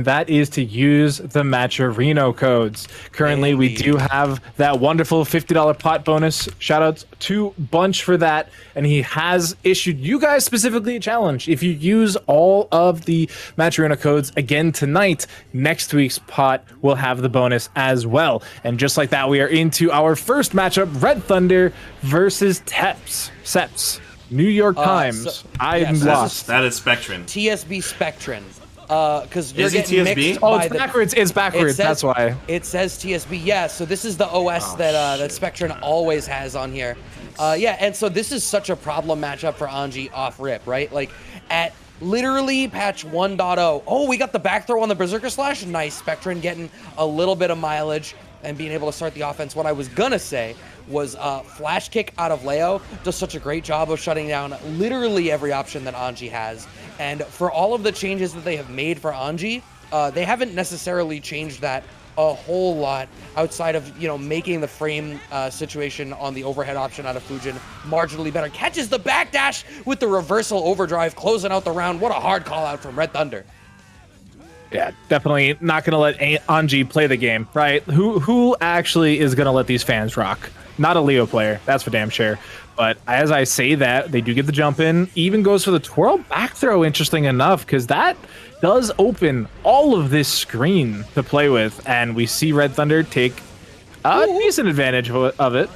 That is to use the Matcherino codes. Currently, we do have that wonderful $50 pot bonus. Shoutouts to Bunch for that. And he has issued you guys specifically a challenge. If you use all of the Matcherino codes again tonight, next week's pot will have the bonus as well. And just like that, we are into our first matchup, RedThunder versus Seps. New York Times. I'm lost. That is Spectryn. TSB Spectryn. Because you're getting TSB? mixed Oh, by it's backwards. It's backwards. That's why. It says TSB. Yeah, so this is the OS that Spectryn always has on here. Yeah, and so this is such a problem matchup for Anji off rip, right? Like at literally patch 1.0. Oh, we got the back throw on the Berserker Slash. Nice. Spectryn getting a little bit of mileage and being able to start the offense. What I was gonna say was flash kick out of Leo does such a great job of shutting down literally every option that Anji has. And for all of the changes that they have made for Anji, they haven't necessarily changed that a whole lot outside of, you know, making the frame situation on the overhead option out of Fujin marginally better. Catches the backdash with the reversal overdrive, closing out the round. What a hard call out from RedThunder. Yeah, definitely not going to let Anji play the game, right? Who actually is going to let these fans rock? Not a Leo player, that's for damn sure. But as I say that, they do get the jump in. Even goes for the twirl back throw, interesting enough, because that does open all of this screen to play with. And we see RedThunder take a decent advantage of it.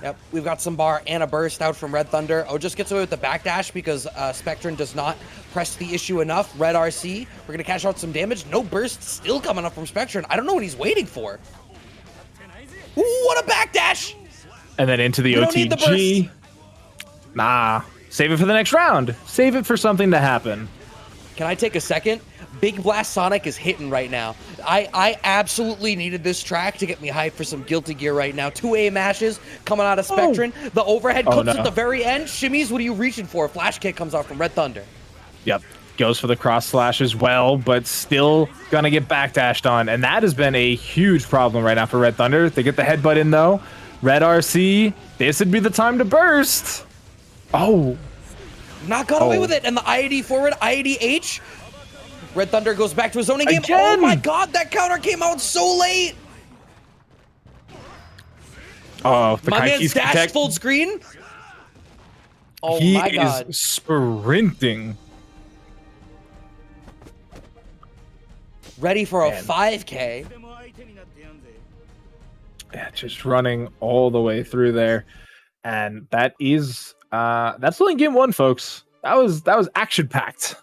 Yep, we've got some bar and a burst out from RedThunder. Oh, just gets away with the backdash because Spectryn does not press the issue enough. Red RC, we're going to cash out some damage. No burst still coming up from Spectryn. I don't know what he's waiting for. Ooh, what a backdash! And then into the OTG. Nah, save it for the next round. Save it for something to happen. Can I take a second? Big Blast Sonic is hitting right now. I absolutely needed this track to get me hyped for some Guilty Gear right now. 2A mashes coming out of Spectryn. Oh. The overhead clips at the very end. Shimmies, what are you reaching for? Flash kick comes off from RedThunder. Yep. Goes for the cross slash as well, but still gonna get backdashed on. And that has been a huge problem right now for RedThunder. They get the headbutt in though. Red RC, this would be the time to burst. Oh. Not got away with it. And the IAD forward, IAD-H. RedThunder goes back to his zoning game. Again. Oh my god, that counter came out so late. Oh, the my man's Kiske dash full screen. Oh he my god. Is sprinting. Ready for a 5K. Yeah, just running all the way through there. And that is that's only game one, folks. That was action packed.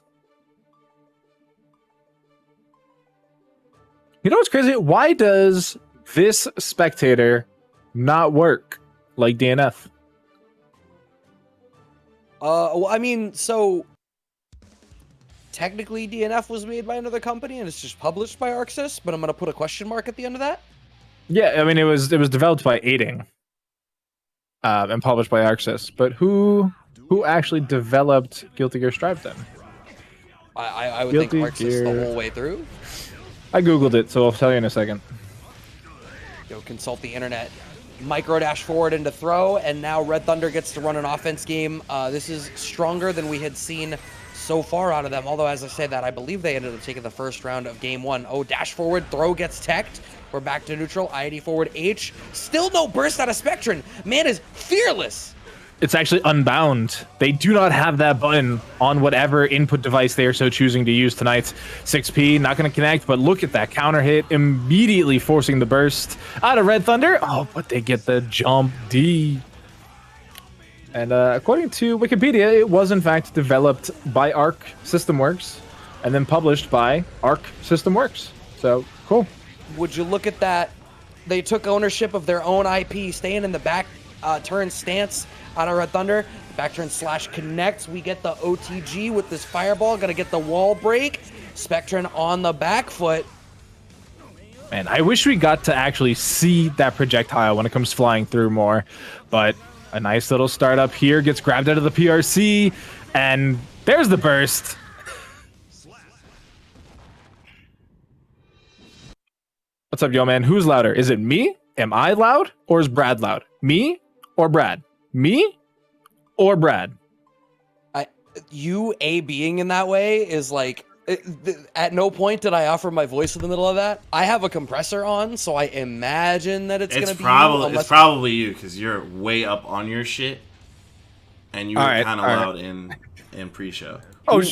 You know what's crazy? Why does this spectator not work like DNF? Well, I mean, so technically DNF was made by another company and it's just published by ArcSys, but I'm gonna put a question mark at the end of that. Yeah, I mean it was developed by Aiding, and published by ArcSys. But who actually developed Guilty Gear Strive then? I would think ArcSys the whole way through. I googled it, so I'll tell you in a second. Go consult the internet. Micro dash forward into throw, and now RedThunder gets to run an offense game. This is stronger than we had seen so far out of them. Although, as I say that, I believe they ended up taking the first round of game one. Oh, dash forward, throw gets teched. We're back to neutral. IAD forward H. Still no burst out of Spectryn. Man is fearless. It's actually unbound. They do not have that button on whatever input device they are so choosing to use tonight. 6P, not going to connect, but look at that counter hit, immediately forcing the burst out of RedThunder. Oh, but they get the jump D. And according to Wikipedia, it was in fact developed by Arc System Works and then published by Arc System Works. So, cool. Would you look at that? They took ownership of their own IP, staying in the back turn stance out of RedThunder. Back turn slash connects. We get the OTG with this fireball. Gonna get the wall break. Spectryn on the back foot. Man, I wish we got to actually see that projectile when it comes flying through more. But a nice little startup here. Gets grabbed out of the PRC. And there's the burst. What's up, yo, man? Who's louder? Is it me? Am I loud? Or is Brad loud? Me or Brad? Me or Brad? You being in that way is like At no point did I offer my voice in the middle of that. I have a compressor on, so I imagine that it's gonna be you, it's probably you because you're way up on your shit, and you were kind of loud in pre-show. Oh,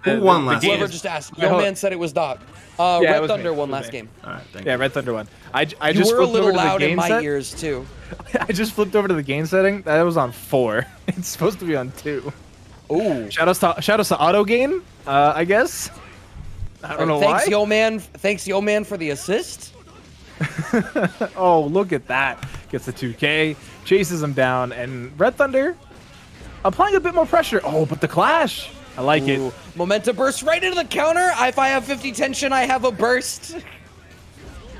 who won last game? Whoever just asked. Yo man said it was Doc. RedThunder won last game. All right, thank you. Yeah, RedThunder won. I just were a little over loud to the game in my set. ears too. I just flipped over to the game setting. That was on 4. It's supposed to be on 2. Ooh. Shout outs to auto gain, I guess. I don't know Thanks, why. Thanks, Yo Man, for the assist. Oh, look at that. Gets the 2K, chases him down, and RedThunder applying a bit more pressure. Oh, but the clash. I like it. Momentum burst right into the counter. If I have 50 tension, I have a burst.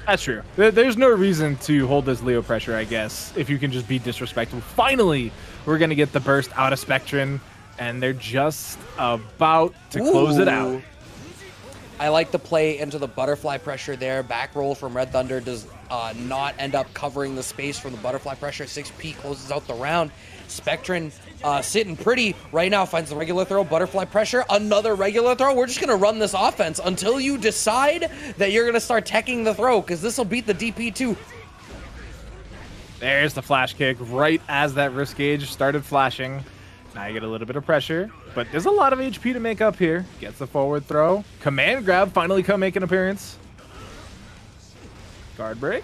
That's true. There's no reason to hold this Leo pressure, I guess, if you can just be disrespectful. Finally, we're going to get the burst out of Spectryn, and they're just about to close it out. I like the play into the butterfly pressure there. Back roll from RedThunder does not end up covering the space from the butterfly pressure. 6P closes out the round. Spectryn sitting pretty right now, finds the regular throw, butterfly pressure, another regular throw. We're just going to run this offense until you decide that you're going to start teching the throw, because this will beat the DP too. There's the flash kick right as that wrist gauge started flashing. Now you get a little bit of pressure, but there's a lot of HP to make up here. Gets the forward throw. Command grab finally come make an appearance. Guard break.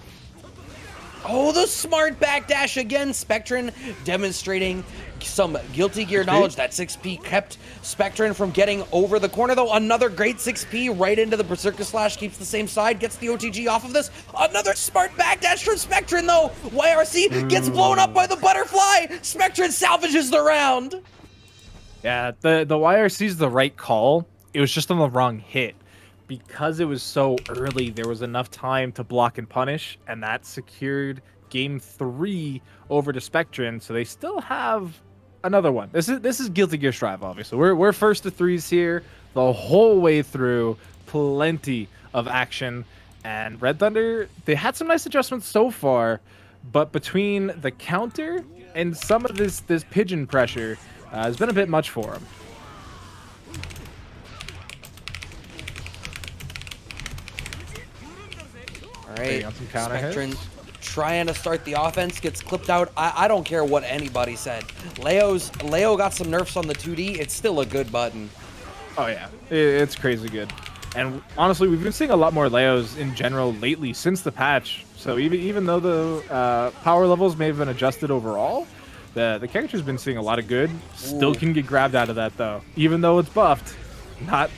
Oh, the smart backdash again. Spectryn demonstrating some Guilty Gear knowledge. That 6P kept Spectryn from getting over the corner, though. Another great 6P right into the Berserker Slash. Keeps the same side. Gets the OTG off of this. Another smart backdash from Spectryn, though. YRC gets blown up by the butterfly. Spectryn salvages the round. Yeah, the YRC is the right call. It was just on the wrong hit. Because it was so early, there was enough time to block and punish, and that secured game 3 over to Spectryn. So they still have another one. This is Guilty Gear Strive, obviously. We're first to 3s here the whole way through. Plenty of action, and RedThunder, they had some nice adjustments so far, but between the counter and some of this pigeon pressure has been a bit much for them. All right, Spectryn hits. Trying to start the offense, gets clipped out. I don't care what anybody said. Leo got some nerfs on the 2D. It's still a good button. Oh yeah, it's crazy good. And honestly, we've been seeing a lot more Leos in general lately since the patch. So even though the power levels may have been adjusted overall, the character's been seeing a lot of good. Still can get grabbed out of that though, even though it's buffed.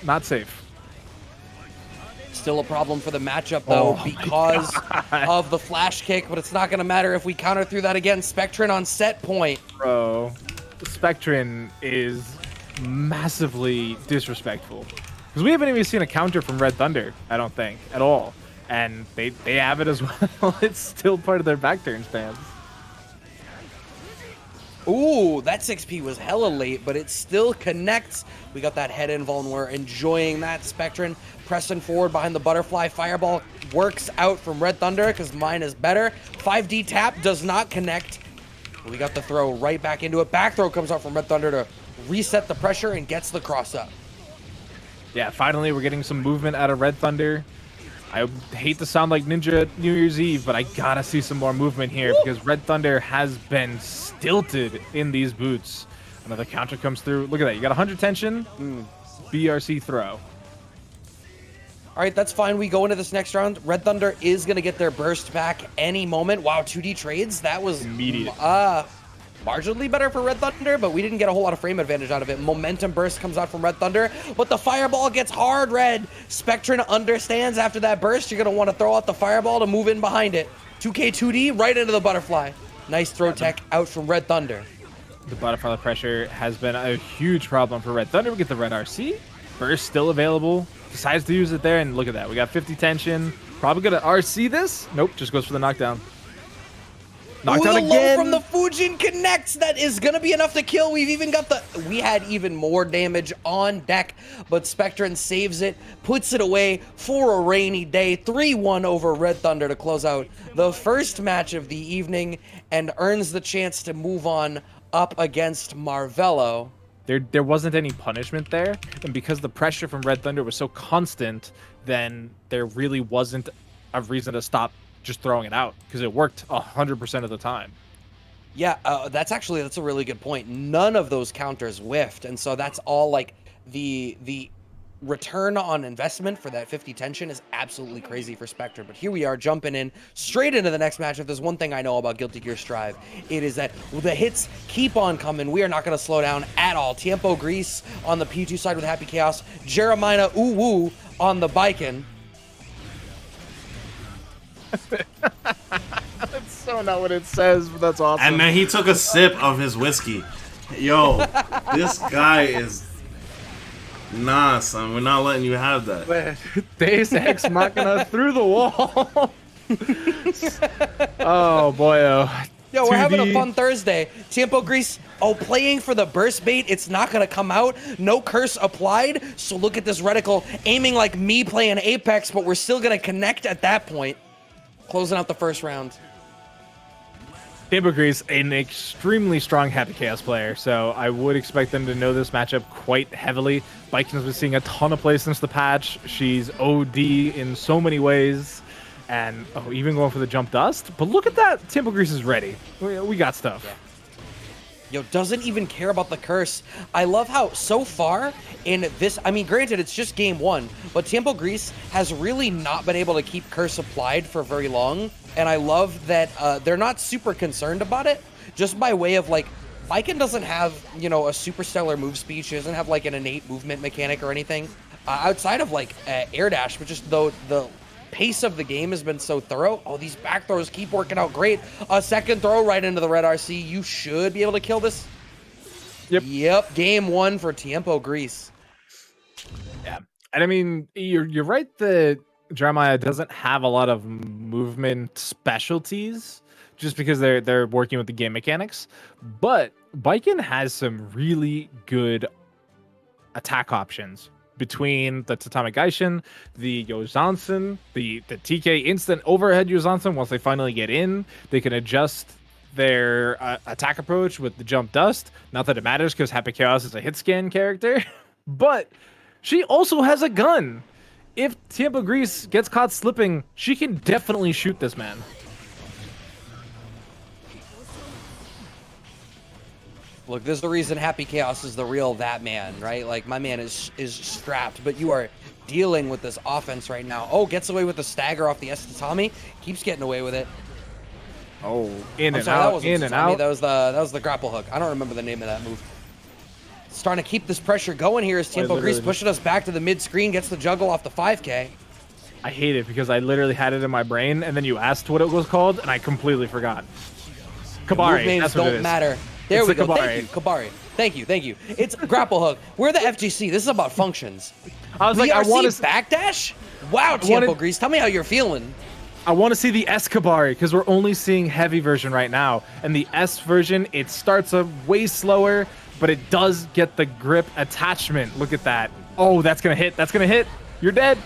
Not safe. Still a problem for the matchup, though, because of the flash kick, but it's not going to matter if we counter through that again. Spectryn on set point. Bro, Spectryn is massively disrespectful. Because we haven't even seen a counter from RedThunder, I don't think, at all. And they have it as well. It's still part of their back turn spans. Ooh, that 6P was hella late, but it still connects. We got that head invul, and we're enjoying that. Spectryn pressing forward behind the butterfly. Fireball works out from RedThunder because mine is better. 5D tap does not connect. We got the throw right back into it. Back throw comes out from RedThunder to reset the pressure and gets the cross up. Yeah, finally we're getting some movement out of RedThunder. I hate to sound like Ninja New Year's Eve, but I gotta see some more movement here because RedThunder has been stilted in these boots. Another counter comes through. Look at that. You got 100 tension. BRC throw. All right, that's fine. We go into this next round. RedThunder is going to get their burst back any moment. Wow, 2D trades. That was immediate. Marginally better for RedThunder, but we didn't get a whole lot of frame advantage out of it. Momentum burst comes out from RedThunder, but the fireball gets hard, Red. Spectryn understands after that burst, you're going to want to throw out the fireball to move in behind it. 2K2D right into the butterfly. Nice throw tech out from RedThunder. The butterfly pressure has been a huge problem for RedThunder. We get the red RC. Burst still available. Decides to use it there, and look at that. We got 50 tension. Probably going to RC this. Nope, just goes for the knockdown. Knockdown the again. Low from the Fujin connects. That is going to be enough to kill. We've even got we had even more damage on deck, but Spectryn saves it, puts it away for a rainy day. 3-1 over RedThunder to close out the first match of the evening and earns the chance to move on up against Marvelo. there wasn't any punishment there, and because the pressure from RedThunder was so constant, then there really wasn't a reason to stop just throwing it out because it worked 100% of the time. Yeah, that's a really good point. None of those counters whiffed, and so that's all like the return on investment for that 50 tension is absolutely crazy for Spectryn. But here we are jumping in straight into the next matchup. There's one thing I know about Guilty Gear Strive. It is that the hits keep on coming. We are not going to slow down at all. Tiempogris on the P2 side with Happy Chaos. JeremiahWW on the Baiken. That's so not what it says, but that's awesome. And then he took a sip of his whiskey. Yo, this guy is... Nah, son, we're not letting you have that. Deus Ex Machina through the wall. Oh, boy. Yo, we're having a fun Thursday. Tiempogris, playing for the burst bait. It's not going to come out. No curse applied. So look at this reticle aiming like me playing Apex, but we're still going to connect at that point. Closing out the first round. Tiempogris, an extremely strong Happy Chaos player, so I would expect them to know this matchup quite heavily. Baiken's been seeing a ton of plays since the patch. She's OD in so many ways, and even going for the jump dust. But look at that, Tiempogris is ready. We got stuff. Yeah. Yo, doesn't even care about the curse. I love how so far in this, I mean, granted, it's just game one, but Tiempogris has really not been able to keep curse applied for very long. And I love that they're not super concerned about it, just by way of like, Baiken doesn't have, you know, a super stellar move speed. She doesn't have like an innate movement mechanic or anything outside of like air dash, but just though the pace of the game has been so thorough. Oh, these back throws keep working out great. A second throw right into the red RC. You should be able to kill this. Yep. Game one for Tiempogris. Yeah. And I mean, you're right that Jeremiah doesn't have a lot of movement specialties just because they're working with the game mechanics. But Baiken has some really good attack options. Between the Tatami Gaishin, the Yozansen, the TK instant overhead Yozansen, once they finally get in, they can adjust their attack approach with the jump dust. Not that it matters because Happy Chaos is a hit scan character, but she also has a gun. If Tiempogris gets caught slipping, she can definitely shoot this man. Look, there's the reason Happy Chaos is the real that man, right? Like, my man is strapped, but you are dealing with this offense right now. Oh, gets away with the stagger off the S Tatami. Keeps getting away with it. Oh, in and that out, wasn't in and Tatami, out. That was the grapple hook. I don't remember the name of that move. Starting to keep this pressure going here as Tiempogris pushing us back to the mid-screen, gets the juggle off the 5K. I hate it because I literally had it in my brain, and then you asked what it was called, and I completely forgot. Kabari, Move names that's what it don't is. matter. There we go. Kabari. Thank you, Kabari. Thank you. It's grapple hook. We're the FGC. This is about functions. I was like, I want to backdash. Wow, Tiempogris, tell me how you're feeling. I want to see the S Kabari because we're only seeing heavy version right now, and the S version it starts up way slower, but it does get the grip attachment. Look at that. Oh, that's gonna hit. That's gonna hit. You're dead.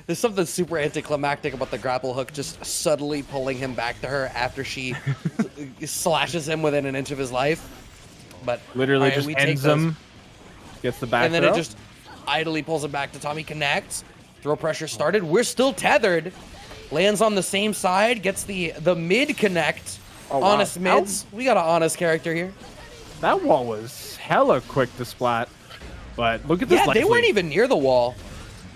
There's something super anticlimactic about the grapple hook just suddenly pulling him back to her after she slashes him within an inch of his life. But literally just ends him, gets the back and then throw. it just idly pulls him back to Tommy. Connects. Throw pressure started. We're still tethered. Lands on the same side. Gets the mid connect. Oh, wow. Honest mids. We got an honest character here. That wall was hella quick to splat. But look at this. Yeah, they weren't even near the wall.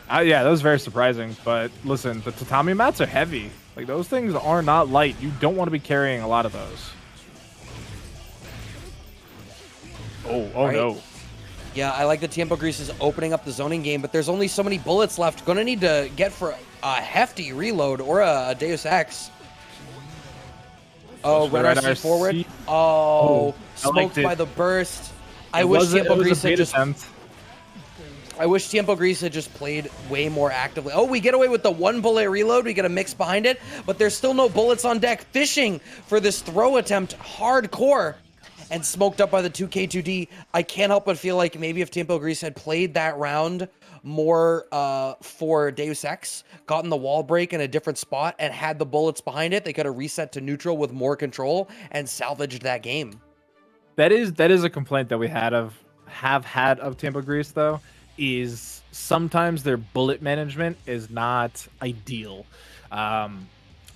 Yeah, that was very surprising. But listen, the tatami mats are heavy. Like, those things are not light. You don't want to be carrying a lot of those. Oh right. No. Yeah, I like that Tiempogris is opening up the zoning game, but there's only so many bullets left. Gonna need to get for a hefty reload or a Deus Ex. Oh, red RC forward. Oh, smoked by the burst. I wish Tiempogris had just played way more actively. Oh, we get away with the one bullet reload. We get a mix behind it, but there's still no bullets on deck. Fishing for this throw attempt hardcore. and smoked up by the 2K2D. I can't help but feel like maybe if Tiempogris had played that round more for Deus Ex, gotten the wall break in a different spot, and had the bullets behind it, they could have reset to neutral with more control and salvaged that game. That is a complaint that we have had of Tiempogris though, is sometimes their bullet management is not ideal.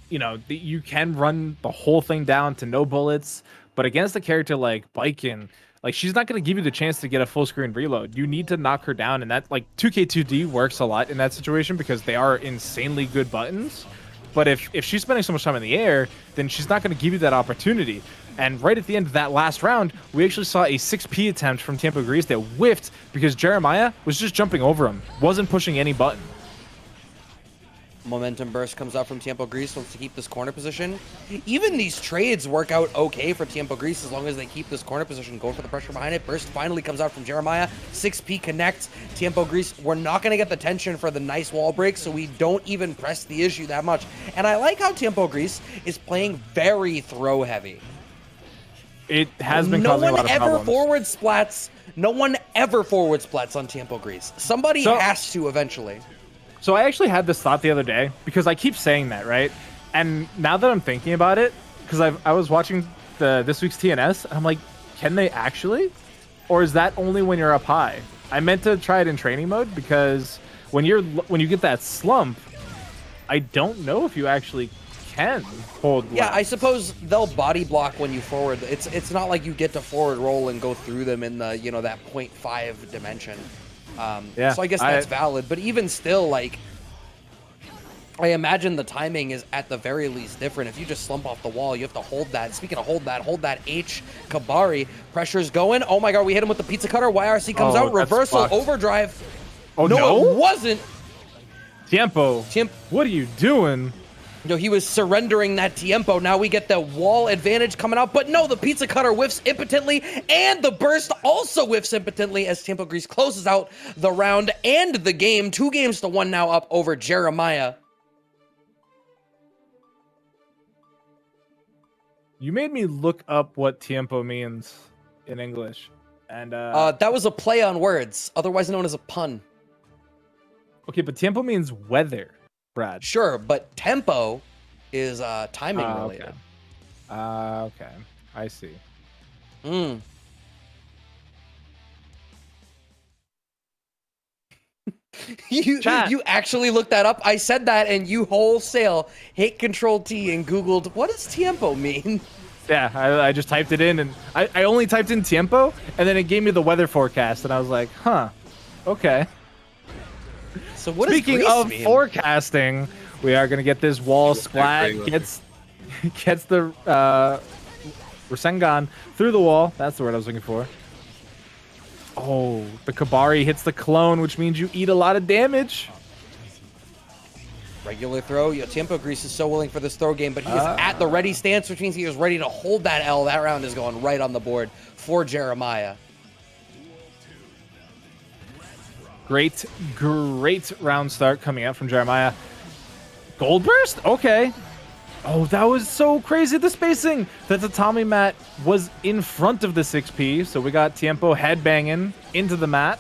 You can run the whole thing down to no bullets, but against a character like Baiken, like she's not going to give you the chance to get a full screen reload. You need to knock her down, and that like 2K2D works a lot in that situation because they are insanely good buttons. But if she's spending so much time in the air, then she's not going to give you that opportunity. And right at the end of that last round, we actually saw a 6P attempt from Tiempogris that whiffed because Jeremiah was just jumping over him, wasn't pushing any button. Momentum burst comes out from Tiempogris, wants to keep this corner position. Even these trades work out okay for Tiempogris as long as they keep this corner position, going for the pressure behind it. Burst finally comes out from Jeremiah. 6P connects. Tiempogris, we're not going to get the tension for the nice wall break, so we don't even press the issue that much. And I like how Tiempogris is playing very throw heavy. It has been causing a lot of problems. No one ever forward splats on Tiempogris. Somebody has to eventually. So I actually had this thought the other day because I keep saying that, right? And now that I'm thinking about it, because I was watching this week's TNS, and I'm like, can they actually? Or is that only when you're up high? I meant to try it in training mode because when you get that slump, I don't know if you actually can hold. Yeah, left. I suppose they'll body block when you forward. It's not like you get to forward roll and go through them in the that 0.5 dimension. So I guess that's valid, but even still, like, I imagine the timing is at the very least different. If you just slump off the wall, you have to hold that. Speaking of hold that H. Kabari, pressure's going. Oh my god, we hit him with the pizza cutter. YRC comes out, reversal, overdrive. Oh no, it wasn't. Tiempo, what are you doing? No, he was surrendering that Tiempo. Now we get the wall advantage coming out. But no, the pizza cutter whiffs impotently, and the burst also whiffs impotently as Tiempogris closes out the round and the game. 2-1 now up over Jeremiah. You made me look up what tiempo means in English. And that was a play on words, otherwise known as a pun. Okay, but tiempo means weather. Brad. Sure, but tempo is timing related. Okay. I see. You actually looked that up? I said that, and you wholesale hit Control-T and Googled, what does tiempo mean? Yeah, I just typed it in, and I only typed in tiempo, and then it gave me the weather forecast, and I was like, huh, okay. So what Speaking does of mean? Forecasting, we are going to get this wall splat, gets the Rasengan through the wall. That's the word I was looking for. Oh, the Kabari hits the clone, which means you eat a lot of damage. Regular throw. Tiempogris is so willing for this throw game, but he is at the ready stance, which means he is ready to hold that L. That round is going right on the board for Jeremiah. Great round start coming out from Jeremiah. Gold burst? Okay. Oh, that was so crazy, the spacing. That the Tommy mat was in front of the 6P, so we got Tiempo headbanging into the mat.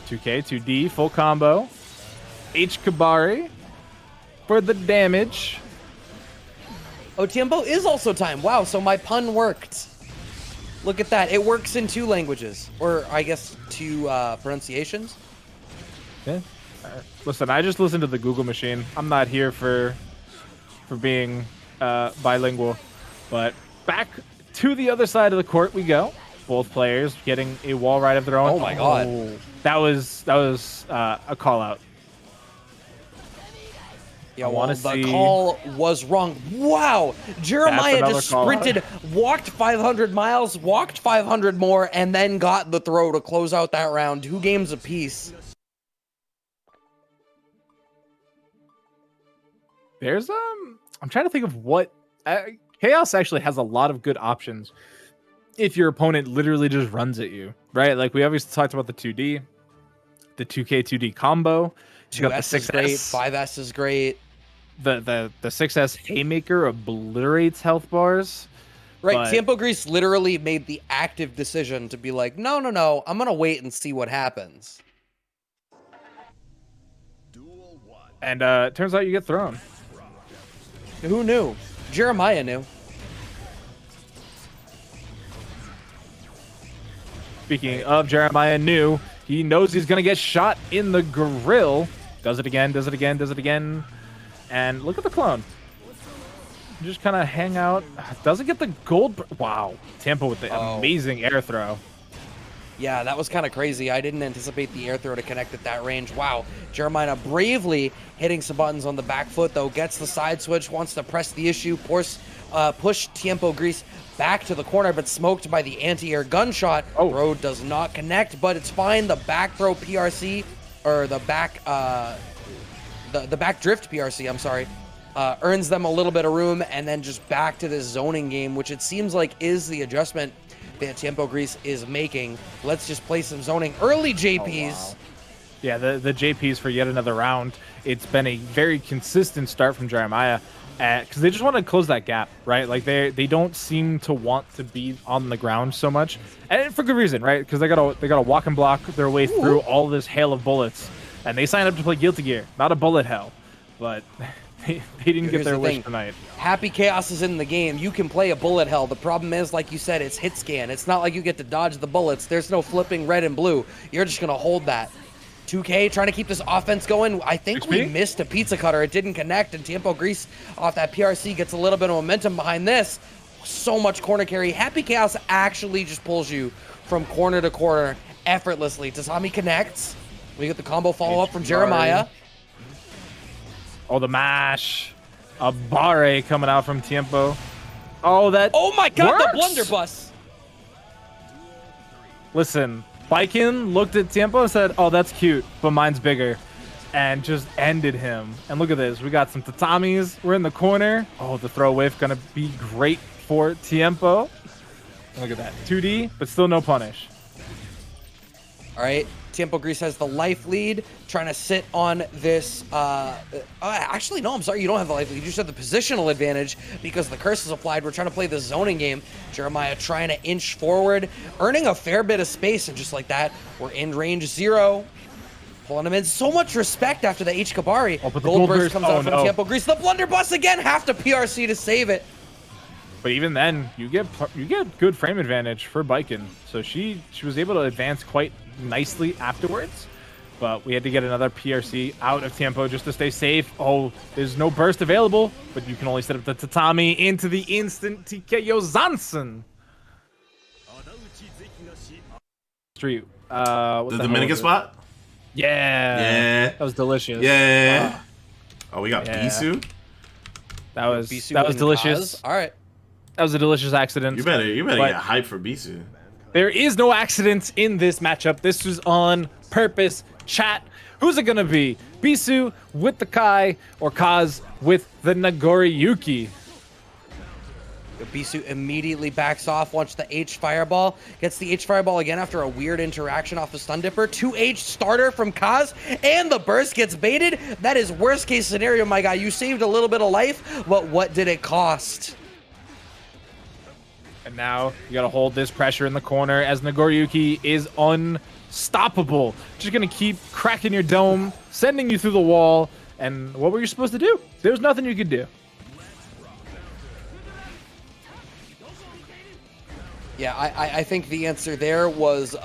2K, 2D, full combo. H. Kabari for the damage. Oh, Tiempo is also time. Wow, so my pun worked. Look at that. It works in 2 languages, or I guess 2 pronunciations. Yeah. Listen, I just listened to the Google machine. I'm not here for being bilingual. But back to the other side of the court we go. Both players getting a wall ride of their own. Oh my god. That was a call out. Yeah, well, the call was wrong. Wow! Jeremiah just sprinted, walked 500 miles, walked 500 more, and then got the throw to close out that round. 2 games apiece. There's I'm trying to think of what Chaos actually has a lot of good options if your opponent literally just runs at you, right? Like we obviously talked about the 2D, the 2K 2D combo. 2S is great, 5S is great. The 6S Haymaker obliterates health bars. Right, But Tiempogris literally made the active decision to be like, no, no, no, I'm gonna wait and see what happens. and it turns out you get thrown. Who knew? Jeremiah knew. Speaking of Jeremiah knew, he knows he's gonna get shot in the grill. Does it again, does it again, does it again. And look at the clone. Just kind of hang out. Doesn't get the gold. Wow. Tiempo with the amazing air throw. Yeah, that was kind of crazy. I didn't anticipate the air throw to connect at that range. Wow. Jeremiah bravely hitting some buttons on the back foot, though. Gets the side switch, wants to press the issue, push Tiempogris back to the corner, but smoked by the anti-air gunshot. Throw does not connect, but it's fine. The back throw PRC, or the back, the back drift PRC, I'm sorry, earns them a little bit of room, and then just back to this zoning game, which it seems like is the adjustment that Tiempogris is making. Let's just play some zoning. Early JPs. Oh, wow. Yeah, the JPs for yet another round. It's been a very consistent start from Jeremiah, because they just want to close that gap, right? Like they don't seem to want to be on the ground so much, and for good reason, right? Because they gotta walk and block their way through all this hail of bullets, and they signed up to play Guilty Gear, not a bullet hell, but they didn't get their wish tonight. Happy Chaos is in the game. You can play a bullet hell. The problem is, like you said, it's hit scan. It's not like you get to dodge the bullets. There's no flipping red and blue. You're just gonna hold that. 2K trying to keep this offense going. I think we missed a pizza cutter. It didn't connect, and Tiempogris off that PRC gets a little bit of momentum behind this. So much corner carry. Happy Chaos actually just pulls you from corner to corner effortlessly. Tasami connects. We get the combo follow-up from Jeremiah. Oh, the mash. A barre coming out from Tiempo. Oh, that Oh my god, works. the blunderbuss. Listen, Baiken looked at Tiempo and said, oh, that's cute, but mine's bigger. And just ended him. And look at this. We got some tatamis. We're in the corner. Oh, the throw whiff going to be great for Tiempo. Look at that. 2D, but still no punish. All right. Tiempogris has the life lead, trying to sit on this. Actually, no, I'm sorry. You don't have the life lead. You just have the positional advantage because the curse is applied. We're trying to play the zoning game. Jeremiah trying to inch forward, earning a fair bit of space. And just like that, we're in range 0. Pulling him in. So much respect after the H. Kabari. Oh, but the Gold burst comes out from no. Tiempogris. The blunderbuss again. Have to PRC to save it. But even then, you get good frame advantage for Baiken. So she was able to advance quite nicely afterwards. But we had to get another PRC out of Tiempo just to stay safe. Oh, there's no burst available, but you can only set up the tatami into the instant TKO Zansen. Street. What the Dominican spot? Yeah. Yeah. That was delicious. Yeah. Wow. Oh, we got Beesu. That was Beesu delicious. All right. That was a delicious accident. You better get hyped for Beesu. There is no accidents in this matchup. This was on purpose. Chat. Who's it gonna be? Beesu with the Kai or Kaz with the Nagoriyuki? Beesu immediately backs off, wants the H Fireball, gets the H Fireball again after a weird interaction off the Stun Dipper. 2H starter from Kaz, and the burst gets baited. That is worst case scenario, my guy. You saved a little bit of life, but what did it cost? And now you gotta hold this pressure in the corner as Nagoriyuki is unstoppable. Just gonna keep cracking your dome, sending you through the wall. And what were you supposed to do? There was nothing you could do. Yeah, I think the answer there was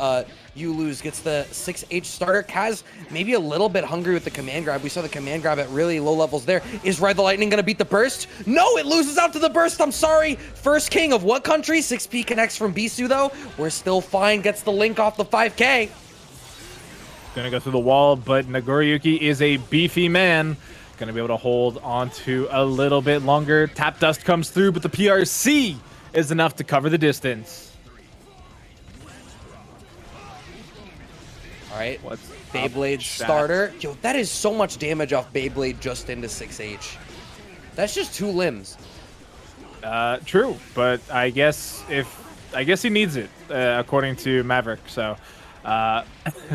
you lose. Gets the 6H starter. Kaz maybe a little bit hungry with the command grab. We saw the command grab at really low levels there. Is Ride the Lightning going to beat the burst? No, it loses out to the burst. I'm sorry. First king of what country? 6P connects from Beesu, though. We're still fine. Gets the link off the 5K. Gonna go through the wall, but Nagoriyuki is a beefy man. Gonna be able to hold on to a little bit longer. Tap Dust comes through, but the PRC is enough to cover the distance. All right, What's Beyblade starter. Yo, that is so much damage off Beyblade just into 6H. That's just 2 limbs. True, but I guess he needs it, according to Maverick. So,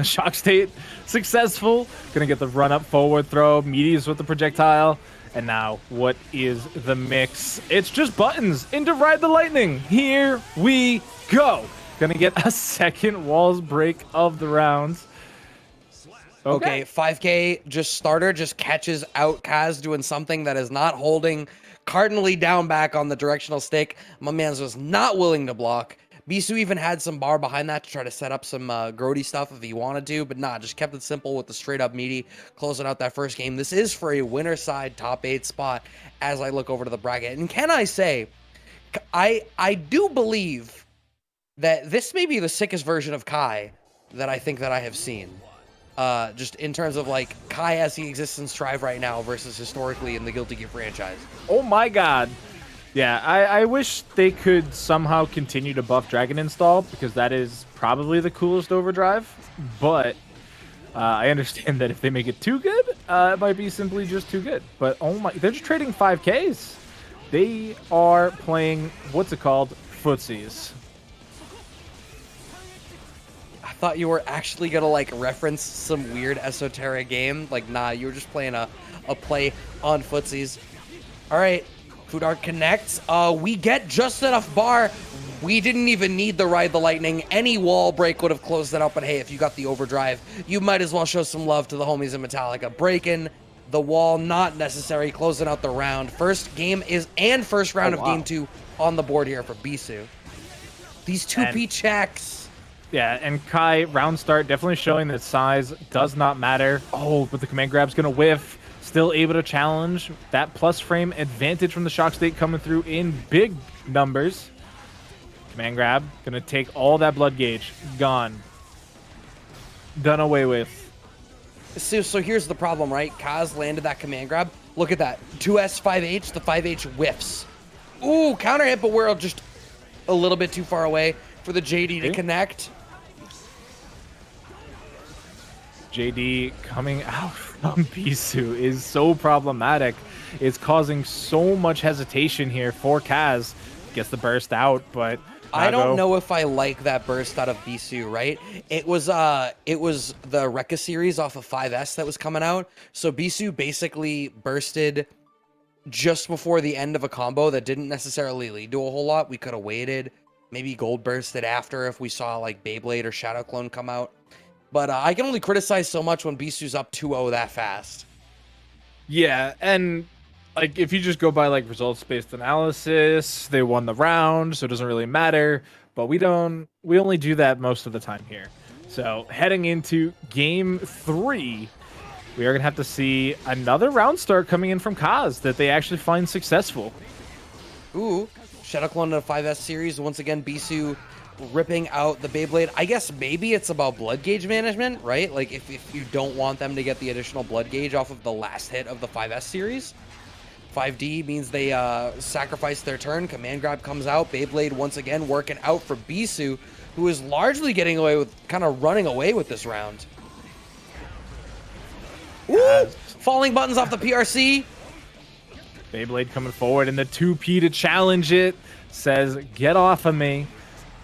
Shock State successful. Gonna get the run up forward throw. Meteors with the projectile, And now, what is the mix? It's just buttons into Ride the Lightning. Here we go. Gonna get a second walls break of the rounds. Okay, 5K just starter just catches out Kaz doing something that is not holding cardinally down back on the directional stick. My man's was not willing to block. Beesu even had some bar behind that to try to set up some grody stuff if he wanted to, but nah, just kept it simple with the straight up meaty, closing out that first game. This is for a winner side top 8 spot as I look over to the bracket. And can I say, I do believe that this may be the sickest version of Kai that I think that I have seen. Just in terms of like Kai as he exists in Strive right now versus historically in the Guilty Gear franchise. Oh my god. Yeah, I wish they could somehow continue to buff Dragon Install because that is probably the coolest overdrive. But I understand that if they make it too good, it might be simply just too good. But oh my, they're just trading 5Ks. They are playing, what's it called? Footsies. I thought you were actually gonna like reference some weird esoteric game. Like, nah, you were just playing a play on footsies. All right, Food Art connects. We get just enough bar. We didn't even need the Ride the Lightning. Any wall break would have closed that up. But hey, if you got the overdrive, you might as well show some love to the homies in Metallica. Breaking the wall, not necessary. Closing out the round. First game is and first round of game 2 on the board here for Beesu. These 2P checks. Yeah, and Kai, round start, definitely showing that size does not matter. Oh, but the command grab's going to whiff. Still able to challenge. That plus frame advantage from the shock state coming through in big numbers. Command grab, going to take all that blood gauge. Gone. Done away with. So here's the problem, right? Kaz landed that command grab. Look at that. 2S, 5H. The 5H whiffs. Ooh, counter hit, but we're just a little bit too far away for the JD to connect. JD coming out from Beesu is so problematic. It's causing so much hesitation here for Kaz. Gets the burst out, but I don't know if I like that burst out of Beesu, right? It was the Rekka series off of 5S that was coming out. So Beesu basically bursted just before the end of a combo that didn't necessarily lead to a whole lot. We could have waited. Maybe gold bursted after if we saw like Beyblade or Shadow Clone come out. But I can only criticize so much when Beesu's up 2-0 that fast. Yeah, and like if you just go by like results-based analysis, they won the round, so it doesn't really matter. But we only do that most of the time here. So heading into game 3, we are gonna have to see another round start coming in from Kaz that they actually find successful. Ooh, Shadow Clone in a 5S series. Once again, Beesu ripping out the Beyblade. I guess maybe it's about blood gauge management, right? Like if you don't want them to get the additional blood gauge off of the last hit of the 5S series. 5D means they sacrifice their turn. Command grab comes out. Beyblade once again working out for Beesu, who is largely getting away with, kind of running away with this round. Ooh! Falling buttons off the PRC. Beyblade coming forward in the 2P to challenge it. Says, get off of me.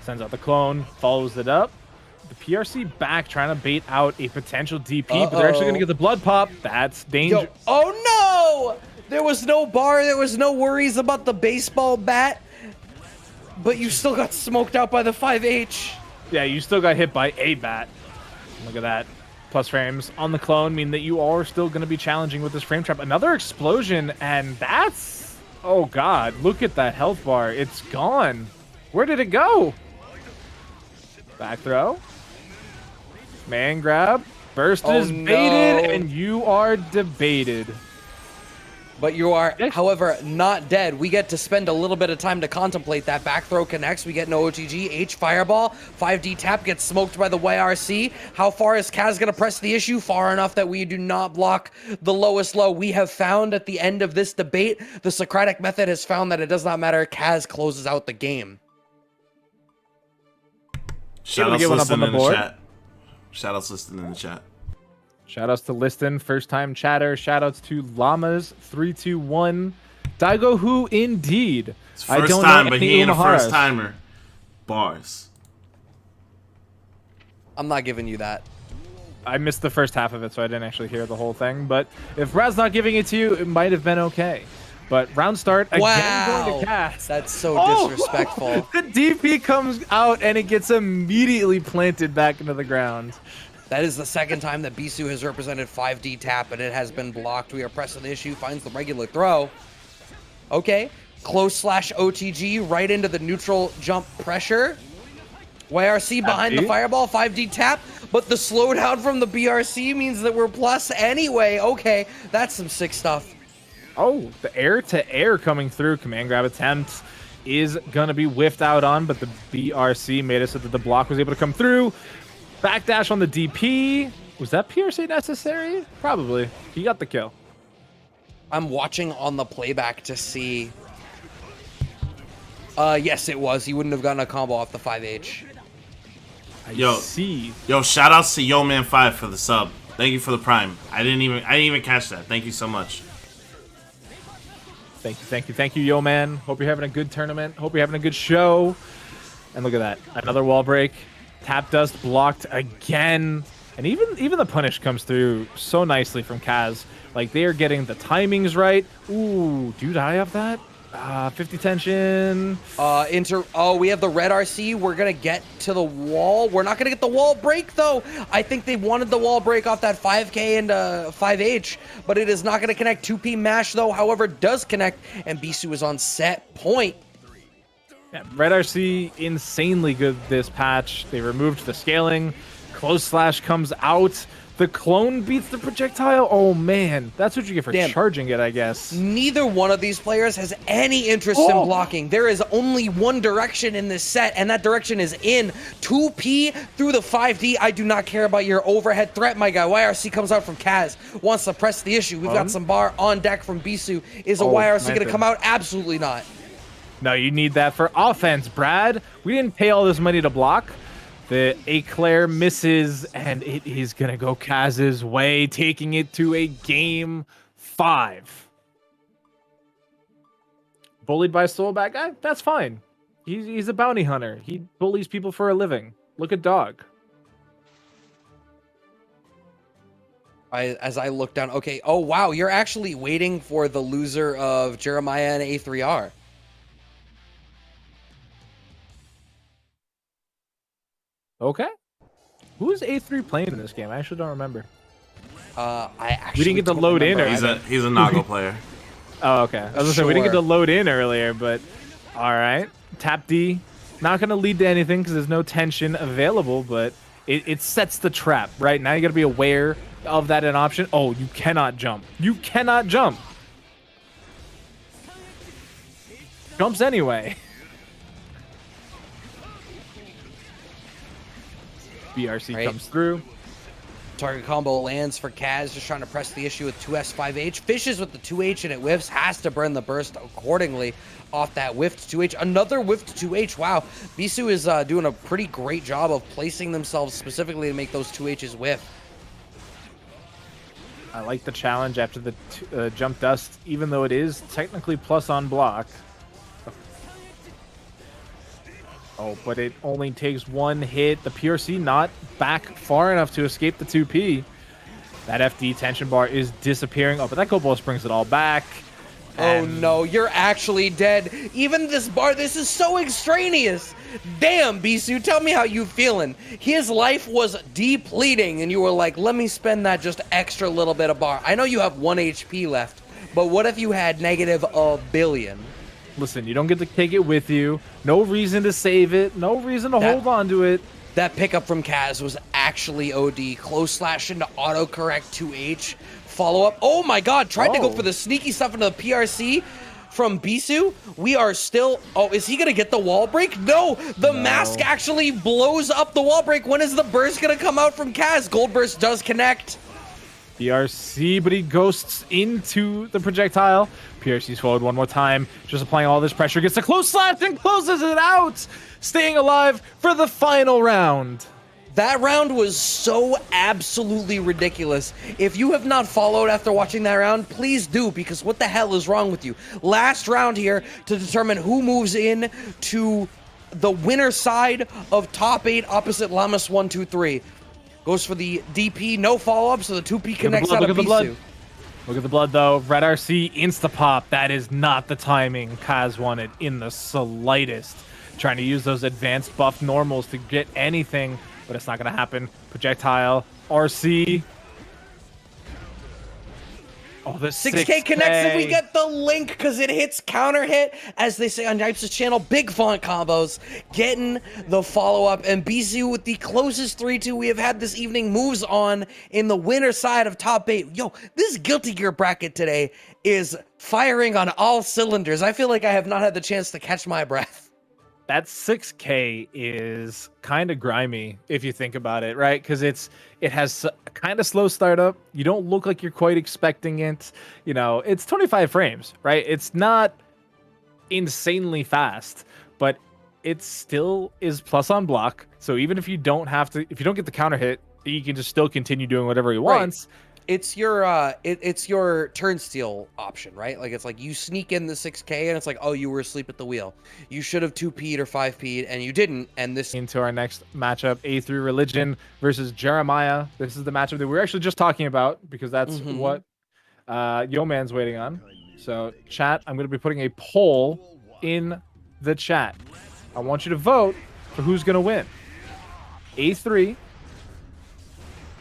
Sends out the clone, follows it up. The PRC back trying to bait out a potential DP, but they're actually going to get the blood pop. That's dangerous. Oh no! There was no bar, there was no worries about the baseball bat, but you still got smoked out by the 5H. Yeah, you still got hit by a bat. Look at that. Plus frames on the clone mean that you are still going to be challenging with this frame trap. Another explosion, and that's... Oh god, look at that health bar. It's gone. Where did it go? Back throw. Man grab. Burst is baited, and you are debated. But you are, however, not dead. We get to spend a little bit of time to contemplate that. Back throw connects. We get no OTG. H fireball. 5D tap gets smoked by the YRC. How far is Kaz going to press the issue? Far enough that we do not block the lowest low. We have found at the end of this debate, the Socratic method has found that it does not matter. Kaz closes out the game. Shoutouts listed in the chat. Shoutouts listed in the chat. Shoutouts to Liston, first time chatter. Shoutouts to Llamas321. Daigo, who indeed? It's first time, but he ain't a first timer. Bars. I'm not giving you that. I missed the first half of it, so I didn't actually hear the whole thing. But if Brad's not giving it to you, it might have been okay. But round start, again going to Cass. That's so disrespectful. The DP comes out and it gets immediately planted back into the ground. That is the second time that Beesu has represented 5D tap, and it has been blocked. We are pressing the issue, finds the regular throw. Okay, close slash OTG right into the neutral jump pressure. YRC behind the fireball, 5D tap, but the slowdown from the BRC means that we're plus anyway. Okay, that's some sick stuff. Oh, the air-to-air coming through. Command grab attempt is going to be whiffed out on, but the BRC made it so that the block was able to come through. Backdash on the DP. Was that PRC necessary? Probably. He got the kill. I'm watching on the playback to see. Yes, it was. He wouldn't have gotten a combo off the 5H. Yo, shout outs to Yo Man 5 for the sub. Thank you for the prime. I didn't even catch that. Thank you so much. Thank you, Yo Man. Hope you're having a good tournament. Hope you're having a good show. And look at that. Another wall break. Tap dust blocked again. And even the punish comes through so nicely from Kaz. Like, they are getting the timings right. Ooh, dude, I have that. 50 tension. We have the red RC. We're gonna get to the wall. We're not gonna get the wall break though. I think they wanted the wall break off that 5K and 5H, but it is not gonna connect. 2P mash though, however, does connect, and Beesu is on set point. Yeah, red RC insanely good this patch. They removed the scaling. Close slash comes out. The clone beats the projectile. Oh man, that's what you get for charging it, I guess. Neither one of these players has any interest in blocking. There is only one direction in this set, and that direction is in. 2P through the 5D. I do not care about your overhead threat, my guy. YRC comes out from Kaz. Wants to press the issue. We've got some bar on deck from Beesu. Is a YRC going to come out? Absolutely not. No, you need that for offense, Brad. We didn't pay all this money to block. The Eclair misses, and it is going to go Kaz's way, taking it to a game 5. Bullied by a solo bad guy? That's fine. He's a bounty hunter. He bullies people for a living. Look at Dog. As I look down, okay. Oh, wow. You're actually waiting for the loser of Jeremiah and A3R. Okay. Who's A3 playing in this game? I actually don't remember. We didn't get to load in. He's a Nago player. Oh, okay. I was gonna say we didn't get to load in earlier, but all right. Tap D, not gonna lead to anything because there's no tension available, but it sets the trap. Right now, you gotta be aware of that an option. Oh, you cannot jump. You cannot jump. Jumps anyway. BRC comes through. Target combo lands for Kaz, just trying to press the issue with 2S5H. Fishes with the 2H and it whiffs, has to burn the burst accordingly off that whiffed 2H. Another whiffed 2H. Wow, Beesu is doing a pretty great job of placing themselves specifically to make those 2Hs whiff. I like the challenge after the jump dust, even though it is technically plus on block. Oh, but it only takes one hit. The PRC not back far enough to escape the 2P. That FD tension bar is disappearing. Oh, but that Cobalt brings it all back. Oh no, you're actually dead. Even this bar, this is so extraneous. Damn, Beesu, tell me how you feeling. His life was depleting, and you were like, let me spend that just extra little bit of bar. I know you have 1 HP left, but what if you had negative a billion? Listen, you don't get to take it with you. No reason to save it. No reason to hold on to it. That pickup from Kaz was actually OD. Close slash into autocorrect 2H. Follow up. Oh my god, tried to go for the sneaky stuff into the PRC from Beesu. We are still... Oh, is he going to get the wall break? No, the mask actually blows up the wall break. When is the burst going to come out from Kaz? Gold burst does connect. PRC, but he ghosts into the projectile. PRC's forward one more time, just applying all this pressure, gets a close slash and closes it out, staying alive for the final round. That round was so absolutely ridiculous. If you have not followed after watching that round, please do, because what the hell is wrong with you? Last round here to determine who moves in to the winner side of top 8 opposite Lamas 1, 2, 3. Goes for the DP, no follow-up, so the 2P connects out of Beesu. Look at the blood, though. Red RC, insta-pop. That is not the timing Kaz wanted in the slightest. Trying to use those advanced buff normals to get anything, but it's not going to happen. Projectile, RC. Oh, the 6K connects, and we get the link because it hits counter hit, as they say on Yipes' channel. Big font combos, getting the follow-up, and Beesu with the closest 3-2 we have had this evening moves on in the winner side of top 8. Yo, this Guilty Gear bracket today is firing on all cylinders. I feel like I have not had the chance to catch my breath. That 6K is kind of grimy if you think about it, right? Because it has a kind of slow startup. You don't look like you're quite expecting it. You know, it's 25 frames, right? It's not insanely fast, but it still is plus on block. So even if you don't have to, if you don't get the counter hit, you can just still continue doing whatever he wants. It's your it's your turnstile option, right? Like it's like you sneak in the 6K and it's like, oh, you were asleep at the wheel. You should have 2P'd or 5P'd and you didn't. And this into our next matchup, A3 Religion versus Jeremiah. This is the matchup that we were actually just talking about because that's what Yo Man's waiting on. So chat, I'm going to be putting a poll in the chat. I want you to vote for who's going to win. A3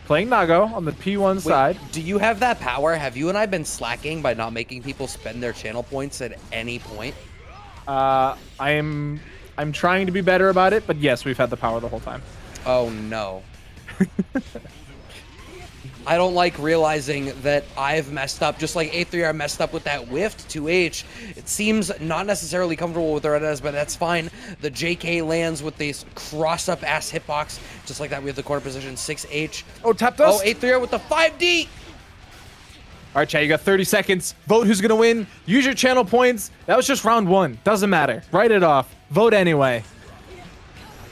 playing Nago on the P1 side. Do you have that power? Have you and I been slacking by not making people spend their channel points at any point? I'm trying to be better about it, but yes, we've had the power the whole time. Oh no. I don't like realizing that I've messed up, just like A3R messed up with that whiffed 2H. It seems not necessarily comfortable with the red S, but that's fine. The JK lands with this cross-up ass hitbox, just like that. We have the corner position 6H. Oh, tapped us. Oh, A3R with the 5D. All right, chat, you got 30 seconds. Vote who's going to win. Use your channel points. That was just round 1. Doesn't matter. Write it off. Vote anyway.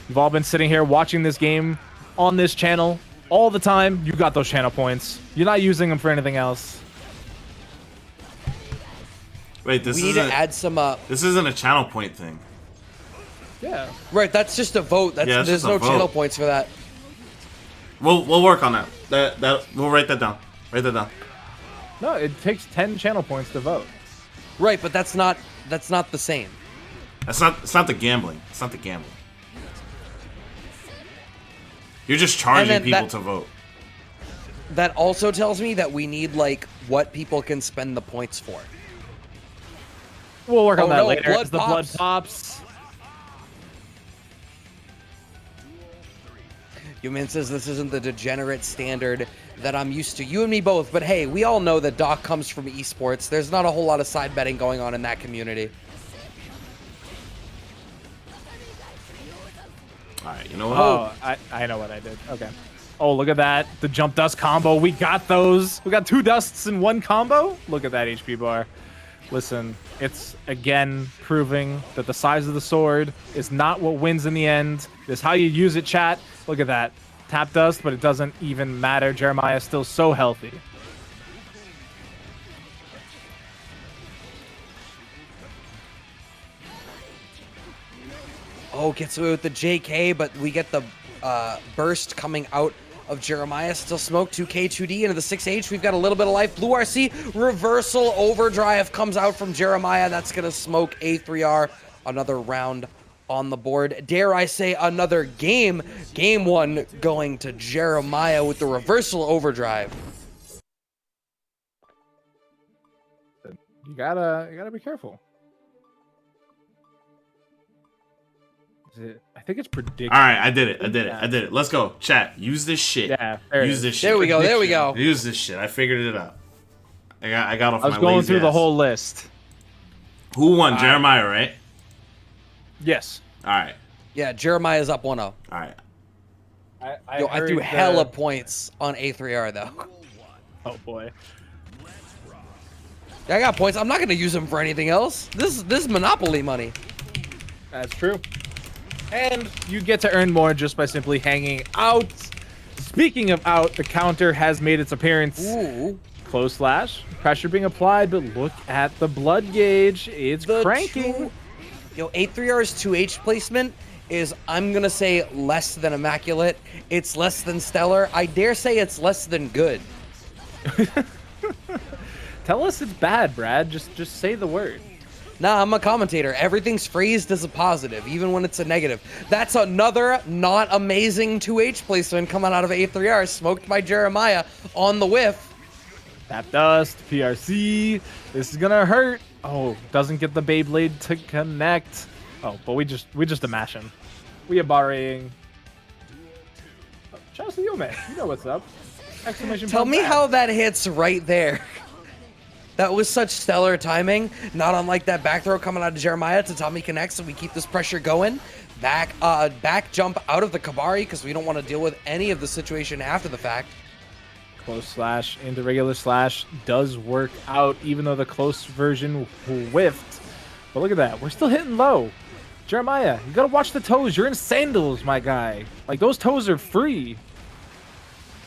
You've all been sitting here watching this game on this channel all the time. You got those channel points. You're not using them for anything else. Wait, we need to add some this isn't a channel point thing. Yeah. Right, that's just a vote. That's there's no channel points for that. We'll work on that. That we'll write that down. Write that down. No, it takes 10 channel points to vote. Right, but that's not the same. It's not the gambling. It's not the gambling. You're just charging people to vote. That also tells me that we need, like, what people can spend the points for. We'll work on that later. Blood the blood pops. Yumin says this isn't the degenerate standard that I'm used to. You and me both, but hey, we all know that Doc comes from esports. There's not a whole lot of side betting going on in that community. Alright, you know what? Oh, I know what I did. Okay. Oh, look at that. The jump dust combo. We got those. We got 2 dusts in 1 combo. Look at that HP bar. Listen, it's again proving that the size of the sword is not what wins in the end. It's how you use it, chat. Look at that. Tap dust, but it doesn't even matter. Jeremiah is still so healthy. Oh, gets away with the JK, but we get the burst coming out of Jeremiah. Still smoke, 2K, 2D into the 6H. We've got a little bit of life. Blue RC, reversal overdrive comes out from Jeremiah. That's going to smoke A3R. Another round on the board. Dare I say another game. Game 1 going to Jeremiah with the reversal overdrive. You gotta be careful. I think it's predictive. All right, I did it. Let's go. Chat, use this shit. Yeah, use this shit. There we go. Use this shit. I figured it out. I got off my lazy ass. I was going through the whole list. Who won? Jeremiah, right? Yes. All right. Yeah, Jeremiah's up 1-0. All right. I threw hella points on A3R, though. Oh, boy. I got points. I'm not going to use them for anything else. This is Monopoly money. That's true. And you get to earn more just by simply hanging out. Speaking of out, the counter has made its appearance. Ooh. Close slash. Pressure being applied, but look at the blood gauge. It's cranking. Yo, A3R's 2H placement is, I'm going to say, less than immaculate. It's less than stellar. I dare say it's less than good. Tell us it's bad, Brad. Just say the word. Nah, I'm a commentator. Everything's phrased as a positive, even when it's a negative. That's another not amazing 2H placement coming out of A3R, smoked by Jeremiah on the whiff. Tap dust, PRC. This is gonna hurt. Oh, doesn't get the Beyblade to connect. Oh, but we just a mashing. We are barring. Oh, shout out to you, man. You know what's up. Exclamation Tell point me back. how that hits right there. That was such stellar timing. Not unlike that back throw coming out of Jeremiah. Tatami connects, and we keep this pressure going. Back jump out of the Kabari because we don't want to deal with any of the situation after the fact. Close slash into regular slash does work out, even though the close version whiffed. But look at that. We're still hitting low. Jeremiah, you gotta watch the toes. You're in sandals, my guy. Like, those toes are free.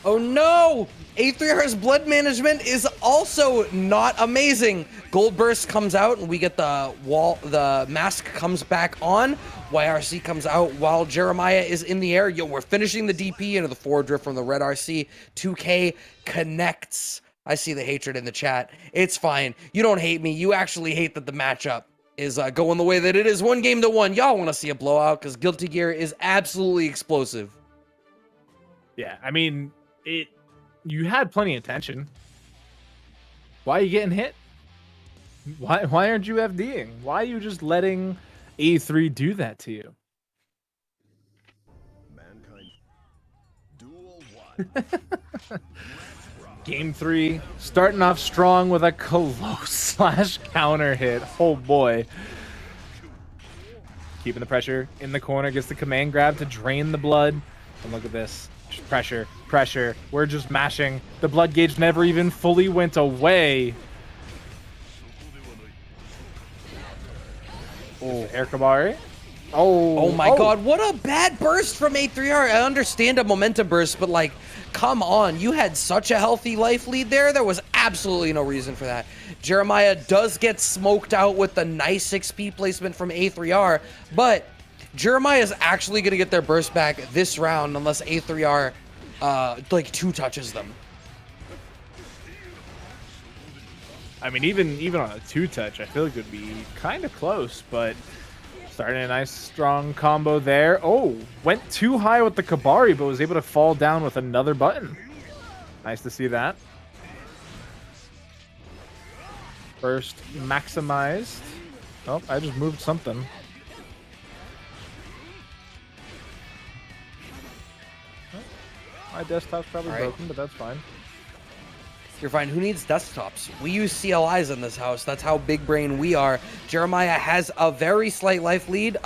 Oh no! A3R's blood management is also not amazing. Gold burst comes out and we get the mask comes back on. YRC comes out while Jeremiah is in the air. Yo, we're finishing the DP into the forward drift from the red RC. 2K connects. I see the hatred in the chat. It's fine. You don't hate me. You actually hate that the matchup is going the way that it is. 1-1. Y'all want to see a blowout because Guilty Gear is absolutely explosive. Yeah, I mean, you had plenty of tension. Why are you getting hit? Why aren't you FDing? Why are you just letting A3 do that to you? Mankind. Duel 1. Game 3, starting off strong with a close slash counter hit. Oh boy. Keeping the pressure in the corner, gets the command grab to drain the blood. And look at this. Just pressure, pressure. We're just mashing. The blood gauge never even fully went away. Oh, air Kabari. Oh my god, what a bad burst from A3R. I understand a momentum burst, but like, come on. You had such a healthy life lead there. There was absolutely no reason for that. Jeremiah does get smoked out with the nice XP placement from A3R, but Jeremiah is actually going to get their burst back this round unless A3R like 2-touches them. I mean, even on a 2-touch, I feel like it would be kind of close, but starting a nice strong combo there. Oh, went too high with the Kabari, but was able to fall down with another button. Nice to see that. First maximized. Oh, I just moved something. My desktop's probably broken, but that's fine. You're fine. Who needs desktops? We use CLIs in this house. That's how big brain we are. Jeremiah has a very slight life lead.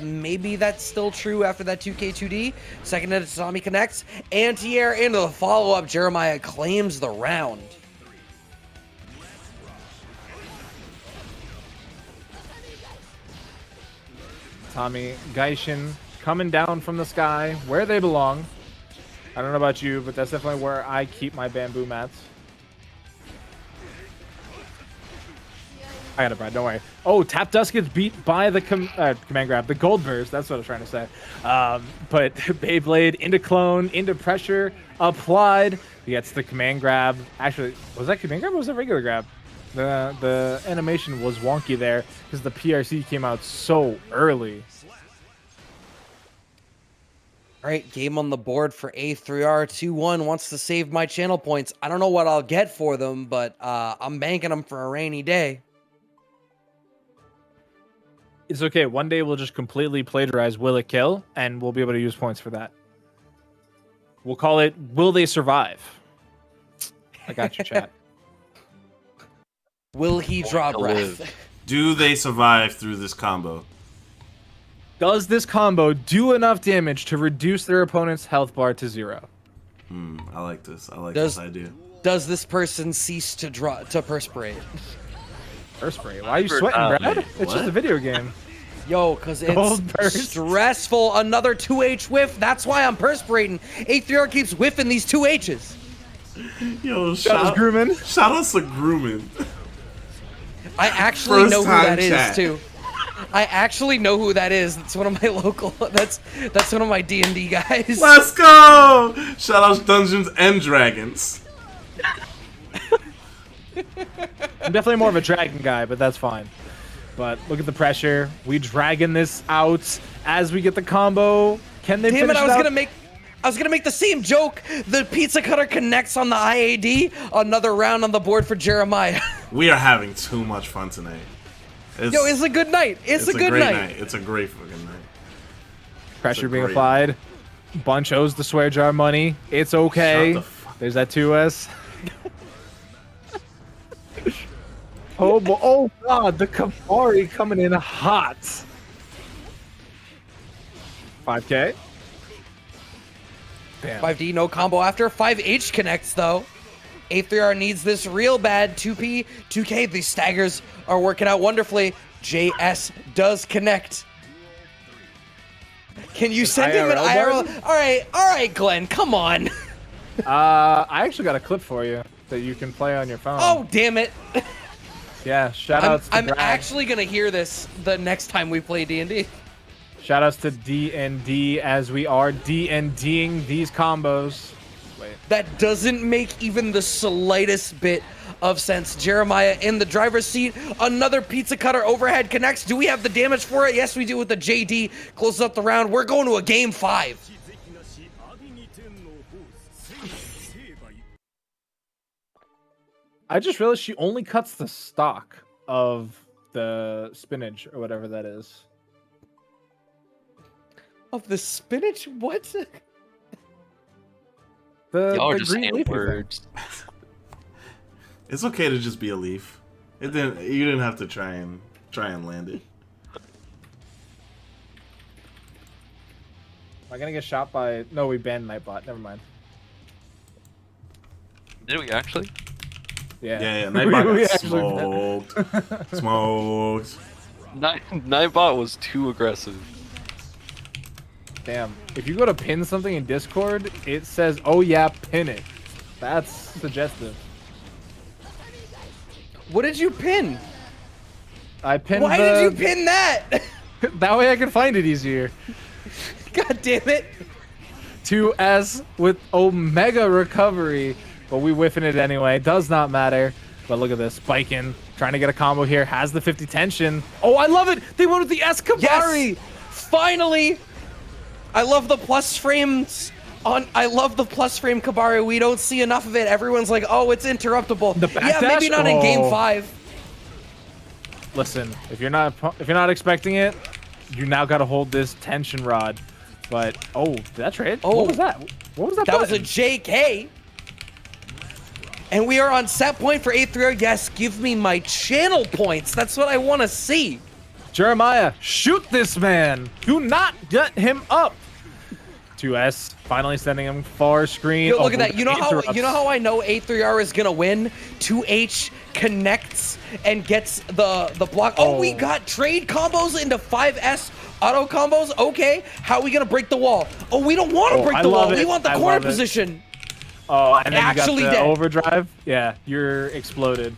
Maybe that's still true after that 2K2D. Second hit, Tatami connects. Anti-air into the follow-up. Jeremiah claims the round. Tommy Gaishin coming down from the sky where they belong. I don't know about you, but that's definitely where I keep my bamboo mats. I got it, Brad. Don't worry. Oh, Tap Dust gets beat by the command grab, the gold burst. That's what I was trying to say. But Beyblade into clone, into pressure, applied. He gets the command grab. Actually, was that command grab or was it regular grab? The animation was wonky there because the PRC came out so early. All right, game on the board for A3R. 2-1 wants to save my channel points. I don't know what I'll get for them, but I'm banking them for a rainy day. It's okay. One day we'll just completely plagiarize Will It Kill, and we'll be able to use points for that. We'll call it Will They Survive? I got you, chat. Will he draw breath? Do they survive through this combo? Does this combo do enough damage to reduce their opponent's health bar to 0? I like this. I like this idea. Does this person cease to perspirate? Perspirate? Why are you sweating, Brad? It's just a video game. Yo, because it's stressful. Another 2H whiff. That's why I'm perspirating. A3R keeps whiffing these 2Hs. Yo, shout out Grumman. Shout out to Grumman. I actually know who that is, too. I actually know who that is. That's one of my local. That's one of my D&D guys. Let's go! Shout out Dungeons and Dragons. I'm definitely more of a dragon guy, but that's fine. But look at the pressure. We dragging this out as we get the combo. Can they Damn finish it! it out? I was gonna make the same joke. The pizza cutter connects on the IAD. Another round on the board for Jeremiah. We are having too much fun tonight. Yo, it's a good night. It's a good great night. It's a great fucking night. Pressure being applied. Bunch owes the swear jar money. It's okay. Shut the fuck. There's that 2S. Oh god, the Kabari coming in hot. 5K. Damn. 5D, no combo after. 5H connects, though. A3R needs this real bad. 2P, 2K, these staggers are working out wonderfully. JS does connect. Can you send him an IRL? All right, Glenn, come on. I actually got a clip for you that you can play on your phone. Oh, damn it. Yeah, shoutouts to I'm Brad. actually going to hear this the next time we play D&D. Shoutouts to D&D as we are D&Ding these combos. Wait. That doesn't make even the slightest bit of sense. Jeremiah in the driver's seat. Another pizza cutter overhead connects. Do we have the damage for it? Yes, we do with the JD. Closes up the round. We're going to a game 5. I just realized she only cuts the stock of the spinach or whatever that is. Of the spinach? What? Y'all are the just green saying leafy thing. words. It's okay to just be a leaf. You didn't have to try and land it. Am I gonna get shot by? No, we banned Nightbot. Never mind. Did we actually? Yeah, Nightbot We got actually smoked. Smoked. Nightbot was too aggressive. Damn. If you go to pin something in Discord, it says, "Oh yeah, pin it." That's suggestive. What did you pin? I pinned. Why did you pin that? That way I can find it easier. God damn it. 2S with Omega recovery, but we whiffing it anyway. Does not matter. But look at this. Baiken trying to get a combo here. Has the 50 tension. Oh, I love it. They went with the S Kabari. Yes! Finally. I love the plus frames. I love the plus frame Kabari. We don't see enough of it. Everyone's like, "Oh, it's interruptible." The backdash? Yeah, maybe not in game 5. Listen, if you're not expecting it, you now got to hold this tension rod. But oh, did that trade? Oh. What was that? What was that? That was a button? JK. And we are on set point for A3R. Yes, give me my channel points. That's what I want to see. Jeremiah, shoot this man. Do not get him up. 2S finally sending him far screen. Yo, look Oh, at that. You know interrupts. how I know A3R is gonna win? 2H connects and gets the block. Oh, we Oh. got trade combos into 5S auto combos. Okay, how are we gonna break the wall? Oh, we don't want to break I the love wall. We it. want the I corner love it. position. Oh, and then Actually you got the dead. overdrive. Yeah, you're exploded.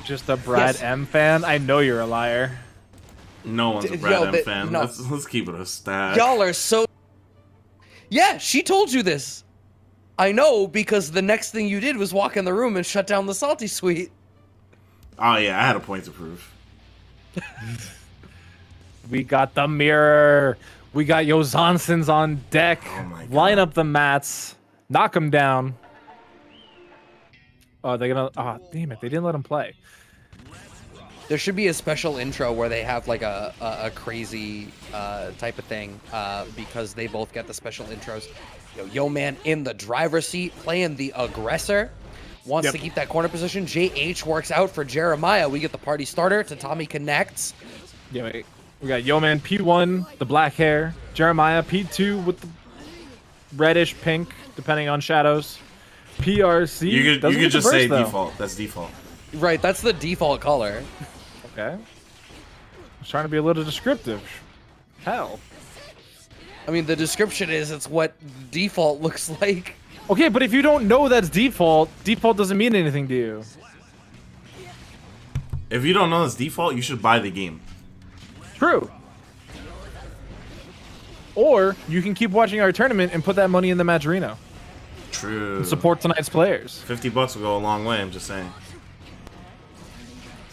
Just a Brad Yes. M fan. I know you're a liar. No one's a Yo, Brad M fan. no. Let's keep it a stack. Y'all are so. Yeah, she told you this. I know because the next thing you did was walk in the room and shut down the salty suite. Oh yeah, I had a point to prove. We got the mirror. We got Johansson's on deck. Oh my God. Line up the mats. Knock him down. Oh, they're gonna. Oh, damn it! They didn't let him play. There should be a special intro where they have like a crazy type of thing because they both get the special intros. Yo man in the driver's seat playing the aggressor. Wants to keep that corner position. JH works out for Jeremiah. We get the party starter. Tatami connects. Yeah, wait. We got Yeoman P1, the black hair. Jeremiah P2 with the reddish pink, depending on shadows. PRC. You could doesn't get the just say burst, though. default. That's default. Right, that's the default color. Okay. I was trying to be a little descriptive. Hell. I mean, the description is it's what default looks like. Okay, but if you don't know that's default, default doesn't mean anything to you. If you don't know this default, you should buy the game. True. Or you can keep watching our tournament and put that money in the Matcherino. True. And support tonight's players. $50 will go a long way, I'm just saying.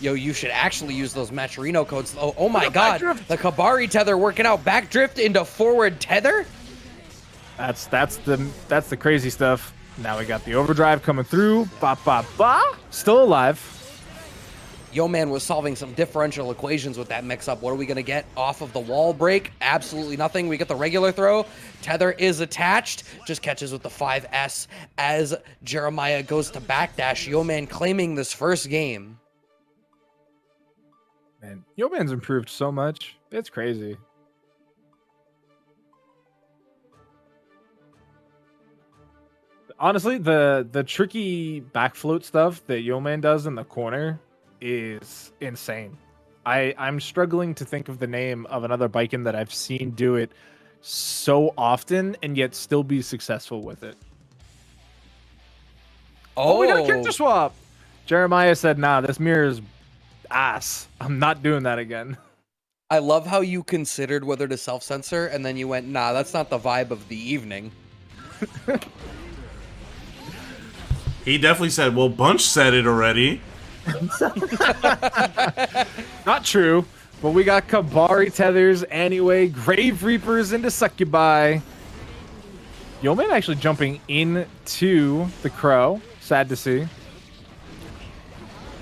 Yo, you should actually use those Matcherino codes. Oh my god, the Kabari tether working out. Backdrift into forward tether? That's the crazy stuff. Now we got the overdrive coming through. Ba ba ba. Still alive. Yo, man was solving some differential equations with that mix-up. What are we going to get off of the wall break? Absolutely nothing. We get the regular throw. Tether is attached. Just catches with the 5S as Jeremiah goes to backdash. Yo, man claiming this first game. Man, Yo Man's improved so much. It's crazy. Honestly, the tricky back float stuff that Yo Man does in the corner is insane. I'm struggling to think of the name of another Baiken that I've seen do it so often and yet still be successful with it. Oh, we got a character swap. Jeremiah said, nah, this mirror's ass. I'm not doing that again. I love how you considered whether to self-censor and then you went, nah, that's not the vibe of the evening. He definitely said, well, Bunch said it already. Not true, but we got Kabari tethers anyway. Grave Reapers into Succubi. Yo Man actually jumping into the Crow. Sad to see.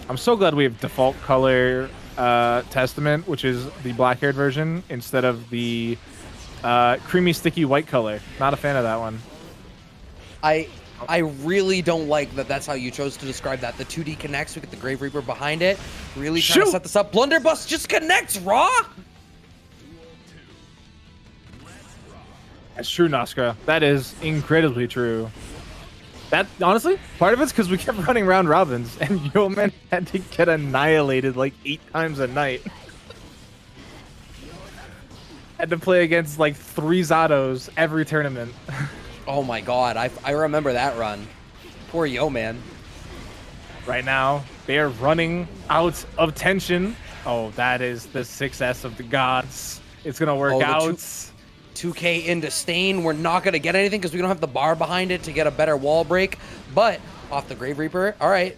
I'm so glad we have default color Testament, which is the black-haired version, instead of the creamy, sticky white color. Not a fan of that one. I really don't like that that's how you chose to describe that. The 2D connects, we get the Grave Reaper behind it. Really trying to set this up. Blunderbuss just connects, raw! That's true, Noskra. That is incredibly true. That, honestly, part of it's because we kept running round robins, and Yo Man had to get annihilated like 8 times a night. Had to play against like 3 Zados every tournament. Oh my god, I remember that run. Poor Yo Man. Right now, they are running out of tension. Oh, that is the 6S of the gods. It's gonna work out. 2K into Stain. We're not gonna get anything because we don't have the bar behind it to get a better wall break. But off the Grave Reaper, all right.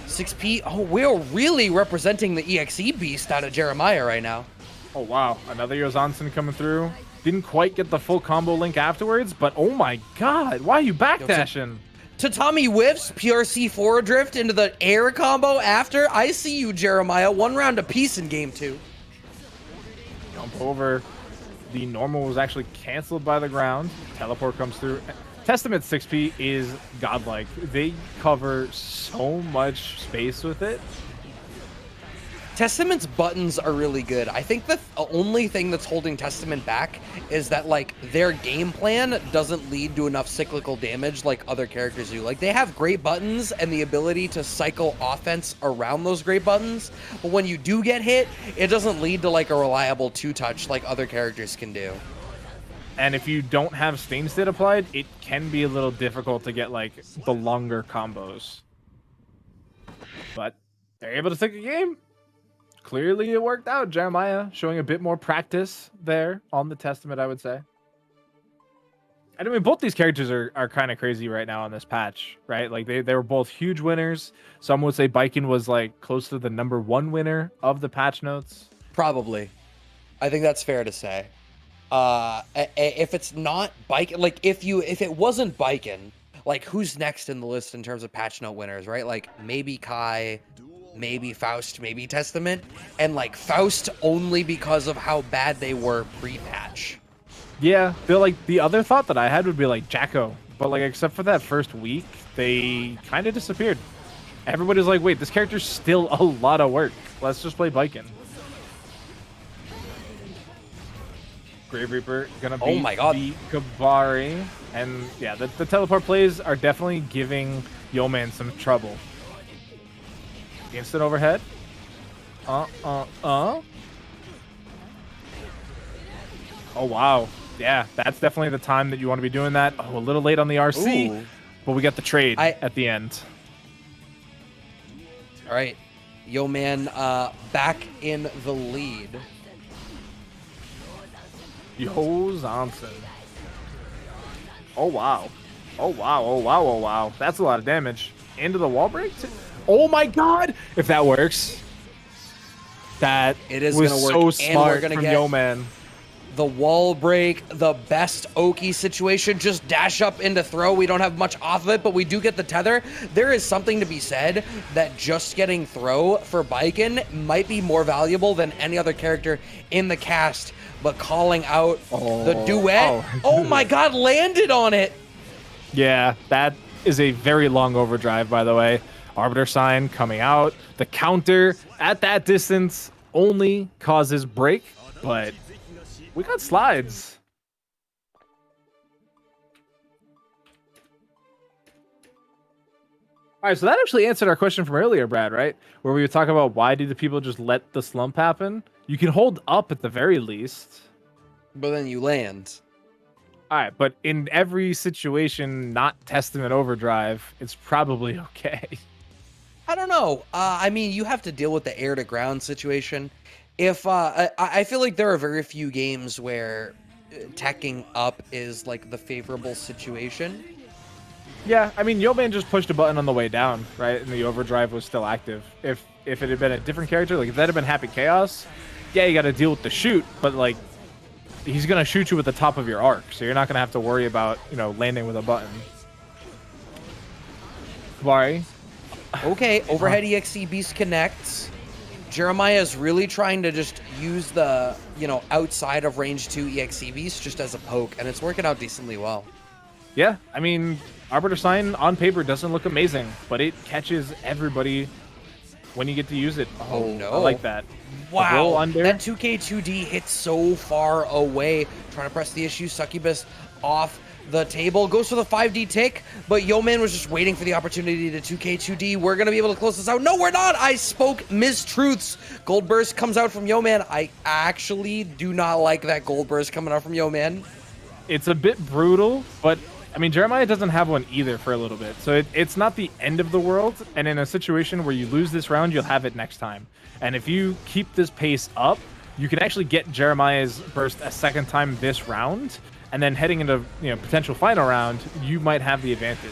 6P. Oh, we're really representing the EXE beast out of Jeremiah right now. Oh wow, another Yozansen coming through. Didn't quite get the full combo link afterwards, but oh my god, why are you backdashing? Tatami whiffs, PRC forward drift into the air combo after. I see you, Jeremiah. 1 round apiece in game 2. Jump over. The normal was actually canceled by the ground. Teleport comes through. Testament 6P is godlike. They cover so much space with it. Testament's buttons are really good. I think the only thing that's holding Testament back is that, like, their game plan doesn't lead to enough cyclical damage like other characters do. Like, they have great buttons and the ability to cycle offense around those great buttons, but when you do get hit, it doesn't lead to, like, a reliable 2-touch like other characters can do. And if you don't have Stain State applied, it can be a little difficult to get, like, the longer combos. But they're able to take a game. Clearly it worked out. Jeremiah showing a bit more practice there on the Testament, I would say. And I mean, both these characters are kind of crazy right now on this patch, right? Like, they were both huge winners. Some would say Baiken was, like, close to the #1 winner of the patch notes. Probably. I think that's fair to say. If it's not Baiken, like, if it wasn't Baiken, like, who's next in the list in terms of patch note winners, right? Like, maybe Kai, maybe Faust, maybe Testament, and like Faust only because of how bad they were pre-patch. Yeah, feel like the other thought that I had would be like Jacko, but like except for that first week, they kind of disappeared. Everybody's like, wait, this character's still a lot of work. Let's just play Baiken. Grave Reaper gonna beat the Kabari, and yeah, the teleport plays are definitely giving Yo Man some trouble. Instant overhead. Oh, wow. Yeah, that's definitely the time that you want to be doing that. Oh, a little late on the RC, but we got the trade at the end. All right. Yo Man back in the lead. Yo, Johnson. Oh, wow. Oh, wow. Oh, wow. Oh, wow. That's a lot of damage. Into the wall break? Oh, my God. If that works. That It is was gonna work, so and we're smart gonna from get Yo Man. the wall break, the best Oki situation. Just dash up into throw. We don't have much off of it, but we do get the tether. There is something to be said that just getting throw for Baiken might be more valuable than any other character in the cast. But calling out the duet. Oh my God, landed on it. Yeah, that is a very long overdrive, by the way. Arbiter sign coming out. The counter at that distance only causes break, but we got slides. All right, so that actually answered our question from earlier, Brad, right? Where we were talking about why do the people just let the slump happen? You can hold up at the very least. But then you land. All right, but in every situation, not Testament Overdrive, it's probably okay. I don't know. I mean, you have to deal with the air to ground situation. If I feel like there are very few games where teching up is like the favorable situation. Yeah, I mean, Yo Man just pushed a button on the way down, right? And the overdrive was still active. If it had been a different character, like if that had been Happy Chaos, yeah, you got to deal with the shoot, but like he's gonna shoot you at the top of your arc, so you're not gonna have to worry about landing with a button. Kabari. Okay, overhead EXC Beast connects. Jeremiah is really trying to just use the, outside of range 2 EXC Beast just as a poke, and it's working out decently well. Yeah, I mean, Arbiter Sign on paper doesn't look amazing, but it catches everybody when you get to use it. Oh no. I like that. Wow, under. that 2K2D hits so far away. Trying to press the issue, Succubus off the table. Goes for the 5D tick, but Yo Man was just waiting for the opportunity to 2K2D. We're going to be able to close this out. No, we're not. I spoke mistruths. Gold Burst comes out from Yo Man. I actually do not like that Gold Burst coming out from Yo Man. It's a bit brutal, but I mean, Jeremiah doesn't have one either for a little bit. So it's not the end of the world. And in a situation where you lose this round, you'll have it next time. And if you keep this pace up, you can actually get Jeremiah's burst a second time this round. And then heading into potential final round, you might have the advantage.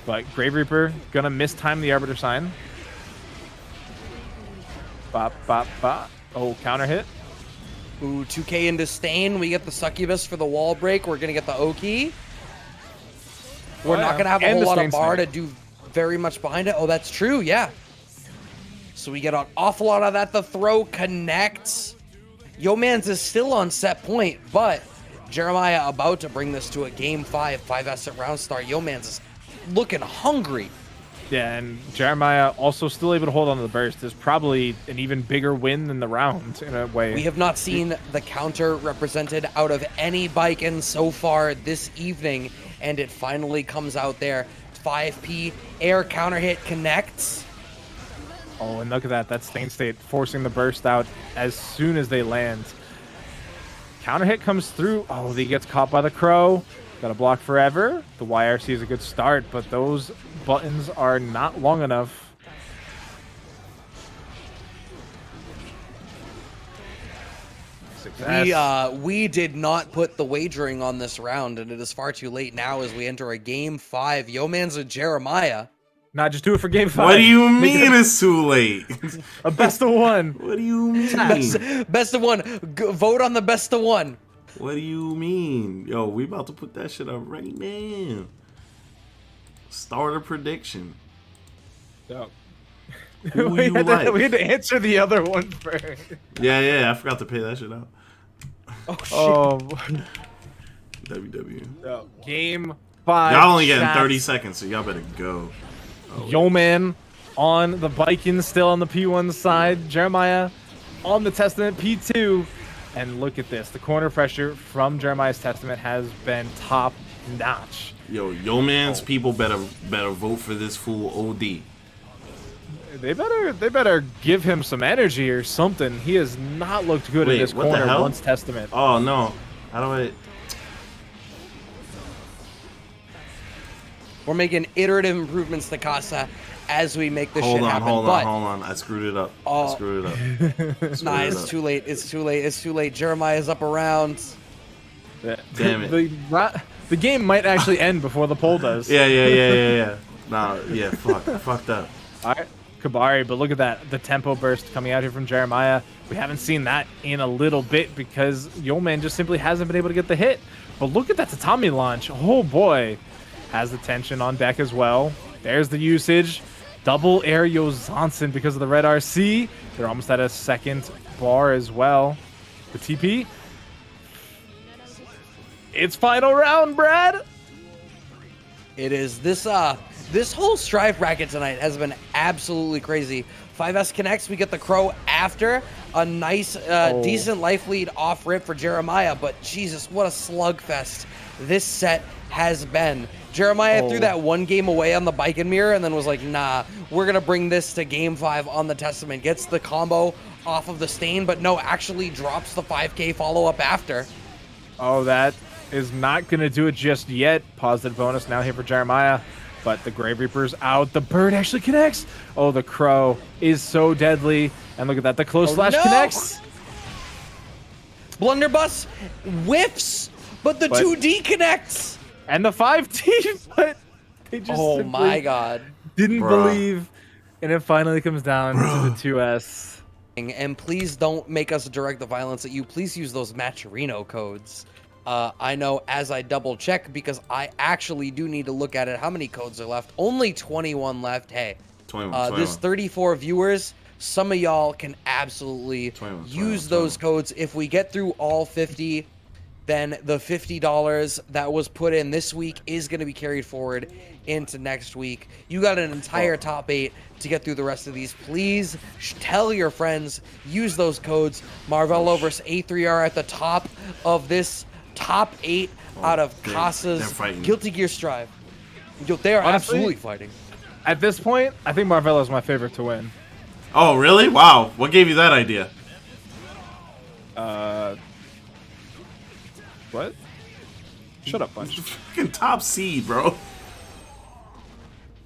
But Grave Reaper gonna mistime the Arbiter sign. Bop, bop, bop. Oh, counter hit. Ooh, 2K into Stain. We get the Succubus for the wall break. We're gonna get the Oki. We're not gonna have a whole lot of bar to do very much behind it. Oh, that's true, yeah. So we get an awful lot of that. The throw connects. Yo Man's is still on set point, but Jeremiah about to bring this to a game 5 asset round start. Yo Man's is looking hungry. Yeah, and Jeremiah also still able to hold on to the burst is probably an even bigger win than the round in a way. We have not seen the counter represented out of any Baiken so far this evening, and it finally comes out there. 5P air counter hit connects. Oh, and look at that. That's Stain State forcing the burst out as soon as they land. Counter hit comes through. Oh, he gets caught by the crow. Got to block forever. The YRC is a good start, but those buttons are not long enough. Success. We did not put the wagering on this round, and it is far too late now as we enter a game 5. Yo Man's a Jeremiah. Not just do it for game 5. What do you mean it's too late? A best of one. What do you mean? Best of one. Vote on the best of one. What do you mean? Yo, we about to put that shit up right now. Starter prediction. So, Who we you had like? we had to answer the other one first. Yeah, I forgot to pay that shit out. Oh, shit. Oh, WW. so, game 5. Y'all only getting chat. 30 seconds, so y'all better go. Oh, Yo Man on the Baiken, still on the P1 side. Jeremiah on the Testament P2. And look at this. The corner pressure from Jeremiah's Testament has been top notch. Yo Man's people better vote for this fool OD. They better give him some energy or something. He has not looked good in this what the corner hell? once Testament. Oh no. How do I... We're making iterative improvements to Casa as we make this Hold shit on, happen. hold but on. I screwed it up. I Oh. screwed it up. nah, it's too late. It's too late. It's too late. Jeremiah's up around. Damn it. The game might actually end before the poll does. Yeah. Nah, yeah, fucked up. All right, Kabari, but look at that. The tempo burst coming out here from Jeremiah. We haven't seen that in a little bit because Yeoman just simply hasn't been able to get the hit. But look at that Tatami launch. Oh, boy. Has the tension on deck as well. There's the usage. Double air Yozansen because of the red RC. They're almost at a second bar as well. The TP. It's final round, Brad. It is this whole Strive bracket tonight has been absolutely crazy. 5S connects, we get the Crow after a nice, decent life lead off rip for Jeremiah, but Jesus, what a slugfest this set has been. Jeremiah threw that one game away on the Baiken mirror and then was like, nah, we're going to bring this to game 5 on the Testament. Gets the combo off of the Stain, but no, actually drops the 5K follow-up after. Oh, that is not going to do it just yet. Positive bonus now here for Jeremiah. But the Grave Reaper's out. The bird actually connects. Oh, the Crow is so deadly. And look at that. The close slash connects. Blunderbuss whiffs, but the 2D connects. And the 5T, but they just Oh my god. didn't believe. And it finally comes down to the 2S. And please don't make us direct the violence at you. Please use those Matcherino codes. I know as I double check because I actually do need to look at it. How many codes are left? Only 21 left. Hey, 21. There's 34 viewers. Some of y'all can absolutely use those codes. If we get through all 50, then the $50 that was put in this week is going to be carried forward into next week. You got an entire top 8 to get through the rest of these. Please tell your friends, use those codes. Marvelo versus A3R at the top of this top 8 out of Casa's Guilty Gear Strive. They are Honestly, absolutely fighting. At this point, I think Marvelo is my favorite to win. Oh, really? Wow. What gave you that idea? What? Shut up, Bunch. Fucking top seed, bro.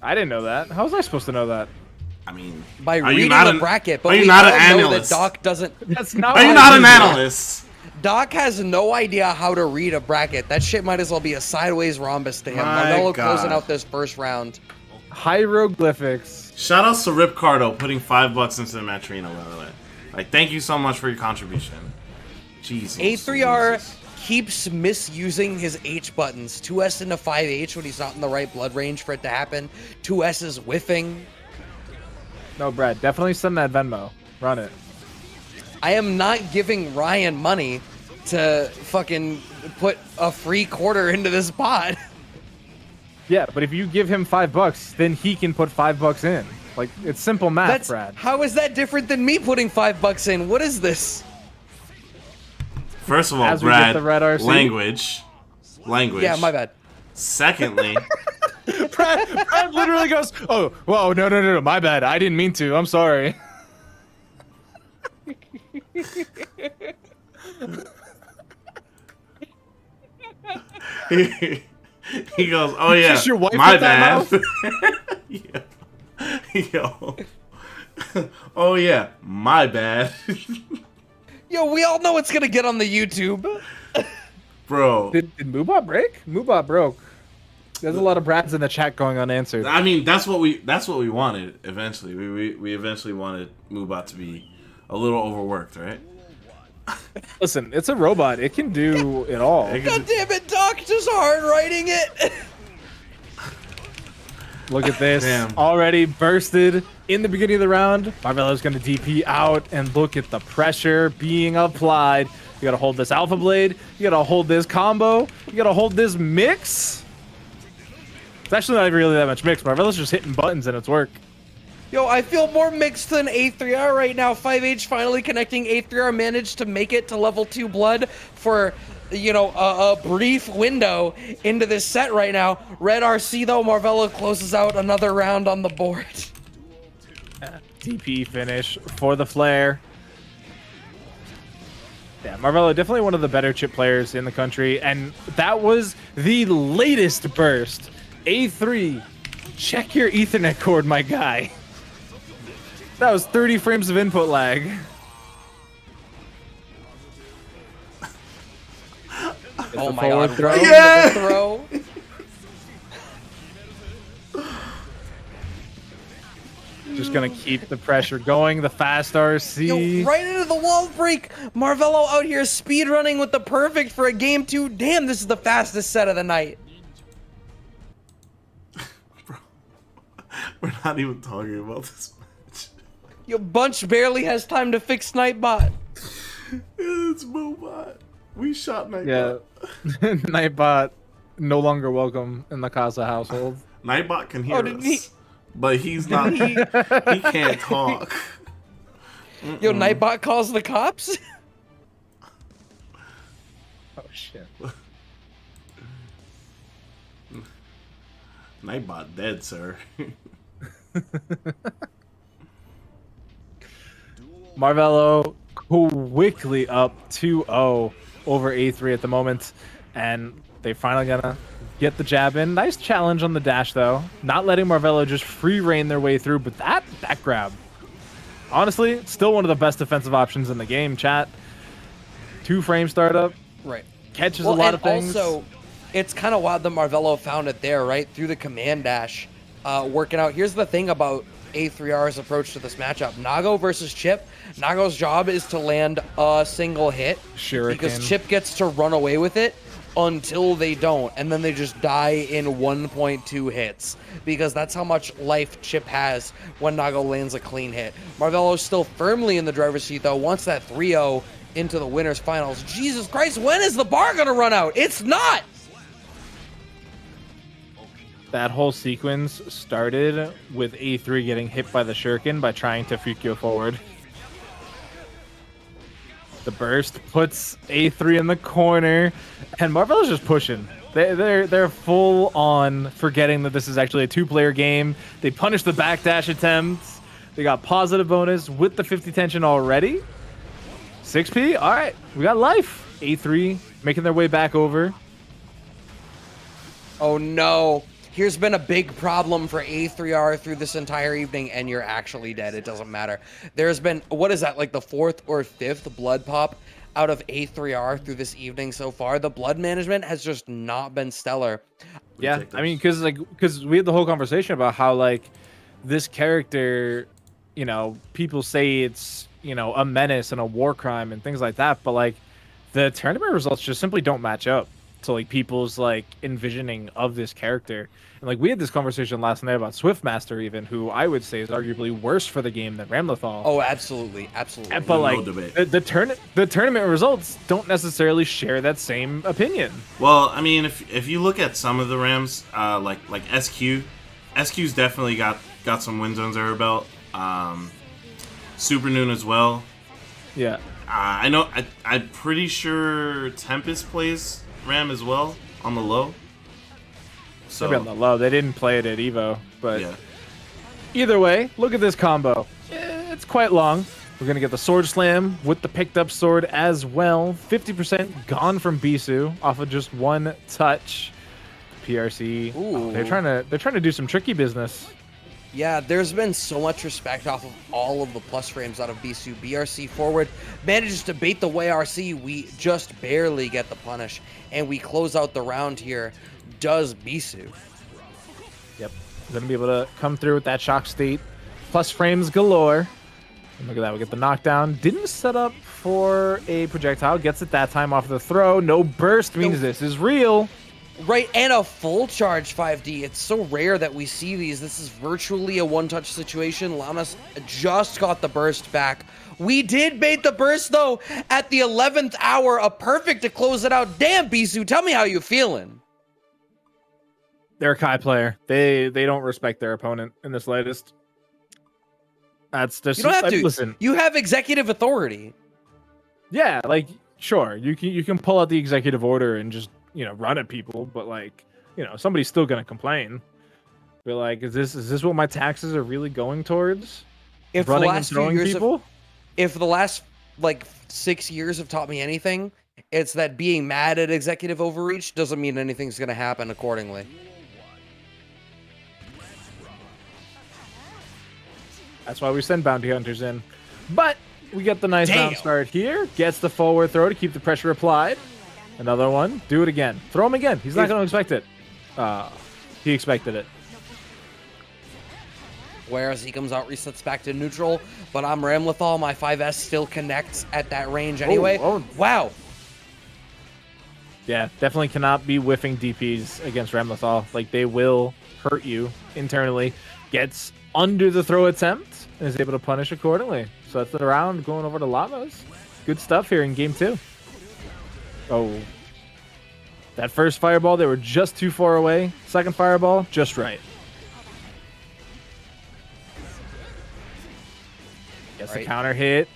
I didn't know that. How was I supposed to know that? I mean, By are you reading not the an- bracket, but are you we not all an know that analyst? Doc doesn't. That's not. Are you what not I an do. analyst? Doc has no idea how to read a bracket. That shit might as well be a sideways rhombus to him. My Marvelo God. closing out this first round. Hieroglyphics. Shout outs to Rip Cardo putting $5 into the Matrino, by the way. Like, thank you so much for your contribution. Jesus. A3R Jesus. keeps misusing his H buttons. 2S into 5H when he's not in the right blood range for it to happen. 2S is whiffing. No, Brad. Definitely send that Venmo. Run it. I am not giving Ryan money to fucking put a free quarter into this pot. Yeah, but if you give him $5, then he can put $5 in. Like, it's simple math, Brad. How is that different than me putting $5 in? What is this? First of all, As we get Brad, the red RC. language. Yeah, my bad. Secondly, Brad literally goes, "Oh, whoa, no, my bad. I didn't mean to. I'm sorry." he goes, "Oh yeah, Just your wife my with that bad." Yo. Oh yeah, my bad. Yo, we all know it's gonna get on the YouTube. Bro. Did Moobot break? Moobot broke. There's a lot of Brads in the chat going unanswered. I mean, that's what we wanted eventually. We eventually wanted Moobot to be a little overworked, right? Listen, it's a robot. It can do it all. God damn it, Doc, just hard writing it. Look at this. Damn. Already bursted in the beginning of the round. Marvelo's going to DP out, and look at the pressure being applied. You got to hold this Alpha Blade. You got to hold this combo. You got to hold this mix. It's actually not really that much mix. Marvelo's just hitting buttons, and it's work. Yo, I feel more mixed than A3R right now. 5H finally connecting. A3R managed to make it to level 2 blood for, you know, a brief window into this set right now. Red RC, though, Marvelo closes out another round on the board. DP finish for the flare. Yeah, Marvelo, definitely one of the better chip players in the country, and that was the latest burst. A3 Check your Ethernet cord, my guy. That was 30 frames of input lag. Oh my god, throw. right Yeah! into the throw. Just gonna keep the pressure going. The fast RC. Yo, right into the wall break. Marvelo out here speed running with the perfect for a game 2. Damn, this is the fastest set of the night. Bro, we're not even talking about this match. Yo, Bunch barely has time to fix Nightbot. It's Mobot. We shot Nightbot. Yeah. Nightbot no longer welcome in the Casa household. Nightbot can hear did us, he- but he's not. He can't talk. Yo, Nightbot calls the cops? Oh shit. Nightbot dead, sir. Marvelo quickly up 2-0 over A3 at the moment, and they finally gonna get the jab in. Nice challenge on the dash though, not letting Marvelo just free reign their way through, but that grab, honestly, still one of the best defensive options in the game, chat. 2-frame startup, Right. catches a lot of things. Also, it's kind of wild that Marvelo found it there, right? Through the command dash, working out. Here's the thing about A3R's approach to this matchup. Nago versus Chipp. Nago's job is to land a single hit. Shuriken. Because Chipp gets to run away with it until they don't. And then they just die in 1.2 hits. Because that's how much life Chipp has when Nago lands a clean hit. Marvelo's still firmly in the driver's seat, though. Once that 3-0 into the winners finals. Jesus Christ, when is the bar going to run out? It's not! That whole sequence started with A3 getting hit by the Shuriken by trying to Fukyo forward. The burst puts A3 in the corner, and Marvelo's just pushing. They're full on forgetting that this is actually a 2-player game. They punish the backdash attempts. They got positive bonus with the 50 tension already. 6P, all right, we got life. A3 making their way back over. Oh no. Here's been a big problem for A3R through this entire evening, and you're actually dead. It doesn't matter. There's been, what is that, like the 4th or 5th blood pop out of A3R through this evening so far. The blood management has just not been stellar. Yeah, I mean, because we had the whole conversation about how, like, this character, you know, people say it's, you know, a menace and a war crime and things like that, but, like, the tournament results just simply don't match up to, like, people's, like, envisioning of this character. And, like, we had this conversation last night about Swiftmaster even, who I would say is arguably worse for the game than Ramlethal. Oh, absolutely, absolutely. But, like, No debate. the tournament results don't necessarily share that same opinion. Well, I mean, if you look at some of the Rams, like SQ's definitely got some wins under her belt. Super Noon as well. Yeah. I know. I'm pretty Tempest plays Ram as well on the low. So Maybe on the low. They didn't play it at Evo, but yeah. either way, look at this combo. It's quite long. We're going to get the Sword Slam with the picked up sword as well. 50% gone from Beesu off of just one touch. PRC. Ooh. They're trying to do some tricky business. Yeah, there's been so much respect off of all of the plus frames out of Beesu. BRC forward manages to bait the way RC. We just barely get the punish, and we close out the round here. Does Beesu? Yep. Gonna be able to come through with that shock state. Plus frames galore. And look at that, we get the knockdown. Didn't set up for a projectile. Gets it that time off the throw. No burst means this is real. Right, and a full charge 5D. It's so rare that we see these. This is virtually a one-touch situation. Llamas just got the burst back. We did bait the burst, though, at the 11th hour. A perfect to close it out. Damn, Beesu, tell me how you feeling. They're a Kai player. They don't respect their opponent in the slightest. That's just, You don't have to. Listen. You have executive authority. Yeah, like, sure, you can pull out the executive order and just, you know, run at people, but, like, you know, somebody's still gonna complain. Be like, is this what my taxes are really going towards? If Running the and last few throwing years people? if the last like 6 years have taught me anything, it's that being mad at executive overreach doesn't mean anything's gonna happen accordingly. That's why we send bounty hunters in. But we get the nice round Damn. start here. Gets the forward throw to keep the pressure applied. Another one. Do it again. Throw him again. He's not going to expect it. He expected it. Whereas he comes out, resets back to neutral. But I'm Ramlethal. My 5S still connects at that range anyway. Oh. Wow. Yeah, definitely cannot be whiffing DPs against Ramlethal. Like, they will hurt you internally. Gets under the throw attempt and is able to punish accordingly. So that's the round going over to Llamas. Good stuff here in game 2. Oh. That first fireball, they were just too far away. Second fireball, just right. Gets the counter hit.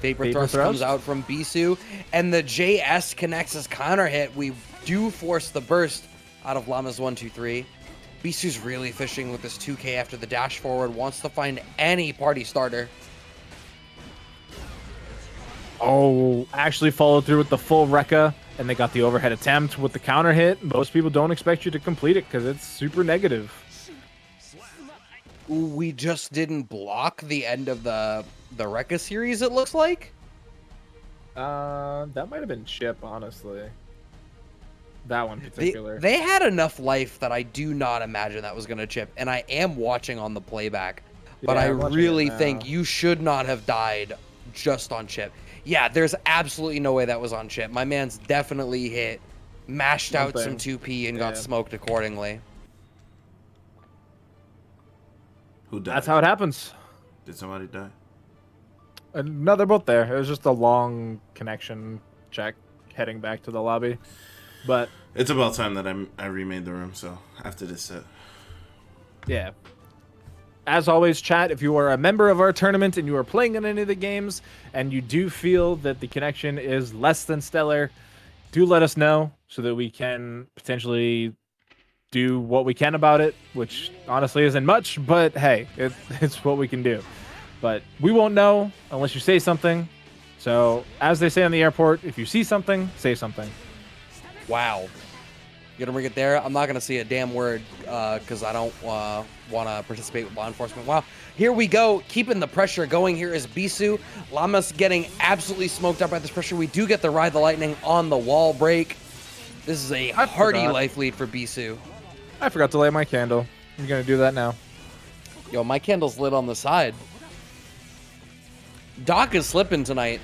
Vapor Thrust comes out from Beesu, and the JS connects his counter hit. We do force the burst out of Llamas 1-2-3. Beesu's really fishing with this 2K after the dash forward, wants to find any party starter. Oh, actually followed through with the full Rekka, and they got the overhead attempt with the counter hit. Most people don't expect you to complete it because it's super negative. We just didn't block the end of the Rekka series, it looks like. That might have been Chipp, honestly. That one in particular. They had enough life that I do not imagine that was going to chip, and I am watching on the playback. But Yeah, I I'm watching really it now. think you should not have died just on Chipp. Yeah, there's absolutely no way that was on Chipp. My man's definitely hit, mashed out some 2P, and got smoked accordingly. Who died? That's how it happens. Did somebody die? No, they're both there. It was just a long connection check heading back to the lobby. But It's about time that I remade the room, so after this set. yeah. As always, chat, if you are a member of our tournament and you are playing in any of the games and you do feel that the connection is less than stellar, do let us know so that we can potentially do what we can about it, which honestly isn't much, but hey, it's what we can do. But we won't know unless you say something. So, as they say on the airport, if you see something, say something. Wow. You gonna bring it there? I'm not gonna say a damn word because I don't want to participate with law enforcement. Wow. Here we go. Keeping the pressure going here is Beesu. Llamas getting absolutely smoked up by this pressure. We do get the Ride the Lightning on the wall break. This is a hearty life lead for Beesu. I forgot to light my candle. I'm going to do that now. Yo, my candle's lit on the side. Doc is slipping tonight.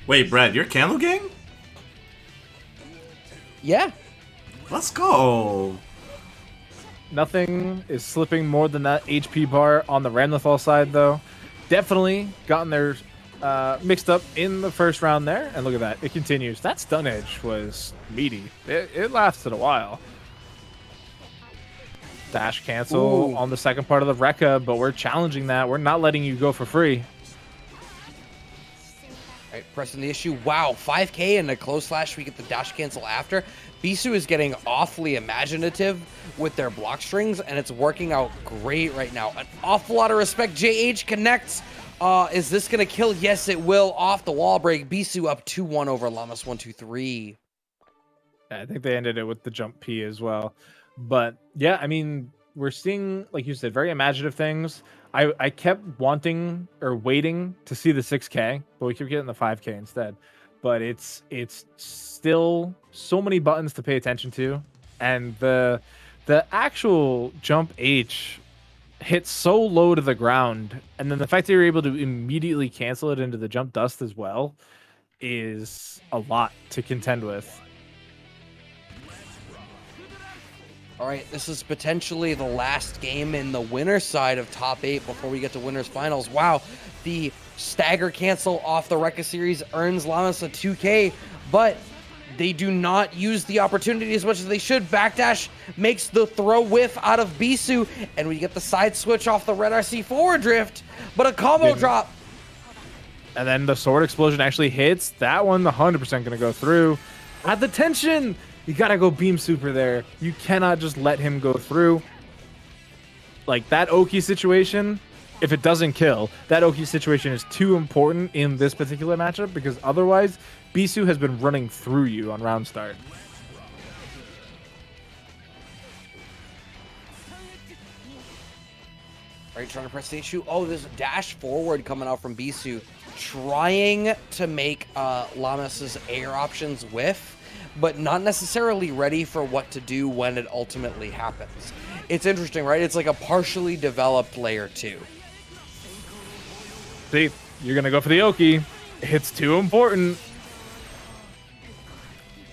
Wait, Brad, you're Candle Gang? Yeah. Let's go. Nothing is slipping more than that HP bar on the Ramlethal side, though. Definitely gotten their mixed up in the first round there. And look at that. It continues. That stun edge was meaty. It lasted a while. Dash cancel on the second part of the Rekka, but we're challenging that. We're not letting you go for free. All right, pressing the issue. Wow, 5K and a close slash. We get the dash cancel after. Beesu is getting awfully imaginative with their block strings, and it's working out great right now. An awful lot of respect. JH connects. Is this going to kill? Yes, it will. Off the wall break. Beesu up 2-1 over Llamas 1-2-3. I think they ended it with the jump P as well. But yeah, I mean, we're seeing, like you said, very imaginative things. I kept wanting or waiting to see the 6K, but we keep getting the 5K instead. But it's still so many buttons to pay attention to, and the actual jump H hits so low to the ground, and then the fact that you're able to immediately cancel it into the jump dust as well is a lot to contend with. All right, this is potentially the last game in the winner's side of top 8 before we get to winners finals. Wow, the stagger cancel off the Rekka series earns Llamas a 2K, but they do not use the opportunity as much as they should. Backdash makes the throw whiff out of Beesu, and we get the side switch off the Red RC forward drift, but a combo drop. And then the sword explosion actually hits. That one 100% going to go through. At the tension, you got to go beam super there. You cannot just let him go through. Like that Oki situation, if it doesn't kill, that Oki situation is too important in this particular matchup because otherwise, Beesu has been running through you on round start. Right, trying to press the issue. Oh, there's a dash forward coming out from Beesu, trying to make Lammas's air options whiff, but not necessarily ready for what to do when it ultimately happens. It's interesting, right? It's like a partially developed layer 2. See, you're gonna go for the Oki. It's too important.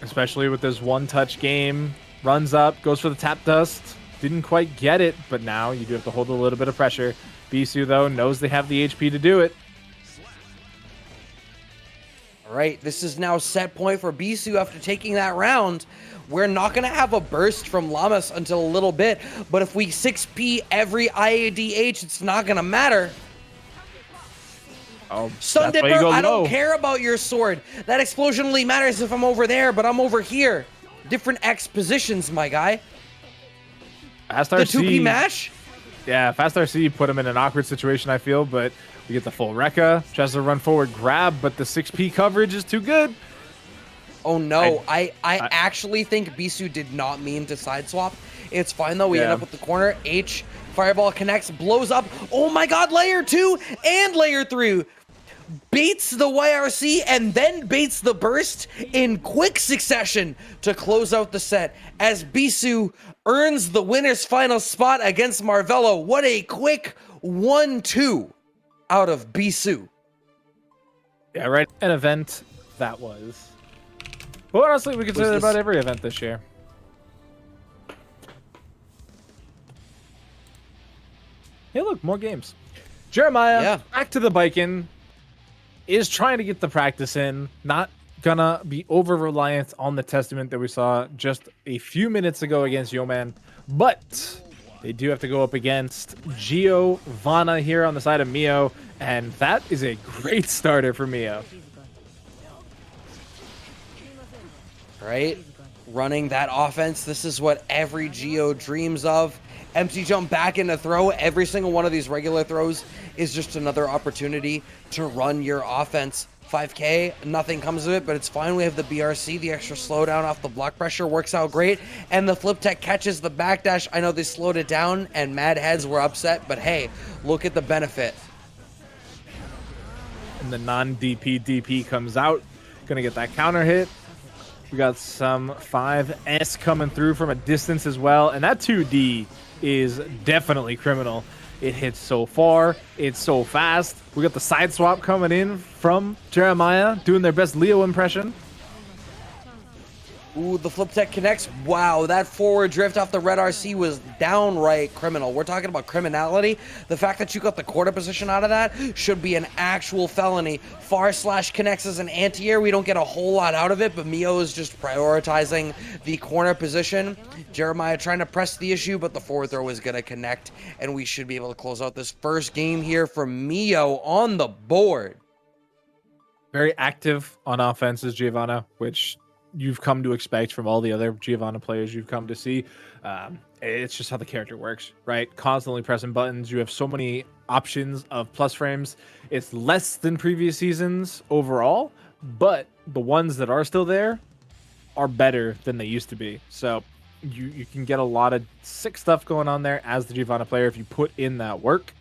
Especially with this one-touch game. Runs up, goes for the tap dust. Didn't quite get it, but now you do have to hold a little bit of pressure. Beesu, though, knows they have the HP to do it. All right, this is now set point for Beesu after taking that round. We're not going to have a burst from Lammas until a little bit, but if we 6P every IADH, it's not going to matter. Oh, Stun that's why you Dipper, go I don't low. care about your sword. That explosion only matters if I'm over there, but I'm over here. Different X positions, my guy. Fast The RC, 2P mash? yeah, Fast RC put him in an awkward situation, I feel, but we get the full Rekka. Tries to run forward, grab, but the 6P coverage is too good. Oh no, I actually think Beesu did not mean to side swap. It's fine though, we end Yeah. up with the corner. H, Fireball connects, blows up. Oh my god, layer 2 and layer 3. Baits the YRC and then baits the burst in quick succession to close out the set as Beesu earns the winner's final spot against Marvelo. What a quick 1-2 out of Beesu. Yeah, right. An event that was. Well, honestly, we consider it this? about every event this year. Hey, look, more games. Jeremiah, Yeah. back to the Baiken, is trying to get the practice in, not gonna be over-reliant on the Testament that we saw just a few minutes ago against Yeoman, but they do have to go up against Giovanna here on the side of Mio, and that is a great starter for Mio. Right? Running that offense. This is what every Geo dreams of. Empty jump back into throw. Every single one of these regular throws is just another opportunity to run your offense. 5K, nothing comes of it, but it's fine. We have the BRC, the extra slowdown off the block pressure works out great. And the flip tech catches the backdash. I know they slowed it down and Mad Heads were upset, but hey, look at the benefit. And the non-DP DP comes out. Gonna get that counter hit. We got some 5S coming through from a distance as well. And that 2D is definitely criminal. It hits so far. It's so fast. We got the side swap coming in from Jeremiah, doing their best Leo impression. Ooh, the flip tech connects. Wow, that forward drift off the red RC was downright criminal. We're talking about criminality. The fact that you got the quarter position out of that should be an actual felony. Far slash connects as an anti-air. We don't get a whole lot out of it, but Mio is just prioritizing the corner position. Jeremiah trying to press the issue, but the forward throw is going to connect, and we should be able to close out this first game here for Mio on the board. Very active on offense is Giovanna, which you've come to expect from all the other Giovanna players you've come to see. It's just how the character works, right? Constantly pressing buttons. You have so many options of plus frames. It's less than previous seasons overall, but the ones that are still there are better than they used to be. So you can get a lot of sick stuff going on there as the Giovanna player if you put in that work.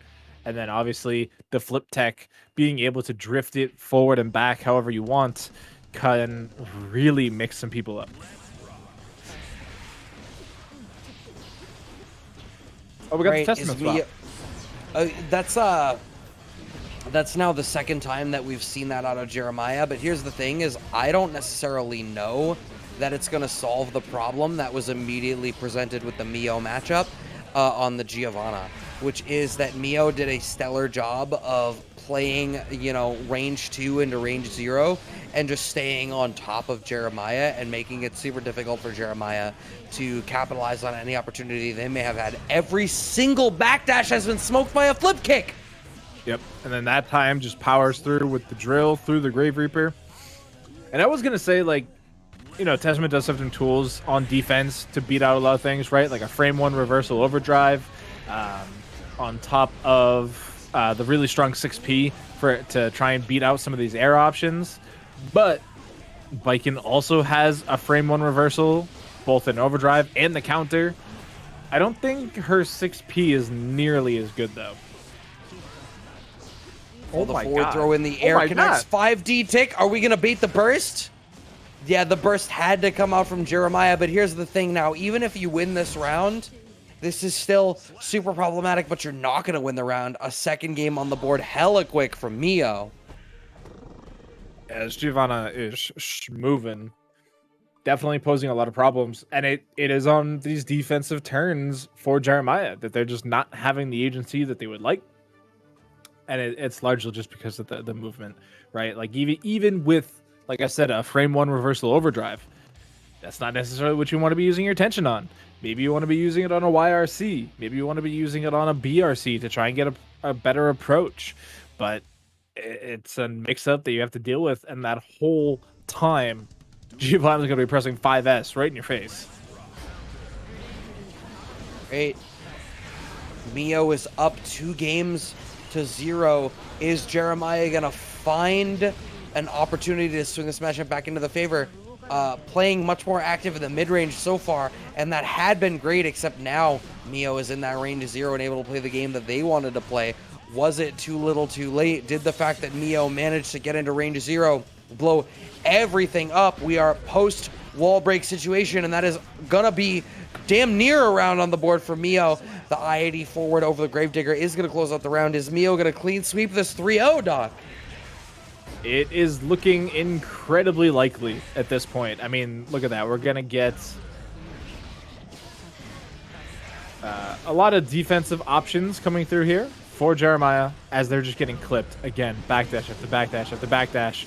And then obviously the flip tech, being able to drift it forward and back however you want, can really mix some people up. Oh, we got the Testament swap. That's now the second time that we've seen that out of Jeremiah, but here's the thing is I don't necessarily know that it's going to solve the problem that was immediately presented with the Mio matchup on the Giovanna, which is that Mio did a stellar job of playing, range 2 into range 0 and just staying on top of Jeremiah and making it super difficult for Jeremiah to capitalize on any opportunity they may have had. Every single backdash has been smoked by a flip kick. Yep. And then that time just powers through with the drill through the Grave Reaper. And I was going to say, Testament does have some tools on defense to beat out a lot of things, right? Like a frame 1 reversal overdrive on top of the really strong 6P to try and beat out some of these air options. But Baiken also has a frame 1 reversal, both in overdrive and the counter. I don't think her 6P is nearly as good, though. Oh, the my forward God. throw in the Oh air my connects. 5D tick. Are we going to bait the burst? Yeah, the burst had to come out from Jeremiah, but here's the thing now. Even if you win this round, this is still super problematic, but you're not going to win the round. A second game on the board hella quick from Mio. As Giovanna is moving, definitely posing a lot of problems. And it is on these defensive turns for Jeremiah that they're just not having the agency that they would like. And it's largely just because of the movement, right? Like even with, like I said, a frame one reversal overdrive, that's not necessarily what you want to be using your tension on. Maybe you want to be using it on a YRC. Maybe you want to be using it on a BRC to try and get a better approach. But it's a mix-up that you have to deal with, and that whole time, Giovanna's going to be pressing 5S right in your face. Great. Mio is up 2-0. Is Jeremiah going to find an opportunity to swing this matchup back into the favor? Playing much more active in the mid-range so far, and that had been great, except now Mio is in that range 0 and able to play the game that they wanted to play. Was it too little too late? Did the fact that Mio managed to get into range 0 blow everything up? We are post wall break situation, and that is gonna be damn near a round on the board for Mio. The I-80 forward over the Gravedigger is gonna close out the round. Is Mio gonna clean sweep this 3-0, Doc? It is looking incredibly likely at this point. I mean, look at that. We're going to get a lot of defensive options coming through here for Jeremiah as they're just getting clipped. Again, backdash after backdash after backdash.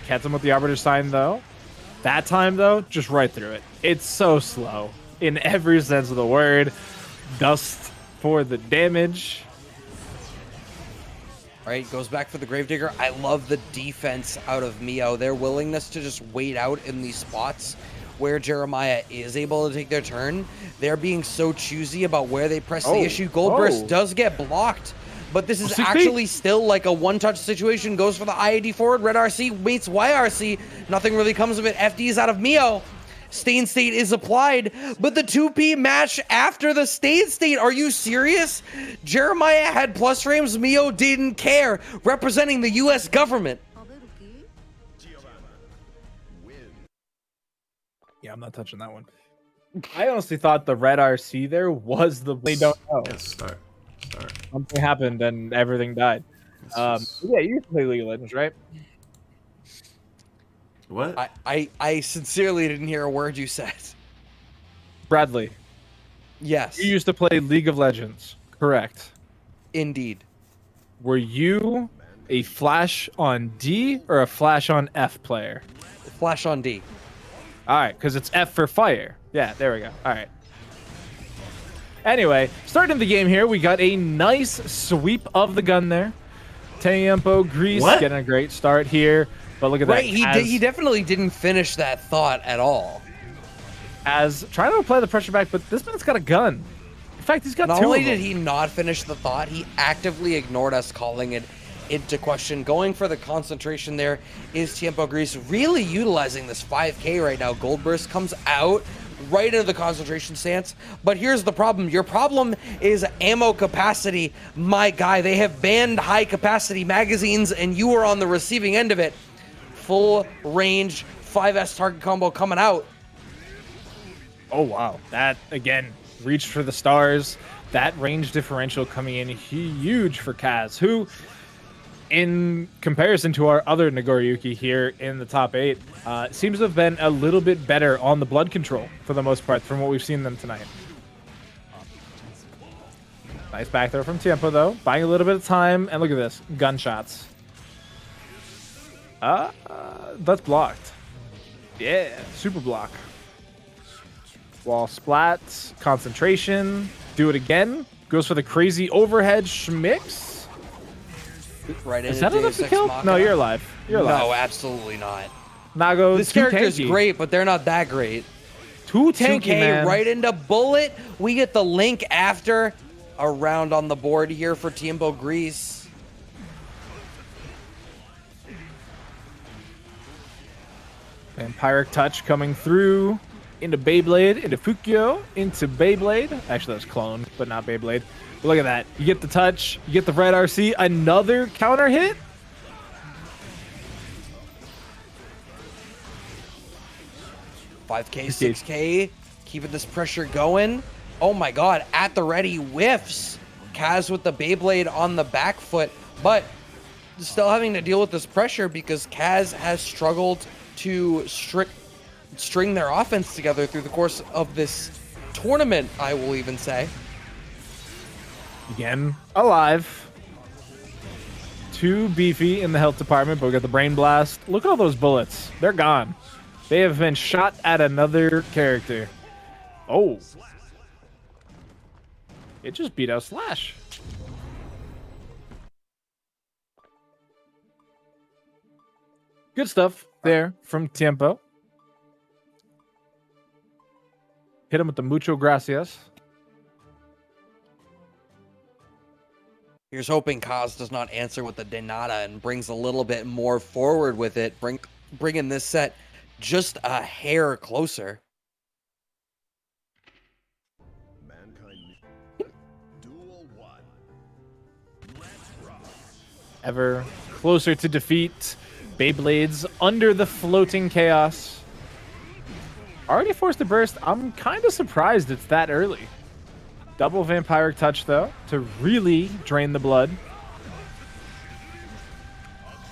Catch him with the Arbiter sign, though. That time, though, just right through it. It's so slow in every sense of the word. Dust for the damage. Right, goes back for the Gravedigger. I love the defense out of Mio. Their willingness to just wait out in these spots where Jeremiah is able to take their turn. They're being so choosy about where they press the issue. Goldburst does get blocked, but this is actually still like a one-touch situation. Goes for the I-80 forward. Red RC meets YRC. Nothing really comes of it. FD's out of Mio. Stain State is applied, but the 2P match after the Stain State. Are you serious? Jeremiah had plus frames. Mio didn't care. Representing the U.S. government. Yeah, I'm not touching that one. I honestly thought the red RC there was the... They don't know. Yes, start. Something happened and everything died. Yeah, you used to play League of Legends, right? What? I sincerely didn't hear a word you said. Bradley, Yes, you used to play League of Legends, correct? indeed. Were you a flash on D or a flash on F player? Flash on D. All right, because it's F for fire. Yeah, there we go. All right. Anyway, starting the game here, we got a nice sweep of the gun there. Tiempogris getting a great start here. But look at that. He definitely didn't finish that thought at all. As trying to apply the pressure back, but this man's got a gun. In fact, he's got two. Not only of them. did he not finish the thought, he actively ignored us calling it into question. Going for the concentration there is Tiempogris really utilizing this 5K right now. Goldburst comes out right into the concentration stance. But here's the problem. Your problem is ammo capacity, my guy. They have banned high capacity magazines, and you are on the receiving end of it. Full range 5S target combo coming out. Oh, wow. That, again, reached for the stars. That range differential coming in huge for Kaz, who, in comparison to our other Nagoriyuki here in the top 8, seems to have been a little bit better on the blood control for the most part from what we've seen them tonight. Nice back throw from Tiempo, though. Buying a little bit of time. And look at this. Gunshots. That's blocked. Yeah, super block. Wall splats, concentration. Do it again. Goes for the crazy overhead schmicks. Right Is that enough to kill? No, you're alive. You're alive. No, absolutely not. Nago, This character is great, but they're not that great. Too tanky, 2K man. right into bullet. We get the link after a round on the board here for Tiempogris. Vampiric touch coming through into Beyblade, into Fukyo, into Beyblade. Actually, that's clone, but not Beyblade. But look at that. You get the touch, you get the red RC, another counter hit. 5K, 6K, keeping this pressure going. Oh my god, at the ready whiffs. Kaz with the Beyblade on the back foot, but still having to deal with this pressure because Kaz has struggled to string their offense together through the course of this tournament, I will even say. Again, alive. Too beefy in the health department, but we got the brain blast. Look at all those bullets. They're gone. They have been shot at another character. Oh. It just beat out Slash. Good stuff there from Tiempo. Hit him with the mucho gracias. Here's hoping Kaz does not answer with the Denata and brings a little bit more forward with it, bringing this set just a hair closer. Duel 1. Let's rock. Ever closer to defeat. Beyblades under the floating chaos. Already forced to burst. I'm kind of surprised it's that early. Double vampiric touch, though, to really drain the blood.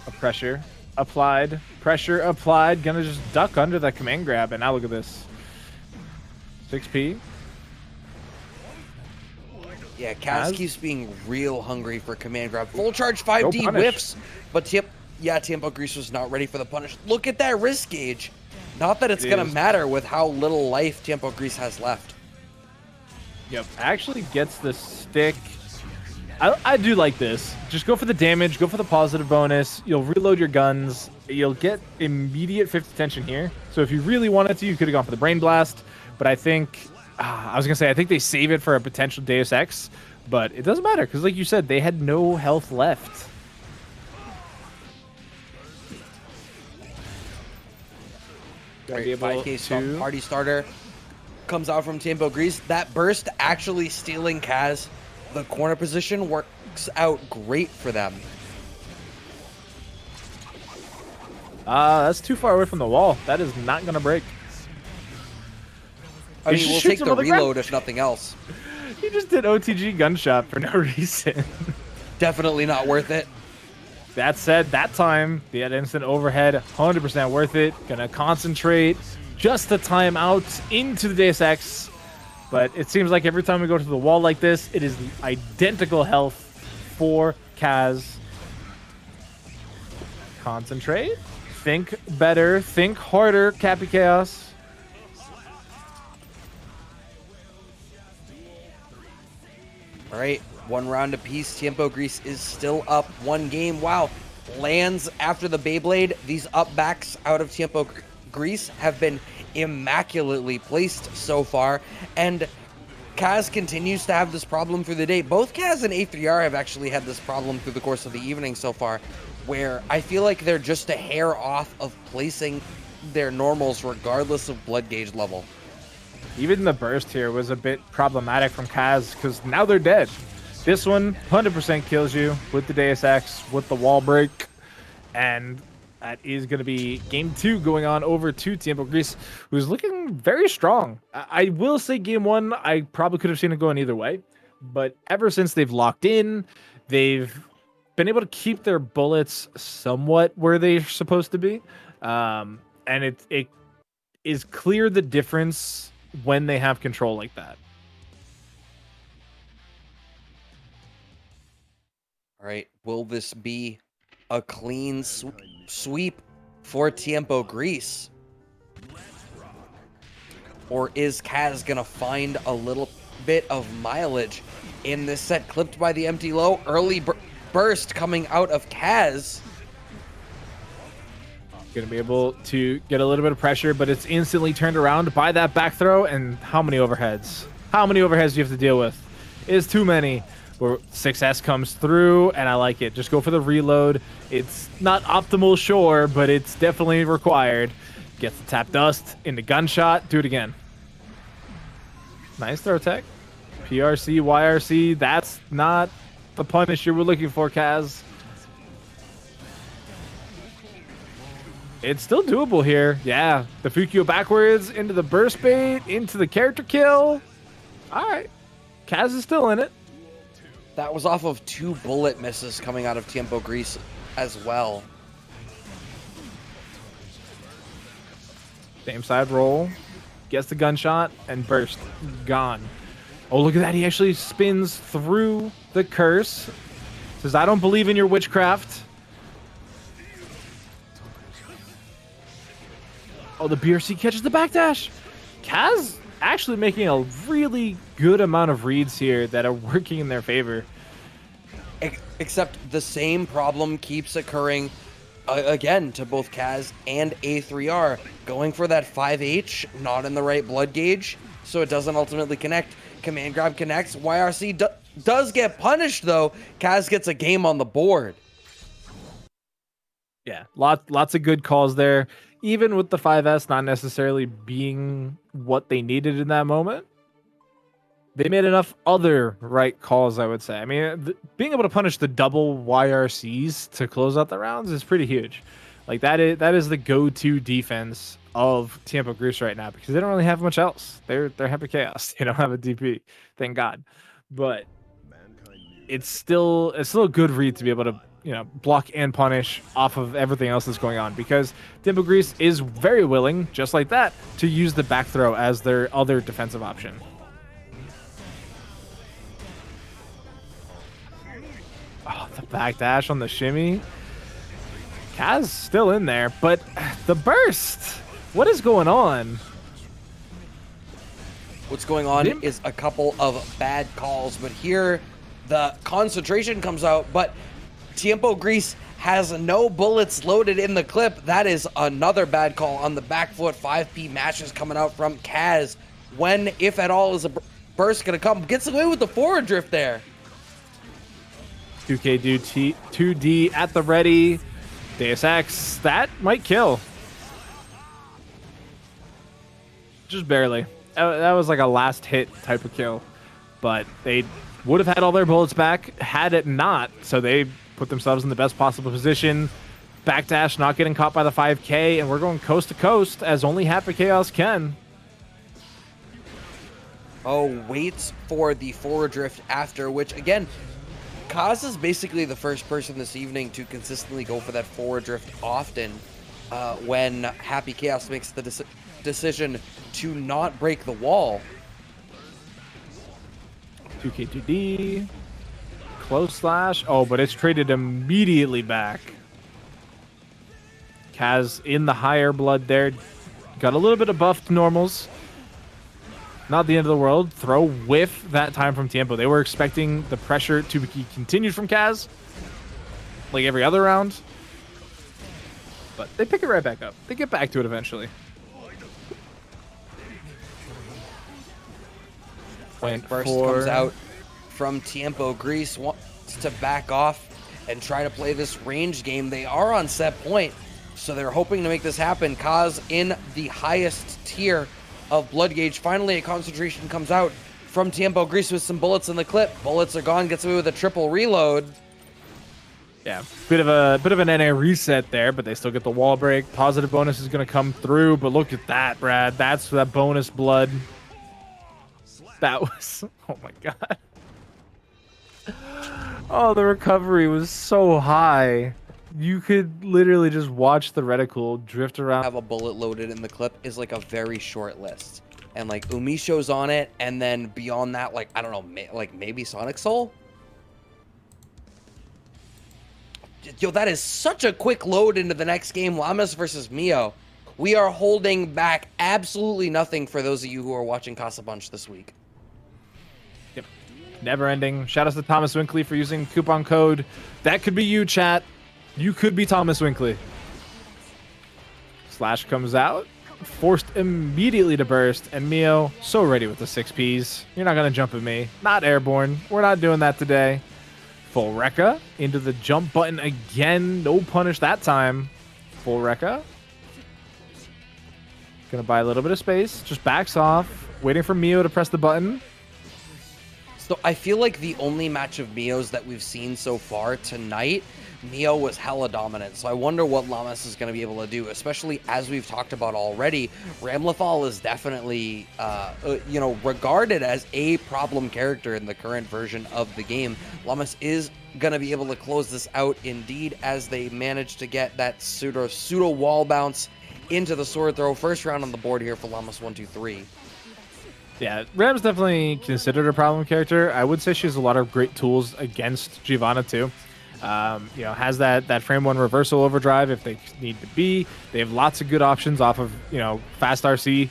A pressure applied. Pressure applied. Gonna just duck under that command grab. And now look at this. 6P. Yeah, Kaz keeps being real hungry for command grab. Full charge 5D punish. whiffs, but Tiempogris was not ready for the punish. Look at that wrist gauge. Not that it's going to matter with how little life Tiempogris has left. Yep, actually gets the stick. I do like this. Just go for the damage, go for the positive bonus. You'll reload your guns. You'll get immediate 50 tension here. So if you really wanted to, you could have gone for the brain blast. But I think, I was going to say, I think they save it for a potential Deus Ex. But it doesn't matter, because like you said, they had no health left. Right, 5K party starter comes out from Tiempogris. That burst actually stealing Kaz. The corner position works out great for them. That's too far away from the wall. That is not going to break. I mean, we'll take the reload if nothing else. He just did OTG gunshot for no reason. Definitely not worth it. That said, that time, the instant overhead, 100% worth it. Gonna concentrate just the time out into the Deus Ex. But it seems like every time we go to the wall like this, it is identical health for Kaz. Concentrate. Think better. Think harder, Cappy Chaos. All right, one round apiece. Tiempogris is still up one game. Wow, lands after the Beyblade. These up backs out of Tiempogris have been immaculately placed so far, and Kaz continues to have this problem through the day. Both Kaz and A3R have actually had this problem through the course of the evening so far, where I feel like they're just a hair off of placing their normals regardless of blood gauge level. Even the burst here was a bit problematic from Kaz because now they're dead. This one 100% kills you with the Deus Ex, with the wall break, and that is going to be game 2 going on over to Tiempogris, who's looking very strong. I will say game 1, I probably could have seen it going either way, but ever since they've locked in, they've been able to keep their bullets somewhat where they're supposed to be, and it is clear the difference when they have control like that. All right, will this be a clean sweep for Tiempogris? Or is Kaz gonna find a little bit of mileage in this set? Clipped by the empty low, early burst coming out of Kaz. Gonna be able to get a little bit of pressure, but it's instantly turned around by that back throw. And how many overheads? How many overheads do you have to deal with? It's too many. Where 6S comes through, and I like it. Just go for the reload. It's not optimal, sure, but it's definitely required. Gets the tap dust into gunshot. Do it again. Nice throw tech. PRC, YRC. That's not the punish you were looking for, Kaz. It's still doable here. Yeah, the Fukio backwards into the burst bait, into the character kill. All right, Kaz is still in it. That was off of 2 bullet misses coming out of Tiempogris as well. Same side roll, gets the gunshot, and burst. Gone. Oh, look at that. He actually spins through the curse. Says, I don't believe in your witchcraft. Oh, the BRC catches the backdash. Kaz actually making a really good amount of reads here that are working in their favor. Except the same problem keeps occurring again to both Kaz and A3R. Going for that 5H, not in the right blood gauge, so it doesn't ultimately connect. Command grab connects. YRC does get punished, though. Kaz gets a game on the board. Yeah, lots of good calls there. Even with the 5S not necessarily being what they needed in that moment, they made enough other right calls, I would say. I mean, being able to punish the double YRCs to close out the rounds is pretty huge. Like, that is the go-to defense of Tiempogris right now, because they don't really have much else. They're Happy Chaos. They don't have a DP, thank God. But it's still a good read to be able to, you know, block and punish off of everything else that's going on, because Tiempogris is very willing, just like that, to use the back throw as their other defensive option. Oh, the backdash on the shimmy. Kaz still in there, but the burst. What is going on? What's going on is a couple of bad calls, but here the concentration comes out, but Tiempogris has no bullets loaded in the clip. That is another bad call on the back foot. 5P matches coming out from Kaz. When, if at all, is a burst going to come? Gets away with the forward drift there. 2K do 2D at the ready. Deus Ex, that might kill. Just barely. That was like a last hit type of kill. But they would have had all their bullets back had it not. So they put themselves in the best possible position. Backdash not getting caught by the 5K. And we're going coast to coast as only Happy Chaos can. Oh, waits for the forward drift after, which again, Casa is basically the first person this evening to consistently go for that forward drift often when Happy Chaos makes the decision to not break the wall. 2K2D. Close slash. Oh, but it's traded immediately back. Kaz in the higher blood there. Got a little bit of buff to normals. Not the end of the world. Throw whiff that time from Tiempo. They were expecting the pressure to be continued from Kaz, like every other round. But they pick it right back up. They get back to it eventually. Burst comes out from Tiempogris, wants to back off and try to play this range game. They are on set point, so they're hoping to make this happen. Kaz in the highest tier of blood gauge. Finally, a concentration comes out from Tiempogris with some bullets in the clip. Bullets are gone, gets away with a triple reload. Yeah, bit of an NA reset there, but they still get the wall break. Positive bonus is going to come through, but look at that, Brad. That's that bonus blood. That was, oh my God. Oh, the recovery was so high. You could literally just watch the reticle drift around. Have a bullet loaded in the clip is like a very short list. And like Umisho's on it, and then beyond that, like, I don't know, like maybe Sonic Soul? Yo, that is such a quick load into the next game, Llamas versus Mio. We are holding back absolutely nothing for those of you who are watching Casa Bunch this week. Yep. Never ending. Shout out to Thomas Winkley for using coupon code. That could be you, chat. You could be Thomas Winkley. Slash comes out. Forced immediately to burst. And Mio, so ready with the 6Ps. You're not going to jump at me. Not airborne. We're not doing that today. Full Rekka into the jump button again. No punish that time. Full Rekka. Gonna buy a little bit of space. Just backs off. Waiting for Mio to press the button. So I feel like the only match of Mio's that we've seen so far tonight, Mio was hella dominant. So I wonder what Lammas is going to be able to do, especially as we've talked about already. Ramlethal is definitely, regarded as a problem character in the current version of the game. Lammas is going to be able to close this out indeed, as they manage to get that pseudo wall bounce into the sword throw. First round on the board here for Lammas 1-2-3. Yeah, Ram's definitely considered a problem character. I would say she has a lot of great tools against Giovanna too. Has that frame one reversal overdrive if they need to be. They have lots of good options off of, fast RC.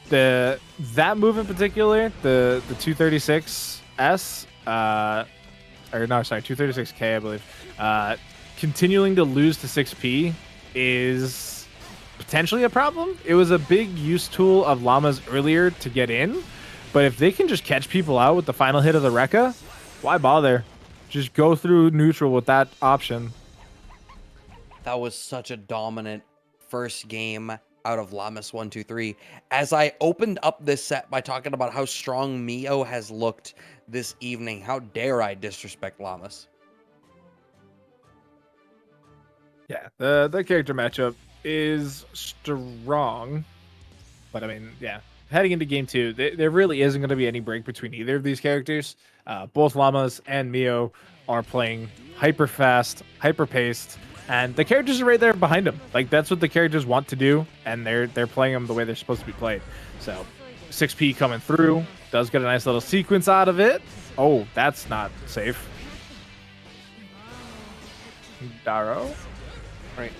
That move in particular, the 236S, 236K, I believe. Continuing to lose to 6P is potentially a problem. It was a big use tool of Llama's earlier to get in, but if they can just catch people out with the final hit of the Rekka, why bother? Just go through neutral with that option. That was such a dominant first game out of Lammas 1-2-3. As I opened up this set by talking about how strong Mio has looked this evening, how dare I disrespect Lammas? Yeah, the character matchup is strong, but I mean, yeah, heading into game two, there really isn't going to be any break between either of these characters. Both Lammas and Mio are playing hyper fast, hyper paced, and the characters are right there behind them. Like, that's what the characters want to do, and they're playing them the way they're supposed to be played. So 6P coming through, does get a nice little sequence out of it. Oh, that's not safe. Darrow. Right.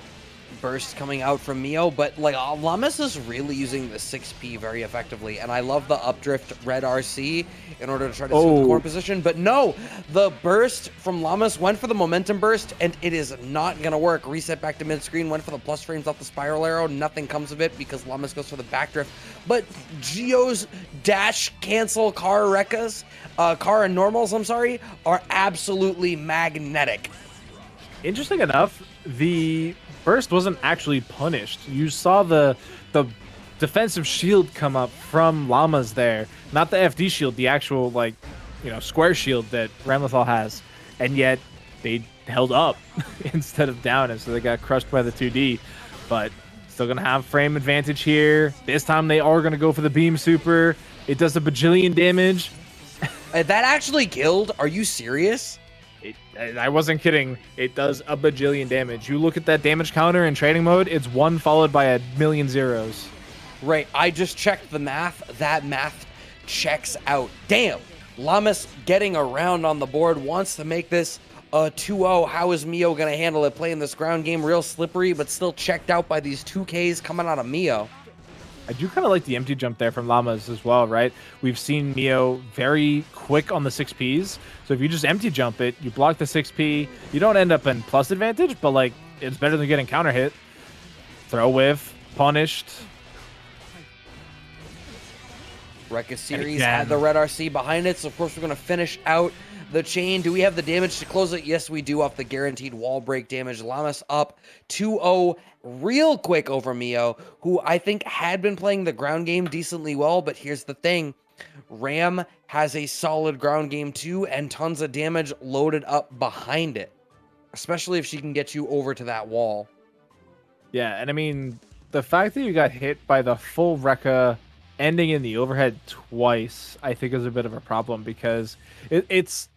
Burst coming out from Mio, but like Lammas is really using the 6P very effectively, and I love the updrift red RC in order to try to suit the core position, but no, the burst from Lammas went for the momentum burst, and it is not gonna work. Reset back to mid screen, went for the plus frames off the spiral arrow, nothing comes of it because Lammas goes for the backdrift, but Geo's dash cancel car and normals, are absolutely magnetic. Interesting enough, the burst wasn't actually punished. You saw the defensive shield come up from Llamas there, not the FD shield, the actual square shield that Ramlethal has, and yet they held up instead of down, and so they got crushed by the 2D. But still gonna have frame advantage here. This time they are gonna go for the beam super. It does a bajillion damage. That actually killed? Are you serious? I wasn't kidding. It does a bajillion damage. You look at that damage counter in training mode, it's 1 followed by a million zeros. Right, I just checked the math. That math checks out. Damn! Lammas getting around on the board, wants to make this a 2-0. How is Mio going to handle it? Playing this ground game real slippery, but still checked out by these 2Ks coming out of Mio. I do kind of like the empty jump there from Llamas as well, right? We've seen Mio very quick on the 6Ps. So if you just empty jump it, you block the 6P, you don't end up in plus advantage, but it's better than getting counter hit. Throw whiff, punished. Rekka series had the red RC behind it, so of course we're going to finish out the chain. Do we have the damage to close it? Yes, we do, off the guaranteed wall break damage. Lammas up 2-0 real quick over Mio, who I think had been playing the ground game decently well, but here's the thing. Ram has a solid ground game too, and tons of damage loaded up behind it, especially if she can get you over to that wall. Yeah, and I mean, the fact that you got hit by the full Rekka ending in the overhead twice, I think is a bit of a problem, because it's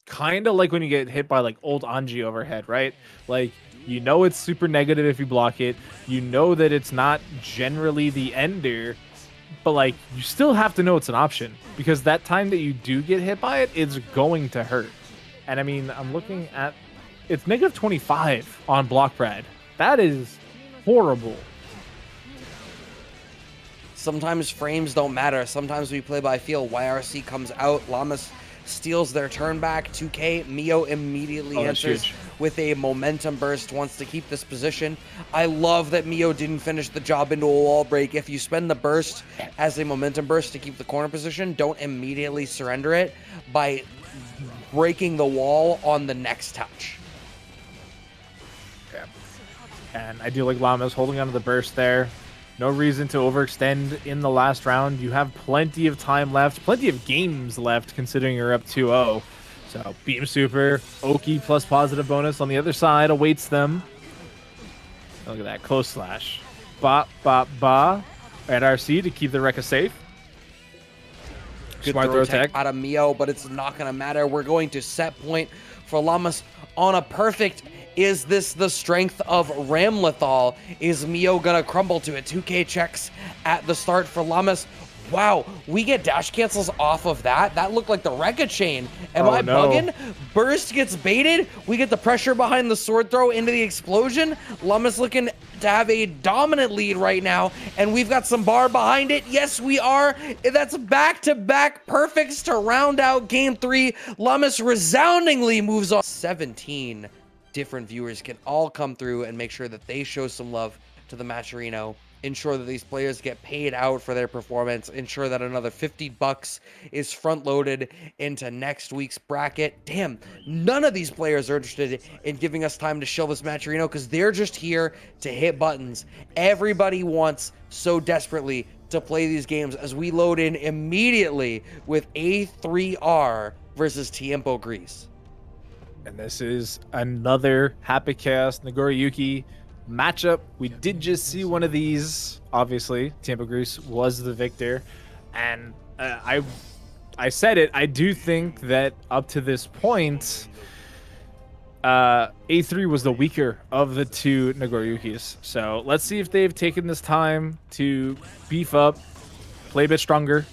kind of like when you get hit by old Anji overhead, right? It's super negative if you block it. You know that it's not generally the ender, but you still have to know it's an option, because that time that you do get hit by it, it's going to hurt. And I mean, I'm looking at, it's negative 25 on block Brad. That is horrible. Sometimes frames don't matter. Sometimes we play by feel. YRC comes out. Lammas steals their turn back. 2K. Mio immediately answers with a momentum burst, wants to keep this position. I love that Mio didn't finish the job into a wall break. If you spend the burst as a momentum burst to keep the corner position, don't immediately surrender it by breaking the wall on the next touch. Yeah. And I do like Llamas holding onto the burst there. No reason to overextend in the last round. You have plenty of time left, plenty of games left, considering you're up 2-0. So Beam Super, Oki plus positive bonus on the other side awaits them. Look at that, close slash. Ba, ba, ba. At RC to keep the Rekka safe. Good Smart throw tech out of Mio, but it's not going to matter. We're going to set point for Llamas on a perfect. Is this the strength of Ramlethal? Is Mio going to crumble to it? 2K checks at the start for Llamas. Wow, we get dash cancels off of that. That looked like the Rekka chain. Am I bugging? Burst gets baited. We get the pressure behind the sword throw into the explosion. Llamas looking to have a dominant lead right now, and we've got some bar behind it. Yes, we are. That's back-to-back perfects to round out game 3. Llamas resoundingly moves on. 17 different viewers can all come through and make sure that they show some love to the Matcherino. Ensure that these players get paid out for their performance. Ensure that another $50 is front-loaded into next week's bracket. Damn, none of these players are interested in giving us time to show this Matcherino because they're just here to hit buttons. Everybody wants so desperately to play these games as we load in immediately with A3R versus Tiempogris. And this is another Happy Chaos Nagoriyuki matchup. We did just see one of these. Obviously, Tiempogris was the victor, and I said it. I do think that up to this point, A3 was the weaker of the two Nagoriyukis. So let's see if they've taken this time to beef up, play a bit stronger.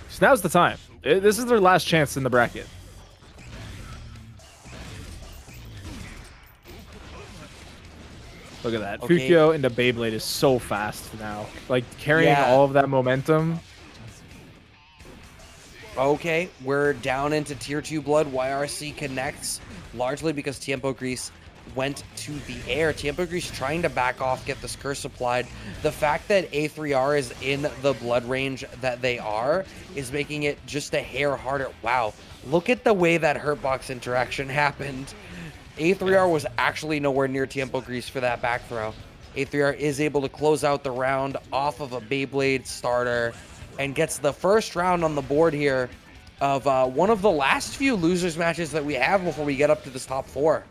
So now's the time. This is their last chance in the bracket. Look at that. Okay. Fukyo into Beyblade is so fast now. Like, carrying all of that momentum. Okay, we're down into Tier 2 blood. YRC connects, largely because Tiempogris went to the air. Tiempogris trying to back off, get this curse applied. The fact that A3R is in the blood range that they are is making it just a hair harder. Wow, look at the way that Hurtbox interaction happened. A3R was actually nowhere near Tiempogris for that back throw. A3R is able to close out the round off of a Beyblade starter and gets the first round on the board here of one of the last few losers matches that we have before we get up to this top 4.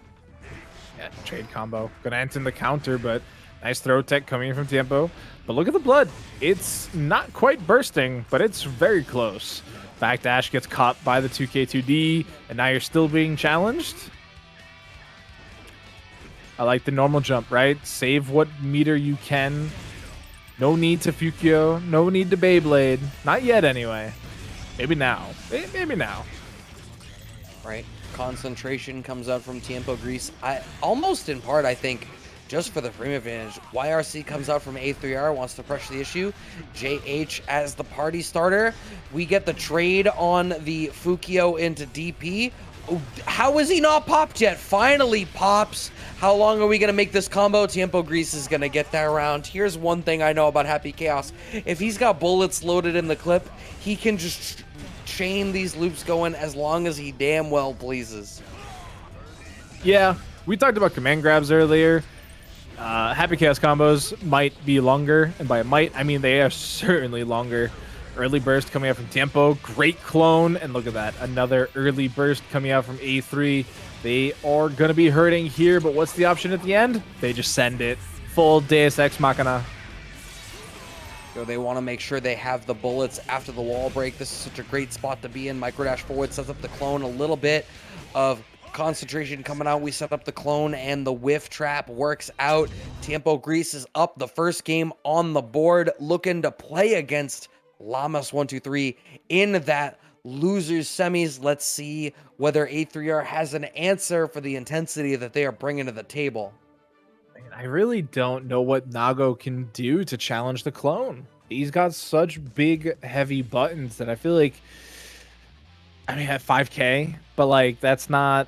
Yeah, trade combo. Gonna enter in the counter, but nice throw tech coming in from Tiempo. But look at the blood. It's not quite bursting, but it's very close. Backdash gets caught by the 2K2D, and now you're still being challenged. I like the normal jump, right? Save what meter you can. No need to Fukyo. No need to Beyblade. Not yet, anyway. Maybe now. Maybe now. Right. Concentration comes out from Tiempogris. Almost in part, I think, just for the frame advantage. YRC comes out from A3R, wants to pressure the issue. JH as the party starter. We get the trade on the Fukyo into DP. How is he not popped yet? Finally pops. How long are we going to make this combo? Tiempogris is going to get that round. Here's one thing I know about Happy Chaos. If he's got bullets loaded in the clip, he can just chain these loops going as long as he damn well pleases. Yeah, we talked about command grabs earlier. Happy Chaos combos might be longer, and by might, I mean they are certainly longer. Early burst coming out from Tiempo. Great clone. And look at that. Another early burst coming out from A3. They are going to be hurting here, but what's the option at the end? They just send it. Full Deus Ex Machina. So they want to make sure they have the bullets after the wall break. This is such a great spot to be in. Microdash forward sets up the clone. A little bit of concentration coming out. We set up the clone and the whiff trap works out. Tiempogris is up the first game on the board, looking to play against Llamas 123 in that losers semis. Let's see whether A3R has an answer for the intensity that they are bringing to the table. I really don't know what Nago can do to challenge the clone. He's got such big, heavy buttons that I feel like, I mean, at 5K, but like that's not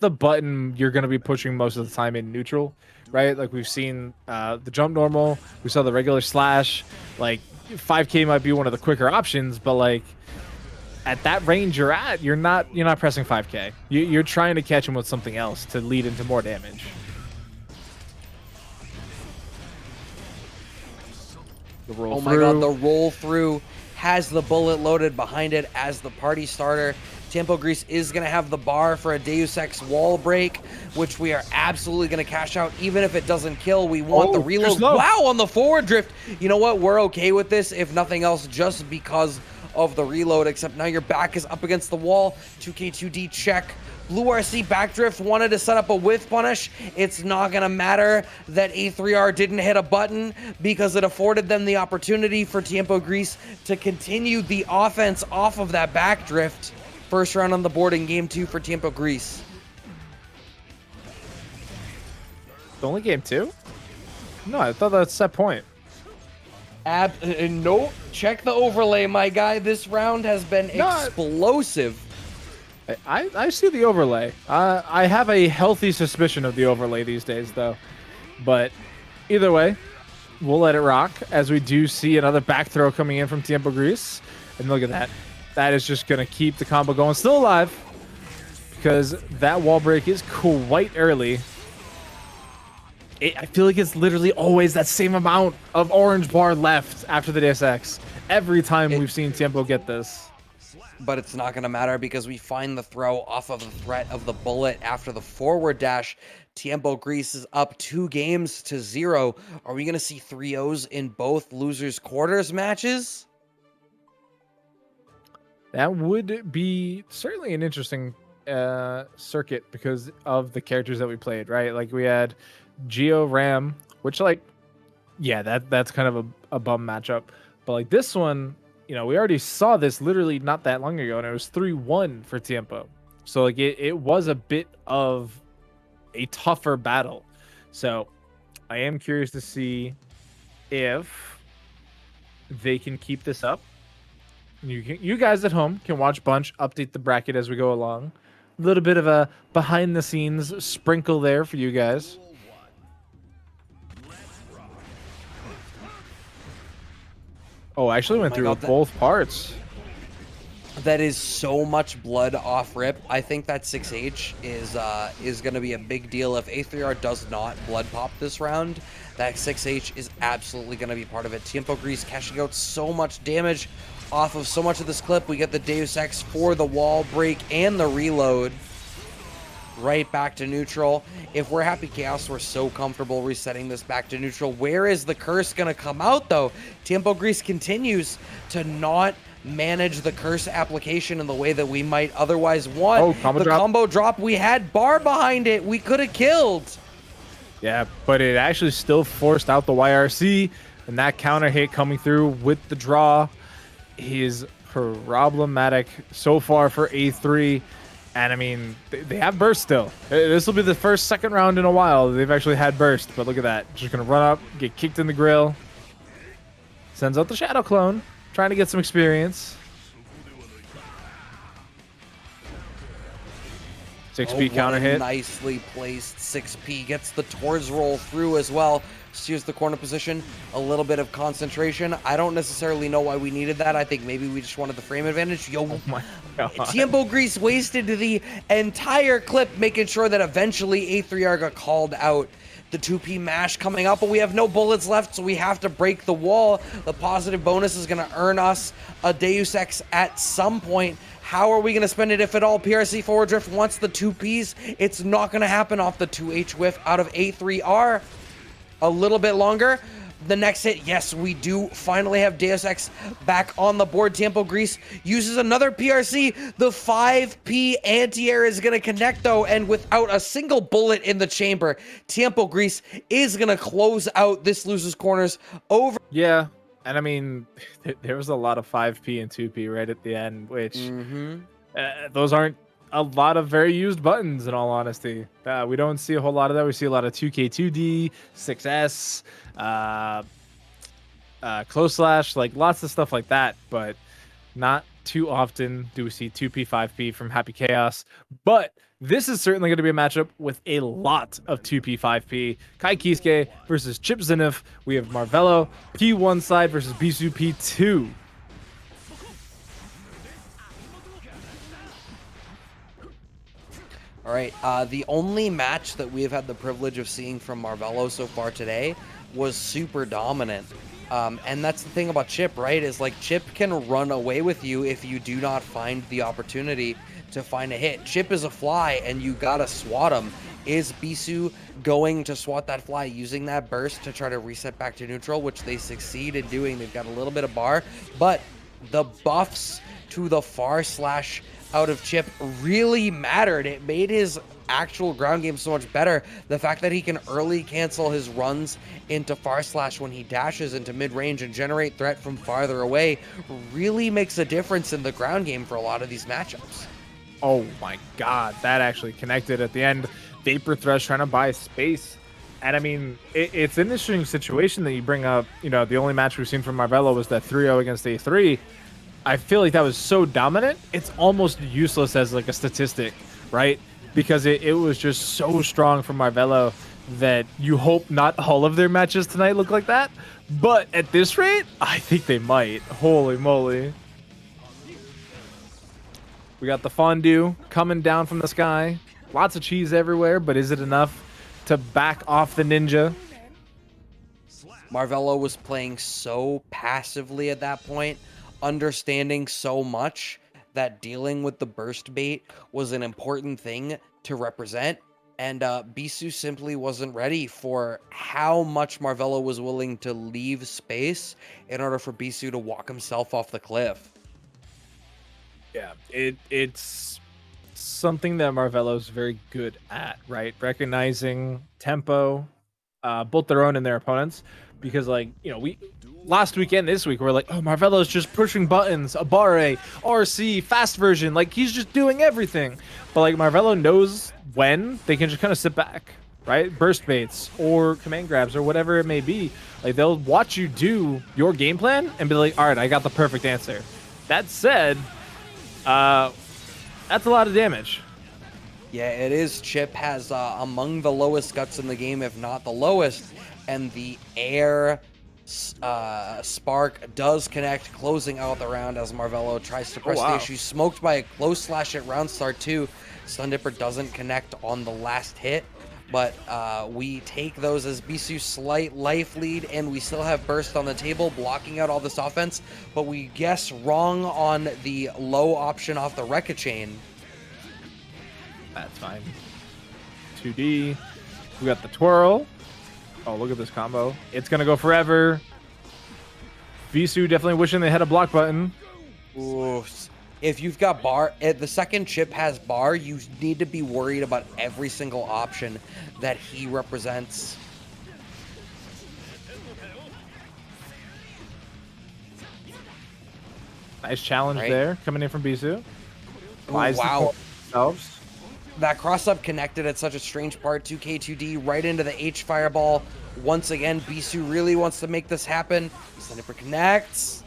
the button you're going to be pushing most of the time in neutral, right? Like we've seen the jump normal, we saw the regular slash. Like 5K might be one of the quicker options, but like at that range you're at, you're not pressing 5K. You're trying to catch him with something else to lead into more damage. The roll Oh my god, the roll through has the bullet loaded behind it as the party starter. Tiempogris is going to have the bar for a Deus Ex wall break, which we are absolutely going to cash out. Even if it doesn't kill, we want the reload. Wow, on the forward drift. You know what? We're okay with this, if nothing else, just because of the reload, except now your back is up against the wall. 2K2D check. Blue RC backdrift wanted to set up a whiff punish. It's not going to matter that A3R didn't hit a button because it afforded them the opportunity for Tiempogris to continue the offense off of that backdrift. First round on the board in game 2 for Tiempogris. Only game 2? No, I thought that's set point. Nope. Check the overlay, my guy. This round has been explosive. I see the overlay. I have a healthy suspicion of the overlay these days, though. But either way, we'll let it rock as we do see another back throw coming in from Tiempogris. And look at that. That is just going to keep the combo going. Still alive because that wall break is quite early. I feel like it's literally always that same amount of orange bar left after the Deus Ex. Every time we've seen Tiempo get this. But it's not going to matter because we find the throw off of the threat of the bullet after the forward dash. Tiempogris is up 2-0. Are we going to see 3-0s in both losers quarters matches? That would be certainly an interesting circuit because of the characters that we played, right? Like we had Geo Ram, which like, yeah, that's kind of a bum matchup. But like this one, you know, we already saw this literally not that long ago, and it was 3-1 for Tiempo. So like it was a bit of a tougher battle. So I am curious to see if they can keep this up. You guys at home can watch Bunch update the bracket as we go along. A little bit of a behind the scenes sprinkle there for you guys. Oh, I actually went through both parts. That is so much blood off rip. I think that 6H is going to be a big deal. If A3R does not blood pop this round, that 6H is absolutely going to be part of it. Tiempogris cashing out so much damage off of so much of this clip. We get the Deus Ex for the wall break and the reload. Right back to neutral. If we're Happy Chaos, we're so comfortable resetting this back to neutral. Where is the curse going to come out, though? Tiempogris continues to not manage the curse application in the way that we might otherwise want. Oh, combo drop, we had bar behind it. We could have killed. Yeah, but it actually still forced out the YRC, and that counter hit coming through with the draw is problematic so far for A3. And I mean, they have burst still. This will be the second round in a while they've actually had burst. But look at that. Just going to run up, get kicked in the grill. Sends out the Shadow Clone, trying to get some experience. 6P counter hit. Nicely placed 6P. Gets the towards roll through as well. Steers the corner position. A little bit of concentration. I don't necessarily know why we needed that. I think maybe we just wanted the frame advantage. Yo, oh my God. Tiempogris wasted the entire clip, making sure that eventually A3R got called out. The 2P mash coming up, but we have no bullets left, so we have to break the wall. The positive bonus is going to earn us a Deus Ex at some point. How are we going to spend it, if at all? PRC forward drift wants the 2Ps. It's not going to happen off the 2H whiff out of A3R. A little bit longer. The next hit, yes, we do finally have Deus Ex back on the board. Tiempogris uses another PRC. The 5P anti-air is going to connect, though, and without a single bullet in the chamber, Tiempogris is going to close out this loser's corners over. Yeah, and I mean, there was a lot of 5P and 2P right at the end, which those aren't a lot of very used buttons, in all honesty. We don't see a whole lot of that. We see a lot of 2K2D, 6S, close slash, like lots of stuff like that, but not too often do we see 2P, 5P from Happy Chaos. But this is certainly going to be a matchup with a lot of 2P, 5P. Kai Kiske versus Chipp Zanuff. We have Marvelo, P1 side versus Beesu, P2. All right, the only match that we have had the privilege of seeing from Marvelo so far today was super dominant. And that's the thing about Chipp, right? Is like Chipp can run away with you if you do not find the opportunity to find a hit. Chipp is a fly and you gotta swat him. Is Beesu going to swat that fly using that burst to try to reset back to neutral, which they succeed in doing? They've got a little bit of bar, but the buffs to the far slash out of Chipp really mattered. It made his actual ground game so much better. The fact that he can early cancel his runs into far slash when he dashes into mid range and generate threat from farther away really makes a difference in the ground game for a lot of these matchups. Oh my god, that actually connected at the end. Vapor Thresh trying to buy space. And I mean, it's an interesting situation that you bring up. You know, the only match we've seen from Marvelo was that 3-0 against A3. I feel like that was so dominant, it's almost useless as like a statistic, right? Because it was just so strong from Marvelo that you hope not all of their matches tonight look like that. But at this rate, I think they might. Holy moly. We got the fondue coming down from the sky. Lots of cheese everywhere, but is it enough to back off the ninja? Marvelo was playing so passively at that point, understanding so much that dealing with the burst bait was an important thing to represent. And Beesu simply wasn't ready for how much Marvelo was willing to leave space in order for Beesu to walk himself off the cliff. Yeah, it's something that Marvelo's very good at, right? Recognizing tempo, both their own and their opponents. Because, like, you know, we last weekend, this week, we're like, oh, Marvelo's just pushing buttons, a Abare, RC, fast version. Like, he's just doing everything. But, like, Marvelo knows when they can just kind of sit back, right? Burst baits or command grabs or whatever it may be. Like, they'll watch you do your game plan and be like, all right, I got the perfect answer. That said, that's a lot of damage. Yeah, it is. Chipp has among the lowest guts in the game, if not the lowest. And the air spark does connect, closing out the round as Marvelo tries to press the issue. Smoked by a close slash at round start 2. Stun Dipper doesn't connect on the last hit. But we take those as Beesu's slight life lead, and we still have Burst on the table, blocking out all this offense. But we guess wrong on the low option off the Rekka chain. That's fine. 2D. We got the twirl. Oh, look at this combo. It's going to go forever. Beesu definitely wishing they had a block button. Ooh. If you've got bar, the second Chipp has bar, you need to be worried about every single option that he represents. Nice challenge there, coming in from Beesu. Wow. That cross-up connected at such a strange part. 2K2D right into the H fireball. Once again, Beesu really wants to make this happen. Sniper connects.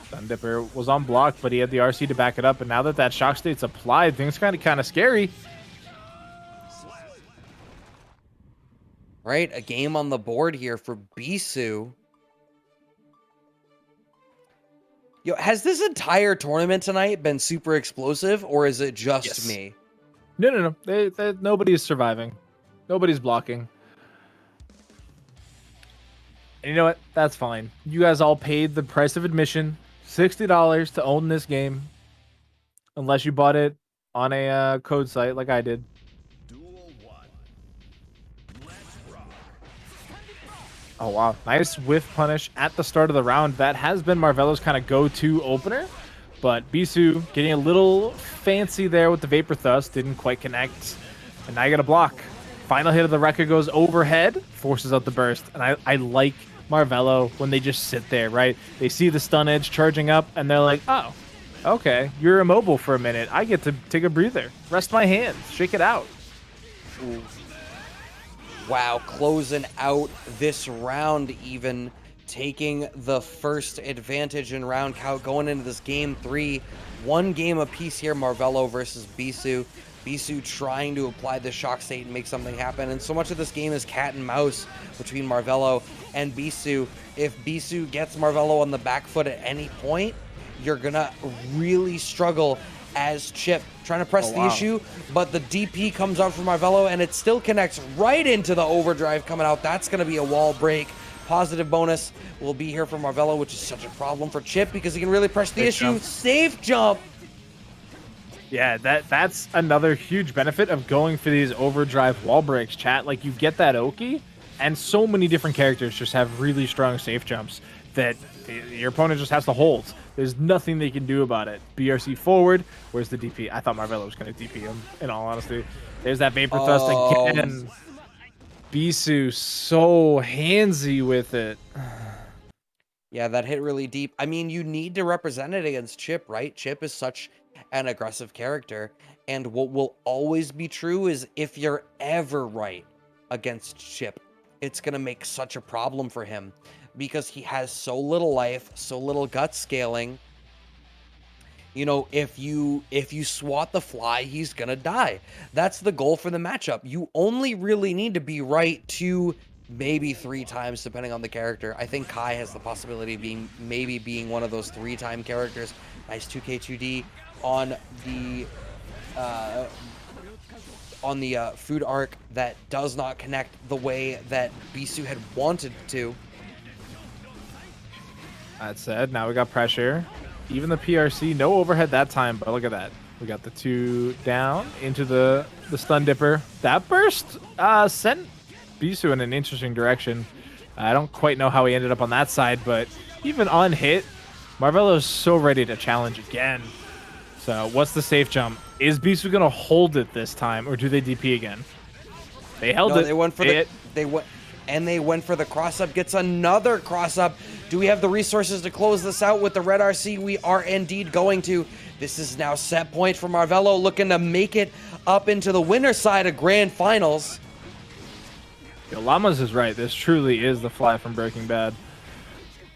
Stun Dipper was on block, but he had the RC to back it up. And now that that shock state's applied, things kind of scary. Right, a game on the board here for Beesu. Yo, has this entire tournament tonight been super explosive, or is it just me? No. Nobody's surviving. Nobody's blocking. And you know what? That's fine. You guys all paid the price of admission, $60 to own this game. Unless you bought it on a code site like I did. Oh, wow. Nice whiff punish at the start of the round. That has been Marvelo's kind of go-to opener. But Beesu getting a little fancy there with the Vapor Thrust. Didn't quite connect. And now you got a block. Final hit of the Rekka goes overhead. Forces out the burst. And I like Marvelo when they just sit there, right? They see the stun edge charging up. And they're like, oh, okay. You're immobile for a minute. I get to take a breather. Rest my hands. Shake it out. Ooh. Wow, closing out this round, even taking the first advantage in round count, going into this game 3. One game apiece here, Marvelo versus Beesu. Beesu trying to apply the shock state and make something happen. And so much of this game is cat and mouse between Marvelo and Beesu. If Beesu gets Marvelo on the back foot at any point, you're gonna really struggle as Chipp trying to press the issue, but the DP comes out from Marvelo and it still connects right into the overdrive coming out. That's going to be a wall break positive bonus will be here for Marvelo, which is such a problem for Chipp because he can really press the issue. Jump. Safe jump. Yeah, that's another huge benefit of going for these overdrive wall breaks, chat. Like, you get that Oki, and so many different characters just have really strong safe jumps that your opponent just has to hold. There's nothing they can do about it. BRC forward. Where's the DP? I thought Marvelo was going to DP him, in all honesty. There's that Vapor Thrust again. Beesu so handsy with it. Yeah, that hit really deep. I mean, you need to represent it against Chipp, right? Chipp is such an aggressive character, and what will always be true is if you're ever right against Chipp, it's going to make such a problem for him because he has so little life, so little gut scaling. You know, if you swat the fly, he's going to die. That's the goal for the matchup. You only really need to be right 2, maybe 3 times, depending on the character. I think Kai has the possibility of being one of those 3-time characters. Nice 2K2D on the food arc that does not connect the way that Beesu had wanted to. That said, now we got pressure. Even the PRC, no overhead that time, but look at that. We got the 2 down into the stun dipper. That burst sent Beesu in an interesting direction. I don't quite know how he ended up on that side, but even on hit, Marvelo is so ready to challenge again. So what's the safe jump? Is Beesu going to hold it this time, or do they DP again? They held it. They went for they went for the cross up. Gets another cross up. Do we have the resources to close this out with the red RC? We are indeed going to. This is now set point for Marvelo, looking to make it up into the winner side of grand finals. Yo, Llamas is right. This truly is the fly from Breaking Bad.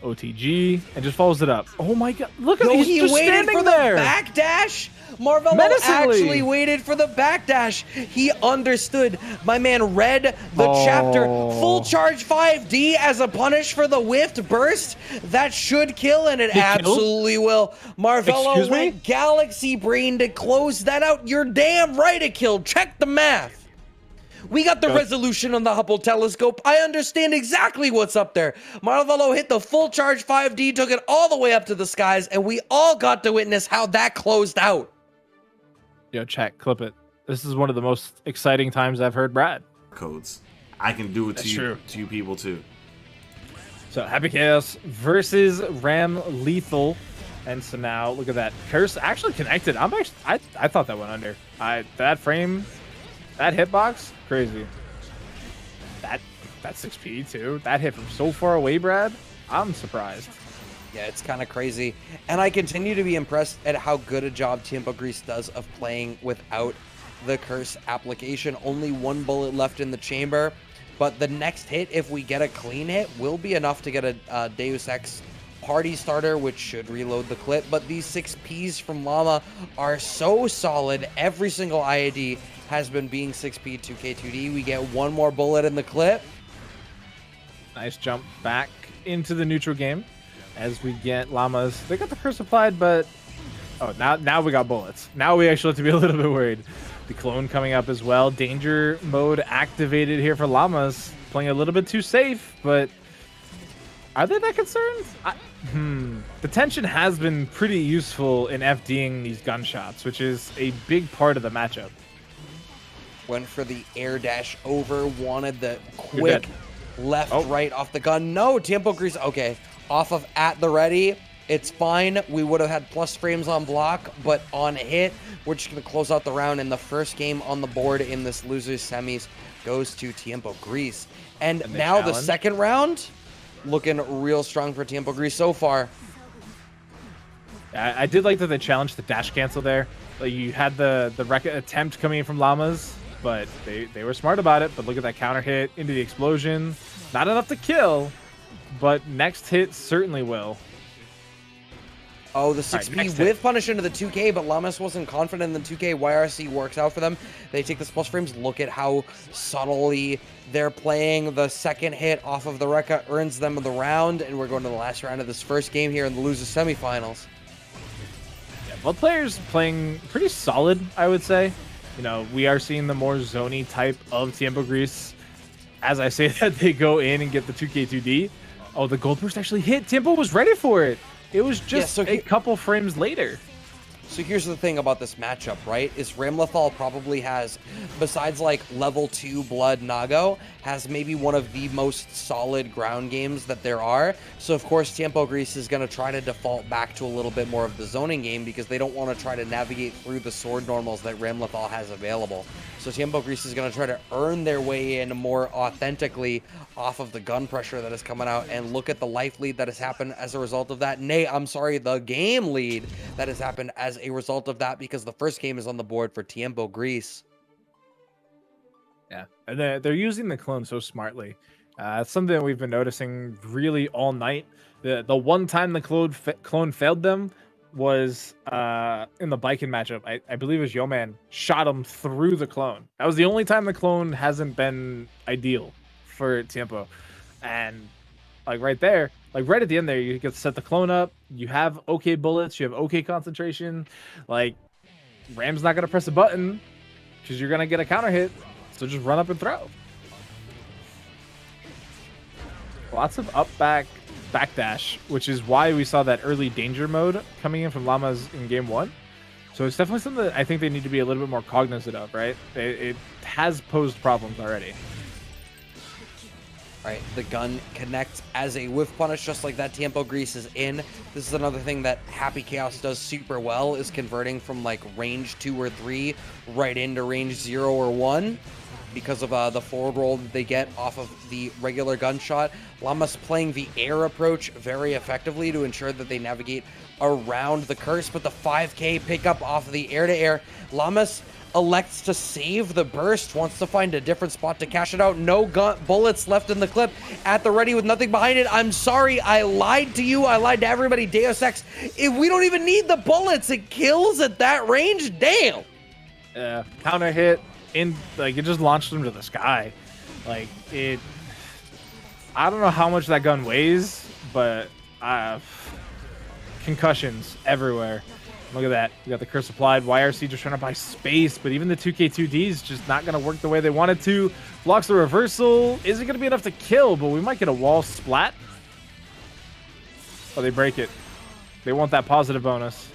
OTG, and just follows it up. Oh my god, look at He just waited standing for there. the backdash. Marvelo Menacingly. actually waited for the backdash. He understood. My man read the chapter. Full charge 5D as a punish for the whiffed burst. That should kill, and it absolutely will. Marvelo Excuse me? went Galaxy Brain to close that out. You're damn right it killed. Check the math. We got the resolution on the Hubble telescope. I understand exactly what's up there. Marvelo hit the full charge 5D, took it all the way up to the skies, and we all got to witness how that closed out. Yo, chat, clip it. This is one of the most exciting times I've heard Brad. Codes. I can do it That's to true. you people too. So Happy Chaos versus Ramlethal. And so now look at that. Curse actually connected. I thought that went under. That frame, that hitbox, crazy. That 6P too. That hit from so far away, Brad. I'm surprised. Yeah, it's kind of crazy. And I continue to be impressed at how good a job Tiempogris does of playing without the curse application. Only 1 bullet left in the chamber. But the next hit, if we get a clean hit, will be enough to get a Deus Ex party starter, which should reload the clip. But these 6Ps from Llama are so solid. Every single IAD has been being 6P 2K2D. We get 1 more bullet in the clip. Nice jump back into the neutral game as we get Llamas. They got the curse applied, but now we got bullets. Now we actually have to be a little bit worried. The clone coming up as well. Danger mode activated here for Llamas. Playing a little bit too safe, but are they that concerned? The tension has been pretty useful in FDing these gunshots, which is a big part of the matchup. Went for the air dash over, wanted the quick left, right off the gun. No, Tiempogris, okay. Off of at the ready, it's fine. We would have had plus frames on block, but on hit, we're just going to close out the round. And the first game on the board in this losers semis goes to Tiempogris. And now challenge. the second round, looking real strong for Tiempogris so far. I did like that they challenged the dash cancel there. Like, you had the attempt coming in from Llamas, but they were smart about it. But look at that counter hit into the explosion. Not enough to kill, but next hit certainly will. Oh, the 6P with punish into the 2K, but Llamas wasn't confident in the 2K. YRC works out for them. They take the plus frames. Look at how subtly they're playing. The second hit off of the Rekka earns them the round, and we're going to the last round of this first game here in the losers semifinals. Yeah, both players playing pretty solid, I would say. You know, we are seeing the more zony type of Tiempogris as I say that, they go in and get the 2K2D. Oh, the gold burst actually hit. Tiempo was ready for it. It was just a couple frames later. So here's the thing about this matchup, right? Is Ramlethal probably has, besides like level 2 Blood Nago, has maybe one of the most solid ground games that there are. So of course Tiempogris is going to try to default back to a little bit more of the zoning game because they don't want to try to navigate through the sword normals that Ramlethal has available. So Tiempogris is going to try to earn their way in more authentically off of the gun pressure that is coming out, and look at the life lead that has happened as a result of that. Nay, I'm sorry, the game lead that has happened as a result of that, because the first game is on the board for Tiempogris. Yeah, and they're using the clone so smartly. It's something that we've been noticing really all night. The one time the clone failed them was in the Baiken matchup. I believe it was Yo-Man shot him through the clone. That was the only time the clone hasn't been ideal for Tiempo. And like right there, like right at the end there, you get to set the clone up. You have okay bullets. You have okay concentration. Like Ram's not gonna press a button because you're gonna get a counter hit. So just run up and throw. Lots of up back backdash, which is why we saw that early danger mode coming in from Llamas in game 1. So it's definitely something that I think they need to be a little bit more cognizant of, right? It has posed problems already. Right, the gun connects as a whiff punish, just like that. Tiempogris is in. This is another thing that Happy Chaos does super well, is converting from like range 2 or 3 right into range 0 or 1 because of the forward roll that they get off of the regular gunshot. Llamas playing the air approach very effectively to ensure that they navigate around the curse, but the 5K pickup off of the air-to-air. Llamas elects to save the burst, wants to find a different spot to cash it out. No bullets left in the clip, at the ready with nothing behind it. I'm sorry, I lied to you. I lied to everybody. Deus Ex, if we don't even need the bullets, it kills at that range. Damn. Yeah, counter hit in, like it just launched him to the sky. Like it, I don't know how much that gun weighs, but concussions everywhere. Look at that. We got the curse applied. YRC just trying to buy space, but even the 2K2D is just not going to work the way they wanted to. Blocks the reversal. Isn't going to be enough to kill, but we might get a wall splat. Oh, they break it. They want that positive bonus.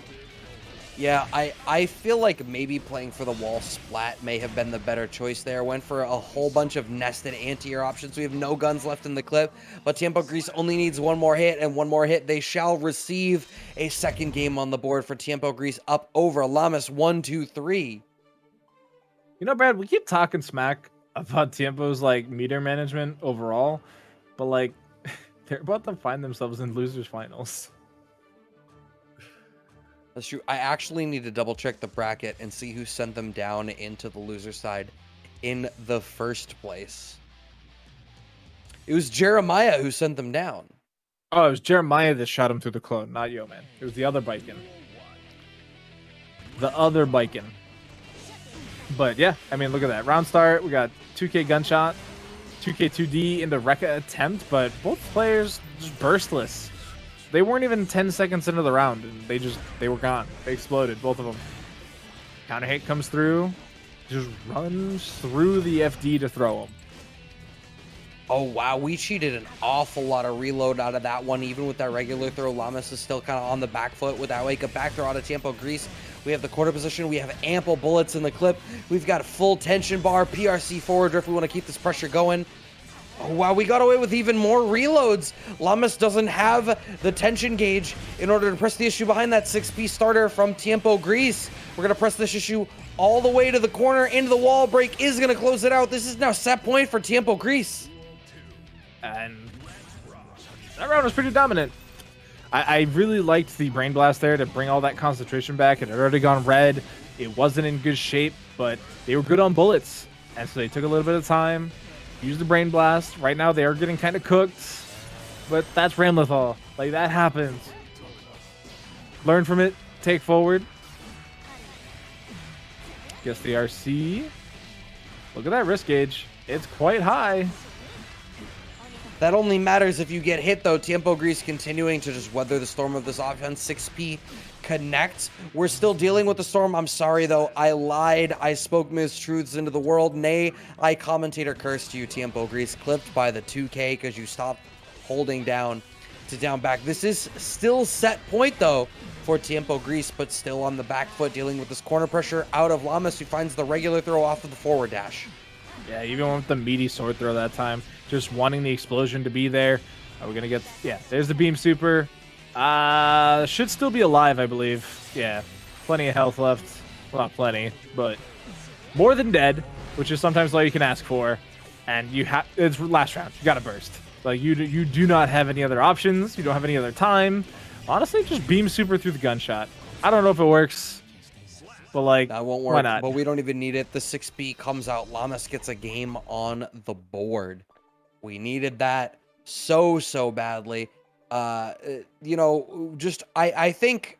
Yeah, I feel like maybe playing for the wall splat may have been the better choice there. Went for a whole bunch of nested anti-air options. We have no guns left in the clip, but Tiempogris only needs one more hit, and one more hit. They shall receive a second game on the board for Tiempogris, up over Llamas 1-2-3. You know, Brad, we keep talking smack about Tiempo's like meter management overall, but like they're about to find themselves in losers finals. That's true. I actually need to double check the bracket and see who sent them down into the loser side in the first place. It was Jeremiah who sent them down. Oh, it was Jeremiah that shot him through the clone, not Yo-Man. It was the other Baiken. The other Baiken. But yeah, I mean, look at that. Round start, we got 2K gunshot, 2K2D into Rekka attempt, but both players just burstless. They weren't even 10 seconds into the round, and they were gone. They exploded, both of them. Counter hit comes through, just runs through the FD to throw him. Oh, wow. We cheated an awful lot of reload out of that one, even with that regular throw. Llamas is still kind of on the back foot with that wake up back throw out of Tiempogris. We have the quarter position. We have ample bullets in the clip. We've got full tension bar, PRC forward drift. We want to keep this pressure going. Oh, wow, we got away with even more reloads. Llamas doesn't have the tension gauge in order to press the issue behind that 6-piece starter from Tiempogris. We're going to press this issue all the way to the corner, into the wall. Break is going to close it out. This is now set point for Tiempogris. And that round was pretty dominant. I really liked the Brain Blast there to bring all that concentration back. It had already gone red. It wasn't in good shape, but they were good on bullets. And so they took a little bit of time. Use the Brain Blast. Right now, they are getting kind of cooked, but that's Ramlethal. Like, that happens. Learn from it. Take forward. Guess the RC. Look at that risk gauge. It's quite high. That only matters if you get hit, though. Tiempogris continuing to just weather the storm of this offense. 6P connect. We're still dealing with the storm. I'm sorry, though. I lied. I spoke mistruths into the world. Nay, I commentator cursed you, Tiempogris, clipped by the 2K because you stopped holding down to down back. This is still set point, though, for Tiempogris, but still on the back foot, dealing with this corner pressure out of Llamas, who finds the regular throw off of the forward dash. Yeah, even with the meaty sword throw that time, just wanting the explosion to be there. Are we going to get... Yeah, there's the beam super. Should still be alive, I believe. Yeah, plenty of health left. Well, not plenty, but more than dead, which is sometimes all you can ask for. And you have... It's last round. You got to burst. Like, you do not have any other options. You don't have any other time. Honestly, just beam super through the gunshot. I don't know if it works, but like, that won't work. Why not? But we don't even need it. The 6B comes out. Llamas gets a game on the board. We needed that so badly. You know, just I think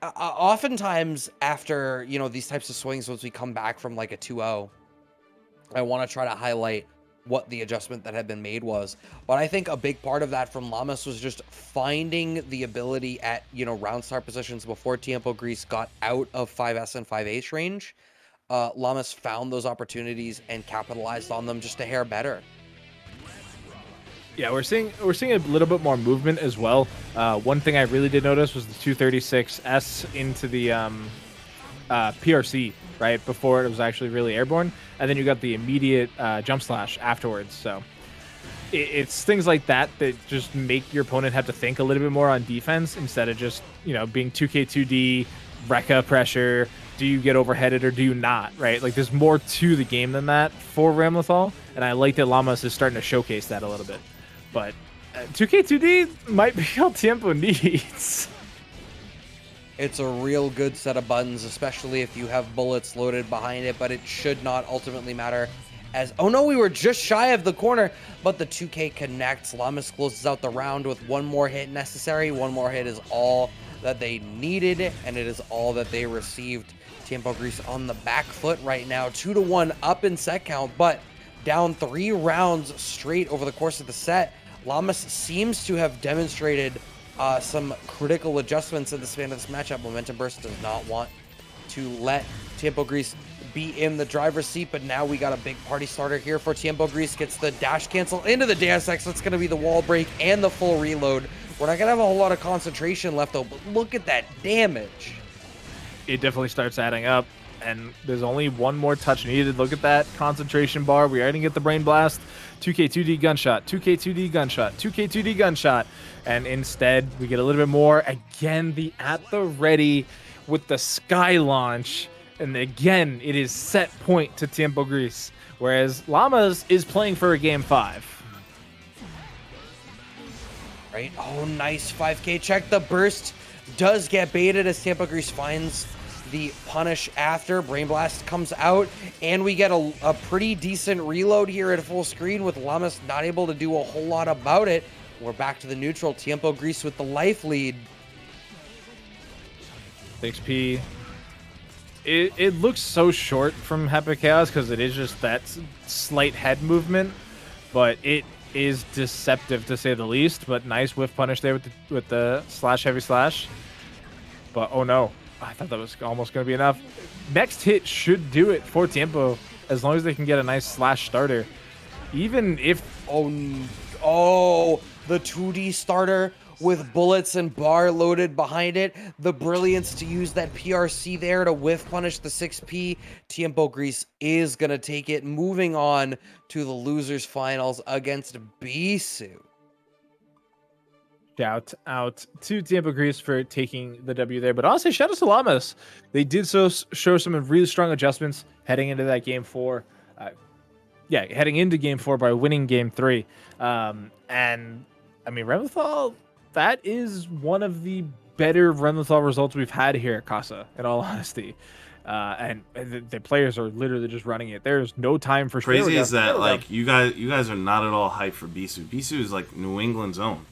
oftentimes after, you know, these types of swings, once we come back from like a 2-0, I want to try to highlight what the adjustment that had been made was. But I think a big part of that from Llamas was just finding the ability at, you know, round start positions before Tiempogris got out of 5S and 5H range. Llamas found those opportunities and capitalized on them just a hair better. Yeah, we're seeing a little bit more movement as well. One thing I really did notice was the 236S into the PRC, right before it was actually really airborne, and then you got the immediate jump slash afterwards. So it's things like that that just make your opponent have to think a little bit more on defense instead of just, you know, being 2K2D, Rekka pressure. Do you get overheaded or do you not, right? Like, there's more to the game than that for Ramlethal, and I like that Llamas is starting to showcase that a little bit. But 2K2D might be all Tiempo needs. It's a real good set of buttons, especially if you have bullets loaded behind it, but it should not ultimately matter as... Oh no, we were just shy of the corner, but the 2K connects. Llamas closes out the round with one more hit necessary. One more hit is all that they needed, and it is all that they received. Tiempogris on the back foot right now, 2-1 up in set count, but down 3 rounds straight over the course of the set. Llamas seems to have demonstrated some critical adjustments in the span of this matchup. Momentum Burst does not want to let Tiempogris be in the driver's seat, but now we got a big party starter here for Tiempogris. Gets the dash cancel into the Deus Ex. That's going to be the wall break and the full reload. We're not going to have a whole lot of concentration left, though, but look at that damage. It definitely starts adding up, and there's only one more touch needed. Look at that concentration bar. We already get the brain blast. 2K2D gunshot, 2K2D gunshot, 2K2D gunshot, and instead we get a little bit more. Again, the at the ready with the sky launch, and again it is set point to Tiempogris, whereas Llamas is playing for a game 5. Right. Oh, nice 5K check. The burst does get baited as Tiempogris finds the punish after. Brain Blast comes out, and we get a pretty decent reload here at full screen with Llamas not able to do a whole lot about it. We're back to the neutral. Tiempogris with the life lead. 6P. It looks so short from Happy Chaos because it is just that slight head movement, but it is deceptive to say the least. But nice whiff punish there with the slash heavy slash. But oh no. I thought that was almost going to be enough. Next hit should do it for Tiempo, as long as they can get a nice slash starter. Even if... Oh, the 2D starter with bullets and bar loaded behind it. The brilliance to use that PRC there to whiff punish the 6P. Tiempogris is going to take it, moving on to the losers finals against Beesu. Shout out to Tiempogris for taking the W there, but honestly, shout out to Llamas. They did show some really strong adjustments heading into that game 4. Heading into game 4 by winning game 3. And I mean, Ramlethal, that is one of the better Ramlethal results we've had here at Casa, in all honesty. And the players are literally just running it. There's no time for crazy is that like you guys are not at all hyped for Beesu. Beesu is like New England's own.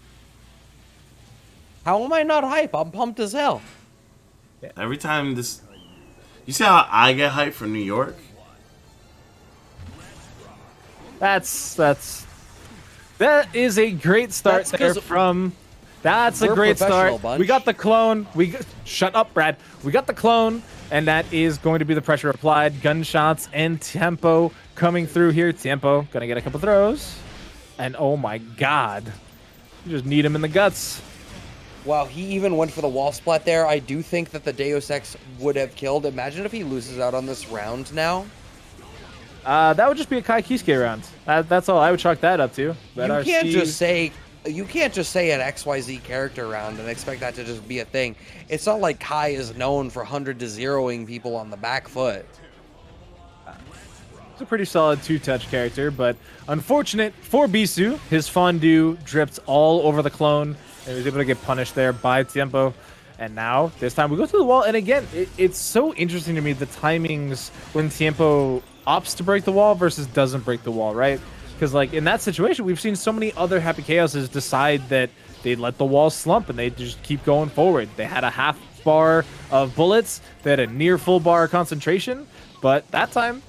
How am I not hype? I'm pumped as hell. Every time this... You see how I get hyped for New York? That is a great start there from That's a We're great professional, start. bunch. We got the clone. Shut up, Brad. We got the clone, and that is going to be the pressure applied. Gunshots and tempo coming through here. Tempo gonna get a couple throws, and oh my god, you just need him in the guts. Wow, he even went for the wall splat there. I do think that the Deus Ex would have killed. Imagine if he loses out on this round now. That would just be a Kai Kiske round. That's all I would chalk that up to. That You can't RC just say an XYZ character round and expect that to just be a thing. It's not like Kai is known for 100-0ing people on the back foot. It's a pretty solid two-touch character, but unfortunate for Beesu, his fondue dripped all over the clone, and he was able to get punished there by Tempo. And now, this time, we go to the wall, and again, it's so interesting to me, the timings when Tempo opts to break the wall versus doesn't break the wall, right? Because, like, in that situation, we've seen so many other Happy Chaoses decide that they let the wall slump and they just keep going forward. They had a half bar of bullets, they had a near full bar of concentration, but that time,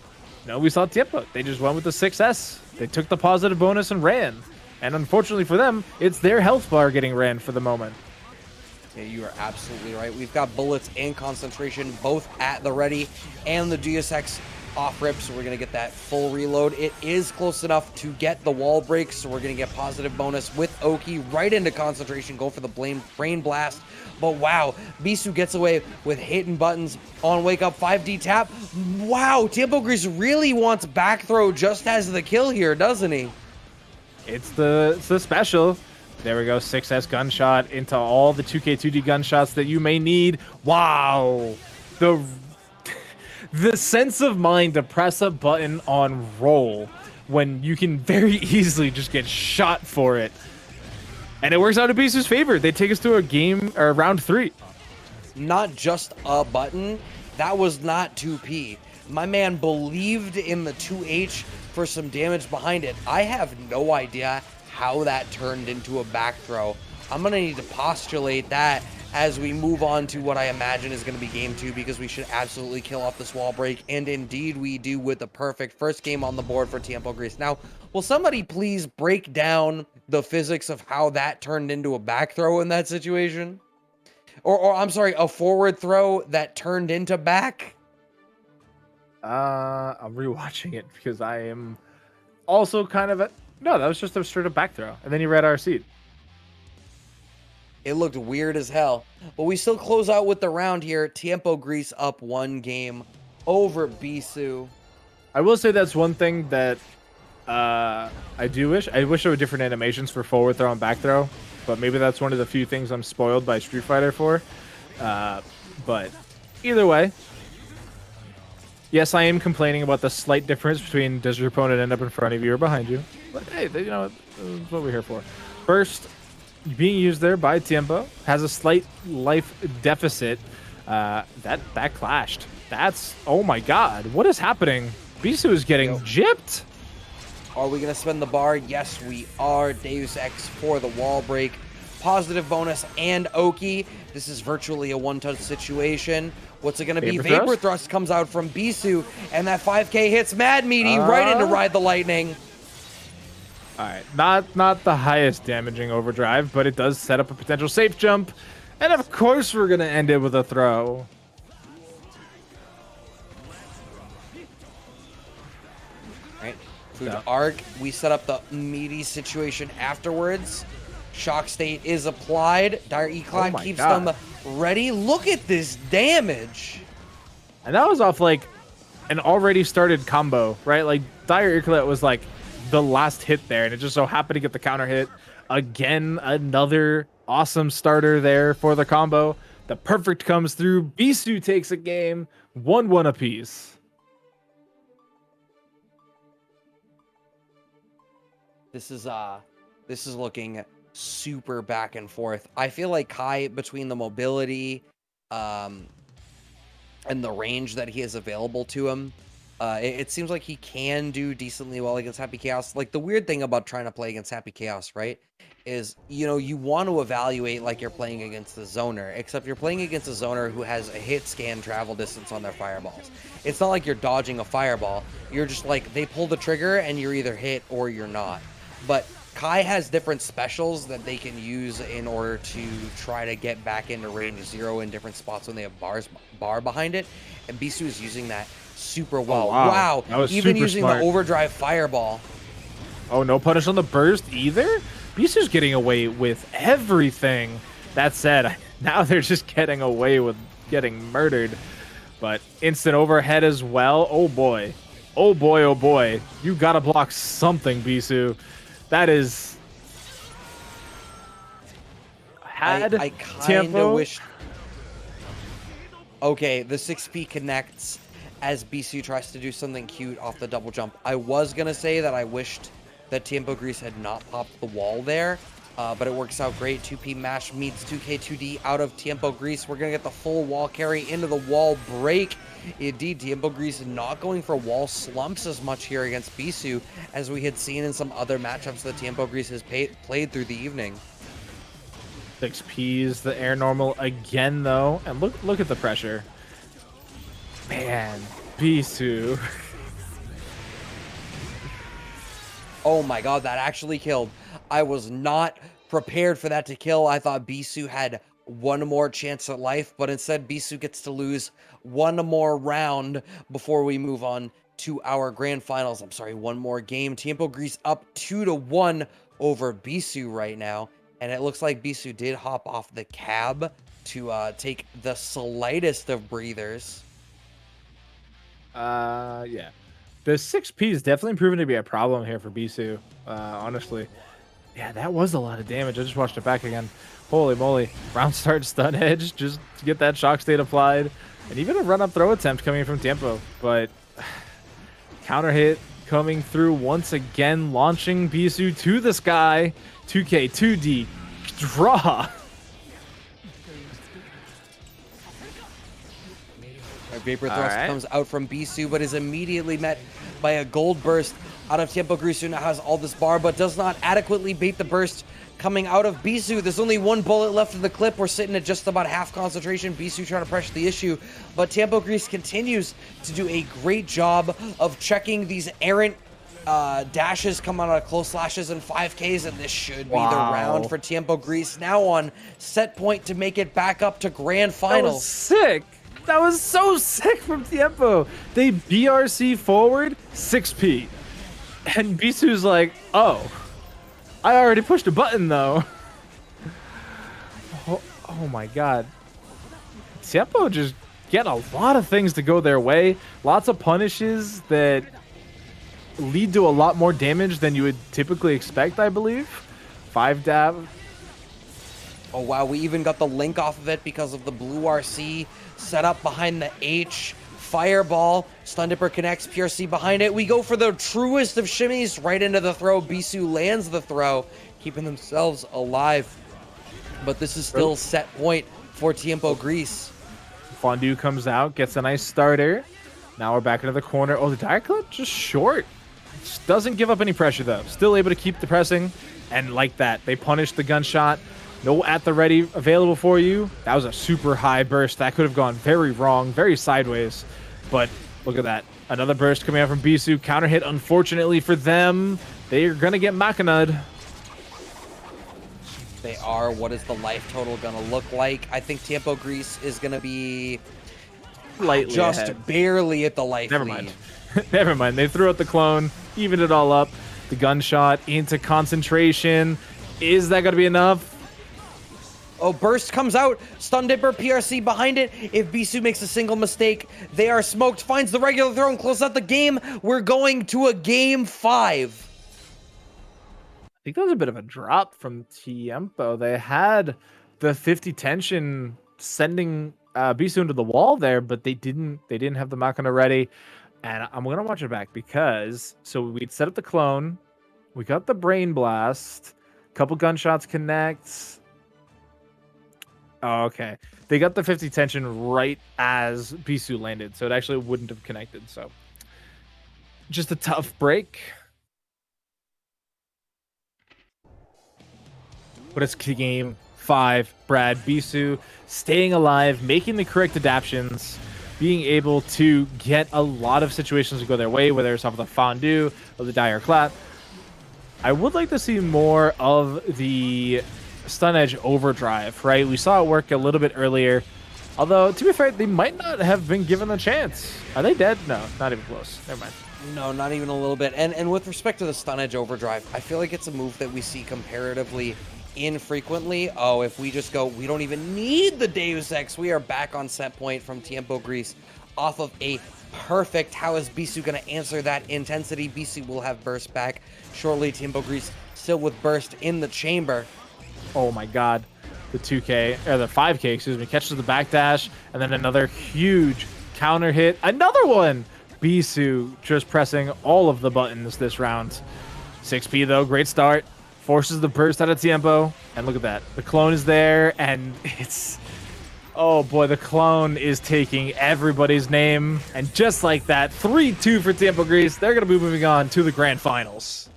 no, we saw Tiempo. They just went with the 6S. They took the positive bonus and ran. And unfortunately for them, it's their health bar getting ran for the moment. Yeah, you are absolutely right. We've got bullets and concentration both at the ready, and the Deus Ex off rip, so we're going to get that full reload. It is close enough to get the wall break, so we're going to get positive bonus with Oki right into concentration, go for the brain blast. But wow, Beesu gets away with hitting buttons on wake up 5D tap. Wow, Tiempogris really wants back throw just as the kill here, doesn't he? It's the special. There we go, 6S gunshot into all the 2K2D gunshots that you may need. Wow, the sense of mind to press a button on roll when you can very easily just get shot for it. And it works out in Beesu's favor. They take us to a game, or round 3. Not just a button, that was not 2P. My man believed in the 2H for some damage behind it. I have no idea how that turned into a back throw. I'm gonna need to postulate that as we move on to what I imagine is going to be game 2, because we should absolutely kill off this wall break, and indeed we do, with the perfect first game on the board for Tiempogris. Now, will somebody please break down the physics of how that turned into a back throw in that situation? Or I'm sorry, a forward throw that turned into back? I'm rewatching it because I am also kind of no, that was just a straight up back throw. And then you read our seed. It looked weird as hell. But we still close out with the round here. Tiempogris up 1 game over Beesu. I will say that's one thing that I wish there were different animations for forward throw and back throw, but maybe that's one of the few things I'm spoiled by Street Fighter for. But either way, yes, I am complaining about the slight difference between does your opponent end up in front of you or behind you. But hey, you know, that's what we're here for. First, being used there by Tiempo, has a slight life deficit. That clashed. That's, oh my god, what is happening? Beesu is getting gypped. Are we going to spend the bar? Yes, we are. Deus Ex for the wall break. Positive bonus and Oki. This is virtually a one-touch situation. What's it going to be? Vapor Thrust comes out from Beesu, and that 5K hits Mad Meaty right into Ride the Lightning. All right, not the highest damaging overdrive, but it does set up a potential safe jump. And of course we're going to end it with a throw. Right. Through the arc, we set up the meaty situation afterwards. Shock state is applied. Dire Eclat keeps them ready. Look at this damage. And that was off like an already started combo, right? Like Dire Eclat was like the last hit there, and it just so happened to get the counter hit. Again, another awesome starter there for the combo. The perfect comes through. Beesu takes a game, 1-1 apiece. This is looking super back and forth. I feel like Kai, between the mobility and the range that he has available to him, it seems like he can do decently well against Happy Chaos. Like, the weird thing about trying to play against Happy Chaos, right, is, you know, you want to evaluate like you're playing against the zoner, except you're playing against a zoner who has a hit scan travel distance on their fireballs. It's not like you're dodging a fireball. You're just like, they pull the trigger and you're either hit or you're not. But Kai has different specials that they can use in order to try to get back into range 0 in different spots when they have bar behind it, and Beesu is using that super well. wow. Wow, That was even super using smart. the overdrive fireball. Oh, no punish on the burst either? Beesu's getting away with everything. That said, now they're just getting away with getting murdered. But instant overhead as well. Oh boy. Oh boy, oh boy. You gotta block something, Beesu. That is... I kind of wish... Okay, the 6P connects as Beesu tries to do something cute off the double jump. I was going to say that I wished that Tiempogris had not popped the wall there, but it works out great. 2P mash meets 2K2D out of Tiempogris. We're going to get the full wall carry into the wall break. Indeed, Tiempogris not going for wall slumps as much here against Beesu as we had seen in some other matchups that Tiempogris has played through the evening. 6P's the air normal again, though. And look at the pressure. Man, Beesu. Oh my god, that actually killed. I was not prepared for that to kill. I thought Beesu had one more chance at life, but instead Beesu gets to lose one more round before we move on to our grand finals. I'm sorry, one more game. Tiempogris up 2-1 over Beesu right now. And it looks like Beesu did hop off the cab to take the slightest of breathers. Yeah. The 6P is definitely proven to be a problem here for Beesu, honestly. Yeah, that was a lot of damage. I just watched it back again. Holy moly. Round start stun edge just to get that shock state applied. And even a run-up throw attempt coming from Tiempo. But counter hit coming through once again, launching Beesu to the sky. 2K, 2D, draw. Vapor Thrust comes out from Beesu, but is immediately met by a gold burst out of Tiempogris, who now has all this bar, but does not adequately bait the burst coming out of Beesu. There's only one bullet left in the clip. We're sitting at just about half concentration. Beesu trying to pressure the issue, but Tiempogris continues to do a great job of checking these errant dashes coming out of close slashes and 5Ks, and this should be the round for Tiempogris. Now on set point to make it back up to grand finals. That was sick. That was so sick from Tiempo. They BRC forward 6P. And Beesu's like, oh, I already pushed a button though. Oh my god. Tiempo just get a lot of things to go their way. Lots of punishes that lead to a lot more damage than you would typically expect, I believe. 5 dab. Oh wow, we even got the link off of it because of the blue RC set up behind the H. Fireball, Stun Dipper connects, PRC behind it. We go for the truest of shimmies right into the throw. Beesu lands the throw, keeping themselves alive. But this is still set point for Tiempogris. Fondue comes out, gets a nice starter. Now we're back into the corner. Oh, the dire clip just short. Just doesn't give up any pressure though. Still able to keep the pressing. And like that, they punish the gunshot. No at the ready available for you. That was a super high burst. That could have gone very wrong, very sideways. But look at that. Another burst coming out from Beesu. Counter hit, unfortunately for them. They are going to get Machina'd. They are. What is the life total going to look like? I think Tiempogris is going to be Lightly just ahead. barely at the life Never lead. mind. Never mind. They threw out the clone, evened it all up. The gunshot into concentration. Is that going to be enough? Oh, burst comes out. Stun Dipper, PRC behind it. If Beesu makes a single mistake, they are smoked. Finds the regular throw and closes out the game. We're going to a game 5. I think that was a bit of a drop from Tiempo. They had the 50 tension sending Beesu into the wall there, but they didn't have the Machina ready. And I'm gonna watch it back because we'd set up the clone, we got the brain blast, couple gunshots connect. Oh, okay. They got the 50 tension right as Beesu landed, so it actually wouldn't have connected. So just a tough break. But it's game 5. Brad, Beesu staying alive, making the correct adaptions, being able to get a lot of situations to go their way, whether it's off of the fondue or the dire clap. I would like to see more of the stun edge overdrive, right? We saw it work a little bit earlier. Although, to be fair, they might not have been given a chance. Are they dead? No, not even close. Never mind. No, not even a little bit. And with respect to the stun edge overdrive, I feel like it's a move that we see comparatively infrequently. Oh, if we just go, we don't even need the Deus Ex. We are back on set point from Tiempogris off of a perfect. How is Beesu going to answer that intensity? Beesu will have burst back shortly. Tiempogris still with burst in the chamber. Oh my god. The 2K, or the 5K, excuse me, catches the backdash, and then another huge counter hit. Another one! Beesu just pressing all of the buttons this round. 6P though, great start. Forces the burst out of Tiempo, and look at that. The clone is there, and it's... Oh boy, the clone is taking everybody's name. And just like that, 3-2 for Tiempogris. They're going to be moving on to the grand finals.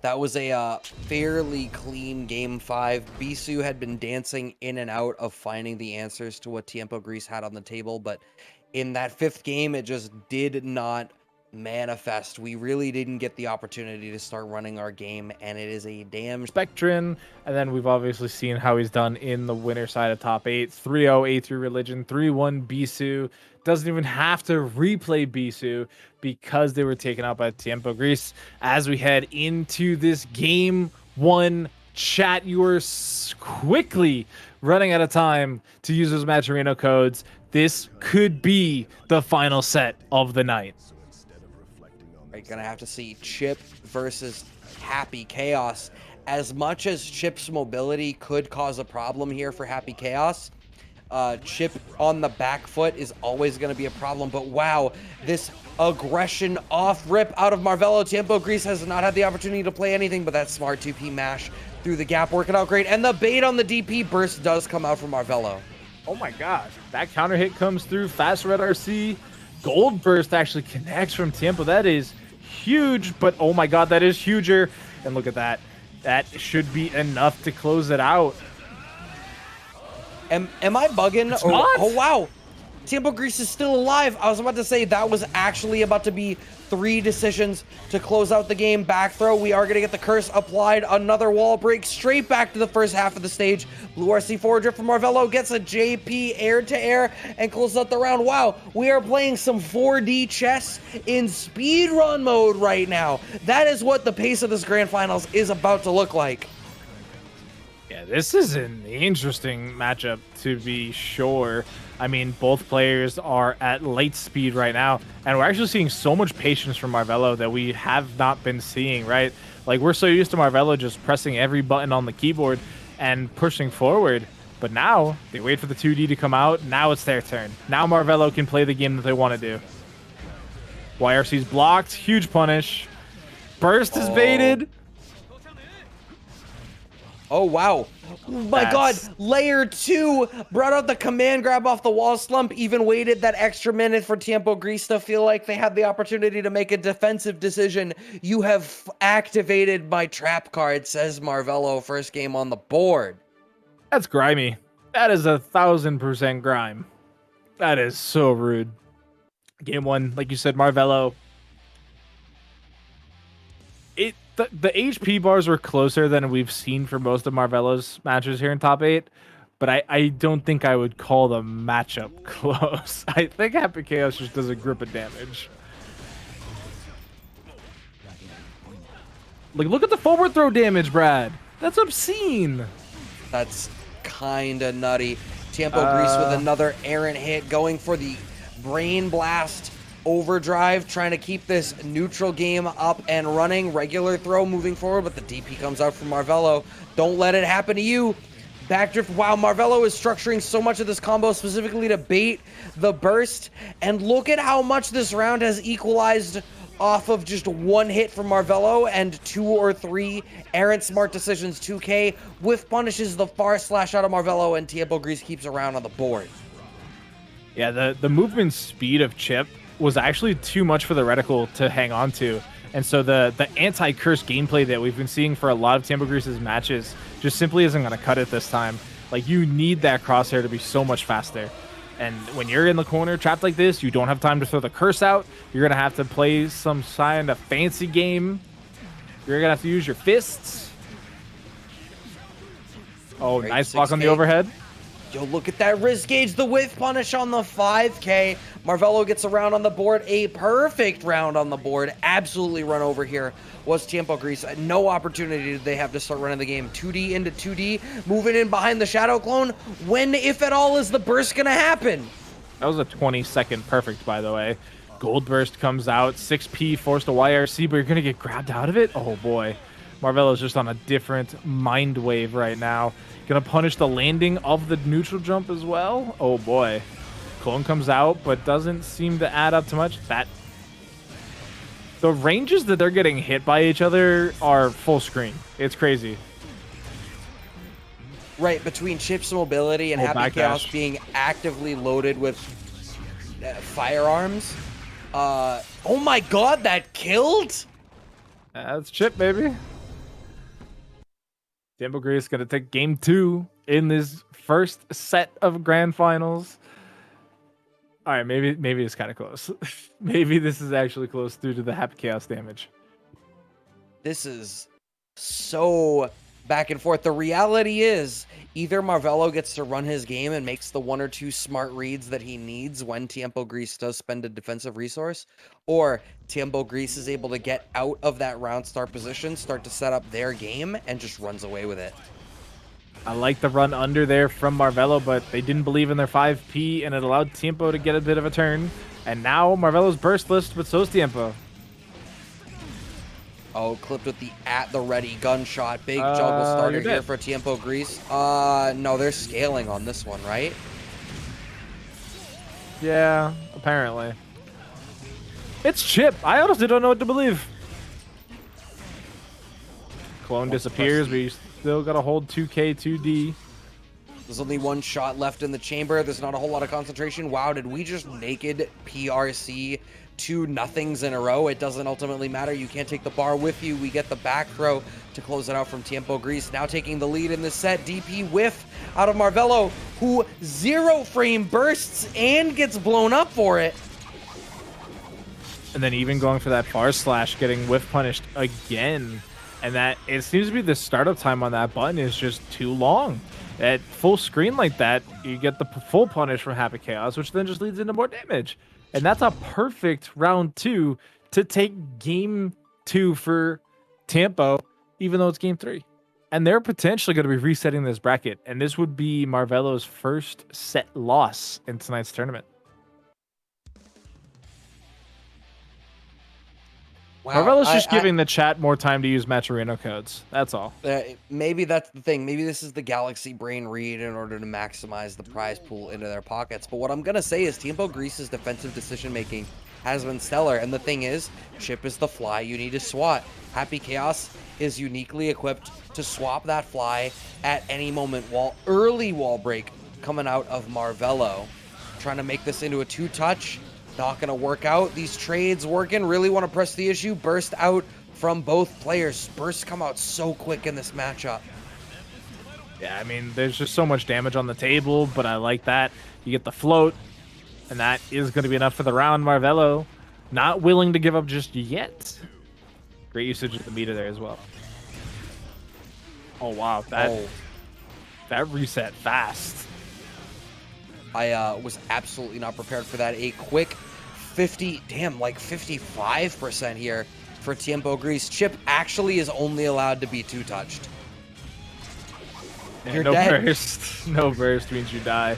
That was a fairly clean game 5. Beesu had been dancing in and out of finding the answers to what Tiempogris had on the table, but in that 5th game, it just did not manifest. We really didn't get the opportunity to start running our game, and it is a damn... Spectryn, and then we've obviously seen how he's done in the winner side of top 8. 3-0 A3 Religion, 3-1 Beesu. Doesn't even have to replay Beesu because they were taken out by Tiempogris. As we head into this game 1 chat, you are quickly running out of time to use those Matcherino codes. This could be the final set of the night. Right, gonna have to see Chipp versus Happy Chaos. As much as Chipp's mobility could cause a problem here for Happy Chaos, Chipp on the back foot is always going to be a problem. But wow, this aggression off rip out of Marvelo. Tiempogris has not had the opportunity to play anything, but that smart 2P mash through the gap working out great. And the bait on the DP burst does come out from Marvelo. Oh my god, that counter hit comes through. Fast red RC. Gold burst actually connects from Tiempo. That is huge, but oh my god, that is huger. And look at that. That should be enough to close it out. Am I bugging? It's not. Oh wow, Tiempogris is still alive. I was about to say that was actually about to be 3 decisions to close out the game. Back throw. We are going to get the curse applied. Another wall break straight back to the first half of the stage. Blue RC forward drip from Marvelo gets a JP air to air and closes out the round. Wow, we are playing some 4D chess in speedrun mode right now. That is what the pace of this grand finals is about to look like. Yeah, this is an interesting matchup to be sure. I mean, both players are at light speed right now, and we're actually seeing so much patience from Marvelo that we have not been seeing, right? Like, we're so used to Marvelo just pressing every button on the keyboard and pushing forward, but now they wait for the 2D to come out. Now it's their turn. Now Marvelo can play the game that they want to do. YRC's blocked. Huge punish. Burst is baited. Oh, wow. My god, layer 2 brought out the command grab off the wall slump, even waited that extra minute for Tiempogris to feel like they had the opportunity to make a defensive decision. You have activated my trap card, says Marvelo, first game on the board. That's grimy. That is 1000% grime. That is so rude. Game 1, like you said, Marvelo. The HP bars were closer than we've seen for most of Marvelo's matches here in top 8, but I don't think I would call the matchup close. I think Happy Chaos just does a grip of damage. Look at the forward throw damage, Brad. That's obscene. That's kind of nutty. Tiempogris with another errant hit, going for the Brain Blast overdrive, trying to keep this neutral game up and running. Regular throw moving forward, but the DP comes out from Marvelo. Don't let it happen to you. Backdrift. Wow, Marvelo is structuring so much of this combo specifically to bait the burst. And look at how much this round has equalized off of just 1 hit from Marvelo and 2 or 3 errant smart decisions. 2K with punishes the far slash out of Marvelo, and Tiempogris keeps around on the board. Yeah, the movement speed of Chipp was actually too much for the reticle to hang on to. And so the anti-curse gameplay that we've been seeing for a lot of Tiempogris' matches just simply isn't going to cut it this time. Like, you need that crosshair to be so much faster. And when you're in the corner trapped like this, you don't have time to throw the curse out. You're going to have to play some kind of fancy game. You're gonna have to use your fists. Oh, Great, nice block on the 6K. overhead. Yo, look at that wrist gauge, the whiff punish on the 5K. Marvelo gets a round on the board, a perfect round on the board. Absolutely run over here was Tiempogris. No opportunity did they have to start running the game. 2D into 2D, moving in behind the Shadow Clone. When, if at all, is the burst gonna happen? That was a 20-second perfect, by the way. Gold burst comes out, 6P forced a YRC, but you're gonna get grabbed out of it? Oh boy. Marvelo's just on a different mind wave right now. Gonna punish the landing of the neutral jump as well. Oh boy. Clone comes out, but doesn't seem to add up to much. The ranges that they're getting hit by each other are full screen. It's crazy. Right, between Chipp's mobility and Oh, Happy backdash. Chaos being actively loaded with firearms. Oh my god, that killed? That's Chipp, baby. Tiempogris gonna take game 2 in this first set of grand finals. All right, maybe it's kind of close. Maybe this is actually close due to the Happy Chaos damage. This is so back and forth. The reality is either Marvelo gets to run his game and makes the 1 or 2 smart reads that he needs when Tiempogris does spend a defensive resource, or Tiempogris is able to get out of that round start position, start to set up their game, and just runs away with it. I like the run under there from Marvelo, but they didn't believe in their 5P, and it allowed Tiempo to get a bit of a turn. And now Marvelo's burst list, but so's Tiempo. Oh, clipped with the at the ready gunshot. Big juggle starter you're here dead. for Tiempogris. No, they're scaling on this one, right? Yeah, apparently. It's Chipp. I honestly don't know what to believe. Clone disappears, but you still gotta hold 2K, 2D. There's only one shot left in the chamber. There's not a whole lot of concentration. Wow, did we just naked PRC 2 nothings in a row? It doesn't ultimately matter. You can't take the bar with you. We get the back throw to close it out from Tiempogris. Now taking the lead in this set. DP whiff out of Marvelo, who 0 frame bursts and gets blown up for it. And then even going for that far slash, getting whiff punished again. And that, it seems to be the startup time on that button is just too long. At full screen like that, you get the full punish from Happy Chaos, which then just leads into more damage. And that's a perfect round 2 to take game 2 for Tiempo, even though it's game 3. And they're potentially going to be resetting this bracket. And this would be Marvelo's first set loss in tonight's tournament. Wow, Marvelo's just giving the chat more time to use Matcherino codes. That's all. Maybe that's the thing. Maybe this is the Galaxy brain read in order to maximize the prize pool into their pockets. But what I'm going to say is Tiempogris' defensive decision-making has been stellar. And the thing is, Chipp is the fly you need to swat. Happy Chaos is uniquely equipped to swap that fly at any moment. While early wall break coming out of Marvelo, trying to make this into a 2-touch. Not going to work out. These trades working. Really want to press the issue. Burst out from both players. Bursts come out so quick in this matchup. Yeah, I mean, there's just so much damage on the table, but I like that. You get the float, and that is going to be enough for the round. Marvelo not willing to give up just yet. Great usage of the meter there as well. Oh, wow. That reset fast. I was absolutely not prepared for that. A quick 55% here for Tiempogris. Chipp actually is only allowed to be 2-touched. Yeah, You're no dead. burst. No burst means you die.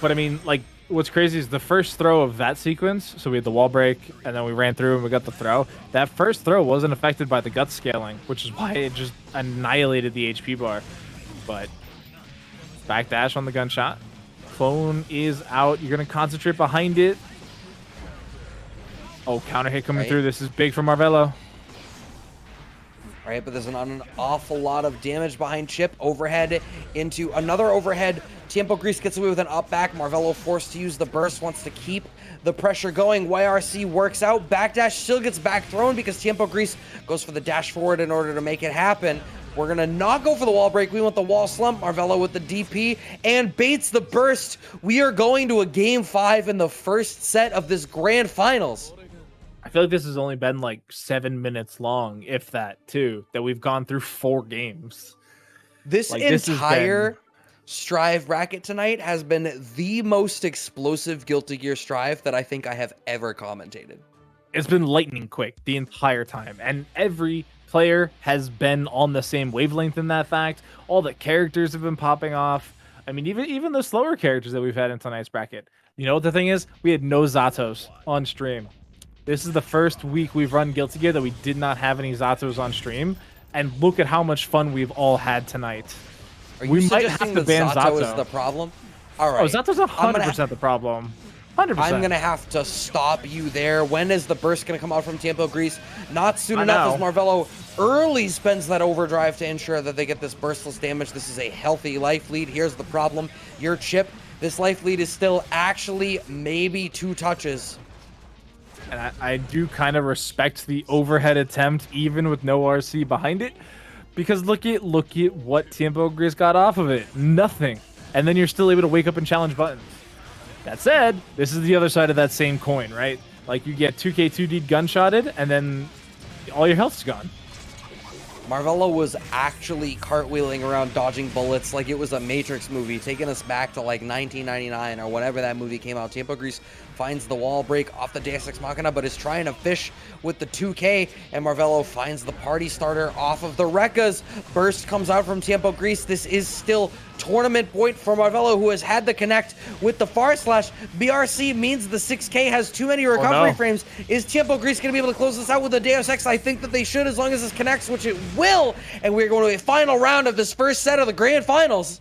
But I mean, like, what's crazy is the first throw of that sequence. So we had the wall break, and then we ran through and we got the throw. That first throw wasn't affected by the gut scaling, which is why it just annihilated the HP bar. But backdash on the gunshot. Clone is out. You're going to concentrate behind it. Oh, counter hit coming through. This is big for Marvelo. Right, but there's not an awful lot of damage behind Chipp. Overhead into another overhead. Tiempogris gets away with an up back. Marvelo forced to use the burst, wants to keep the pressure going. YRC works out. Backdash still gets back thrown because Tiempogris goes for the dash forward in order to make it happen. We're going to not go for the wall break. We want the wall slump. Marvelo with the DP and baits the burst. We are going to a game 5 in the first set of this grand finals. I I feel like this has only been like 7 minutes long, if that, too, that we've gone through 4 games. This Like, this has entire been- Strive bracket tonight has been the most explosive Guilty Gear Strive that I think I have ever commentated. It's been lightning quick the entire time, and every player has been on the same wavelength in that fact. All the characters have been popping off. I mean, even the slower characters that we've had in tonight's bracket. You know what the thing is? We had no Zatos on stream. This is the first week we've run Guilty Gear that we did not have any Zatos on stream, and look at how much fun we've all had tonight. Are you We might suggesting have to that ban Zato is Zato. the problem? All right. Oh, Zato's 100% the problem. 100%. I'm going to have to stop you there. When is the burst going to come out from Tiempogris? Not soon enough, as Marvelo early spends that overdrive to ensure that they get this burstless damage. This is a healthy life lead. Here's the problem. Your Chipp, this life lead is still actually maybe 2 touches. And I do kind of respect the overhead attempt, even with no RC behind it, because look at what Tiempogris got off of it. Nothing. And then you're still able to wake up and challenge buttons. That said, this is the other side of that same coin, right? Like, you get 2K2D gunshotted, and then all your health's gone. Marvelo was actually cartwheeling around dodging bullets like it was a Matrix movie, taking us back to like 1999 or whatever that movie came out. Tiempogris finds the wall break off the Deus Ex Machina, but is trying to fish with the 2K, and Marvelo finds the party starter off of the Rekkas. Burst comes out from Tiempogris. This is still tournament point for Marvelo, who has had the connect with the far slash. BRC means the 6K has too many recovery frames. Is Tiempogris going to be able to close this out with a Deus Ex? I think that they should, as long as this connects, which it will. And we're going to a final round of this first set of the grand finals.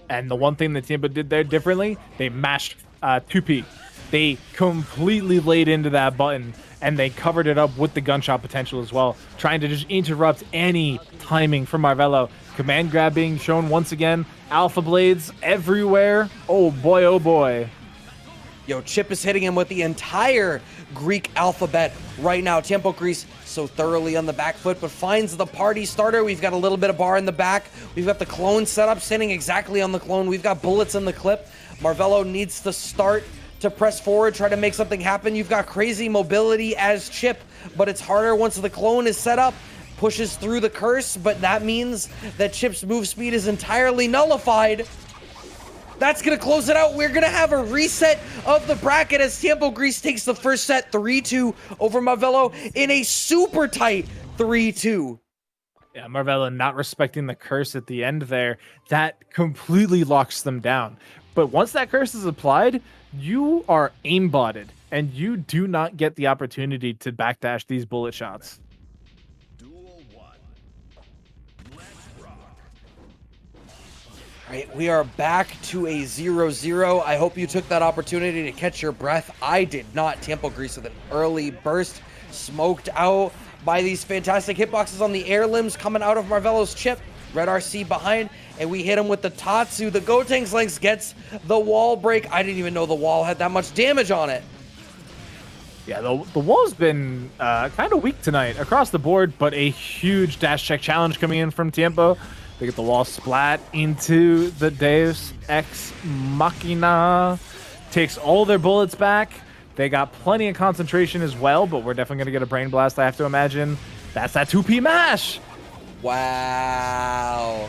And the one thing that Tiempo did there differently, they mashed 2P. They completely laid into that button, and they covered it up with the gunshot potential as well, trying to just interrupt any timing from Marvelo. Command grab being shown once again. Alpha blades everywhere. Oh boy, oh boy. Yo, Chipp is hitting him with the entire Greek alphabet right now. Tiempogris so thoroughly on the back foot, but finds the party starter. We've got a little bit of bar in the back. We've got the clone set up, sitting exactly on the clone. We've got bullets in the clip. Marvelo needs to start to press forward, try to make something happen. You've got crazy mobility as Chipp, but it's harder once the clone is set up. Pushes through the curse, but that means that Chipp's move speed is entirely nullified. That's going to close it out. We're going to have a reset of the bracket as Tiempogris takes the first set 3-2 over Marvelo in a super tight 3-2. Yeah, Marvelo not respecting the curse at the end there. That completely locks them down. But once that curse is applied, you are aimbotted, and you do not get the opportunity to backdash these bullet shots. Right, we are back to a 0-0. I hope you took that opportunity to catch your breath. I did not. Tiempogris with an early burst, smoked out by these fantastic hitboxes on the air limbs coming out of Marvelo's Chipp. Red RC behind, and we hit him with the Tatsu. The Gotenks Lynx gets the wall break. I didn't even know the wall had that much damage on it. Yeah, the wall's been kind of weak tonight across the board, but a huge dash check challenge coming in from Tiempo. They get the wall splat into the Deus Ex Machina. Takes all their bullets back. They got plenty of concentration as well, but we're definitely going to get a brain blast, I have to imagine. That's that 2P mash. Wow.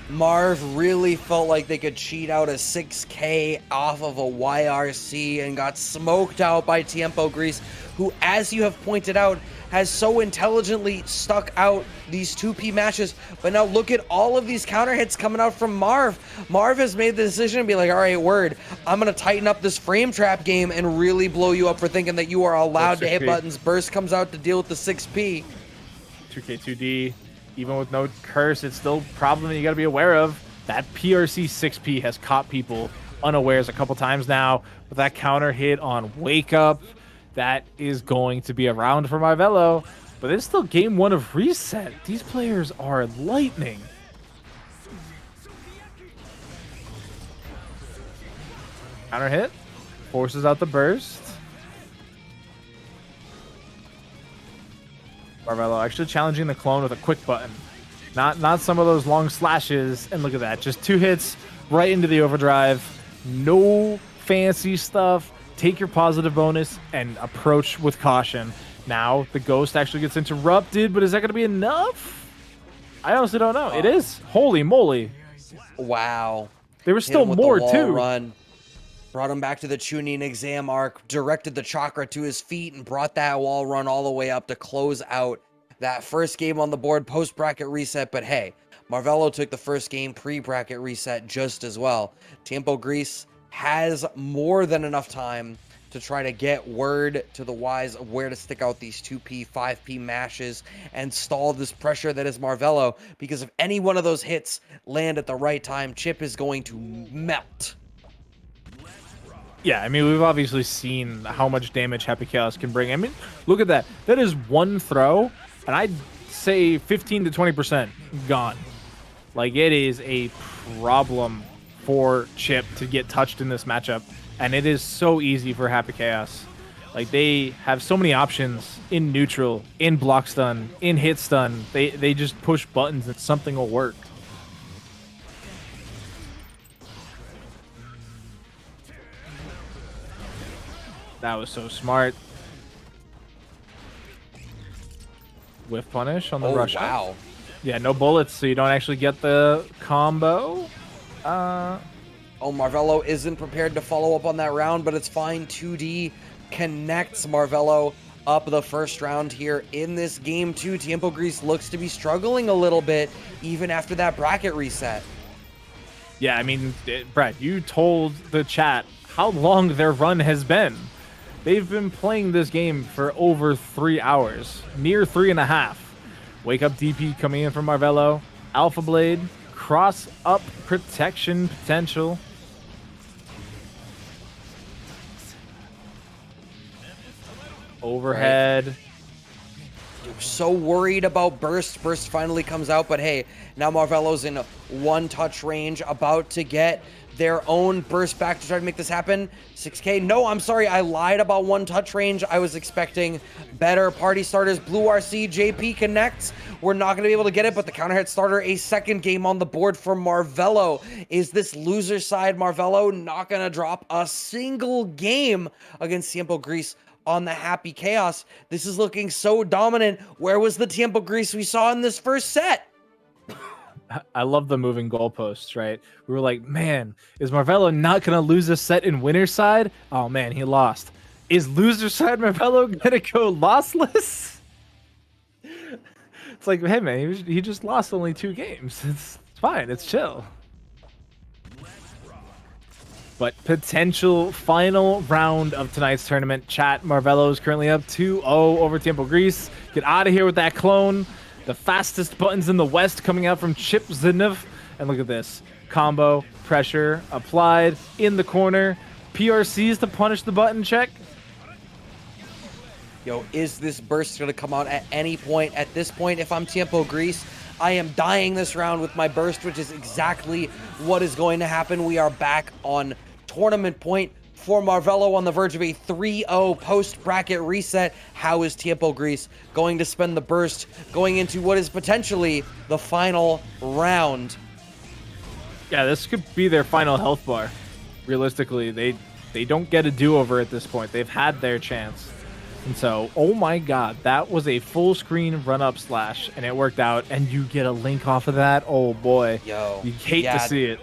Marv really felt like they could cheat out a 6K off of a YRC and got smoked out by Tiempogris, who, as you have pointed out, has so intelligently stuck out these 2P matches. But now look at all of these counter hits coming out from Marv. Marv has made the decision to be like, all right, word, I'm going to tighten up this frame trap game and really blow you up for thinking that you are allowed to hit buttons. Burst comes out to deal with the 6P. 2K2D, even with no curse, it's still a problem that you got to be aware of. That PRC 6P has caught people unawares a couple times now with that counter hit on Wake Up. That is going to be around for Marvelo, but it's still game 1 of Reset. These players are lightning. Counter hit, forces out the burst. Marvelo actually challenging the clone with a quick button. Not some of those long slashes. And look at that, just 2 hits right into the overdrive. No fancy stuff, take your positive bonus and approach with caution. Now the ghost actually gets interrupted, but is that going to be enough? I honestly don't know. It is. Holy moly. Wow. There was Hit still him with the more wall too. Run. Brought him back to the Chunin exam arc, directed the chakra to his feet, and brought that wall run all the way up to close out that first game on the board post-bracket reset. But hey, Marvelo took the first game pre-bracket reset just as well. Tiempogris has more than enough time to try to get word to the wise of where to stick out these 2P, 5P mashes and stall this pressure that is Marvelo, because if any one of those hits land at the right time, Chipp is going to melt. Yeah, I mean, we've obviously seen how much damage Happy Chaos can bring. I mean, look at that. That is one throw, and I'd say 15 to 20% gone. Like, it is a problem for Chipp to get touched in this matchup, and it is so easy for Happy Chaos. Like, they have so many options in neutral, in block stun, in hit stun. They just push buttons and something will work. That was so smart. Whiff punish on the rush. Wow. Yeah, no bullets, so you don't actually get the combo. Oh, Marvelo isn't prepared to follow up on that round, but it's fine. 2D connects Marvelo up the first round here in this game 2. Tiempogris looks to be struggling a little bit even after that bracket reset. Yeah, I mean, Brad, you told the chat how long their run has been. They've been playing this game for over 3 hours, near 3.5. Wake up DP coming in from Marvelo. Alpha Blade, cross up protection potential. Overhead. So worried about Burst. Burst finally comes out, but hey, now Marvelo's in one touch range, about to get their own burst back to try to make this happen. 6K. No, I'm sorry. I lied about one touch range. I was expecting better party starters. Blue RC, JP connects. We're not going to be able to get it, but the counter hit starter, a second game on the board for Marvelo. Is this loser side Marvelo not going to drop a single game against Tiempogris on the Happy Chaos? This is looking so dominant. Where was the Tiempogris we saw in this first set? I love the moving goalposts, right? We were like, man, is Marvelo not going to lose a set in winner side? Oh, man, he lost. Is loser side Marvelo going to go lossless? It's like, hey, man, he just lost only 2 games. It's fine. It's chill. But potential final round of tonight's tournament. Chat, Marvelo is currently up 2-0 over Tiempogris. Get out of here with that clone. The fastest buttons in the West coming out from Chipp Zanuff. And look at this. Combo, pressure, applied, in the corner. PRCs to punish the button check. Yo, is this burst going to come out at any point? At this point, if I'm Tiempogris, I am dying this round with my burst, which is exactly what is going to happen. We are back on tournament point for Marvelo on the verge of a 3-0 post-bracket reset. How is Tiempogris going to spend the burst going into what is potentially the final round? Yeah, this could be their final health bar. Realistically, they don't get a do-over at this point. They've had their chance. And so, oh my god, that was a full screen run-up slash, and it worked out, and you get a link off of that? Oh boy. Yo, you hate to see it.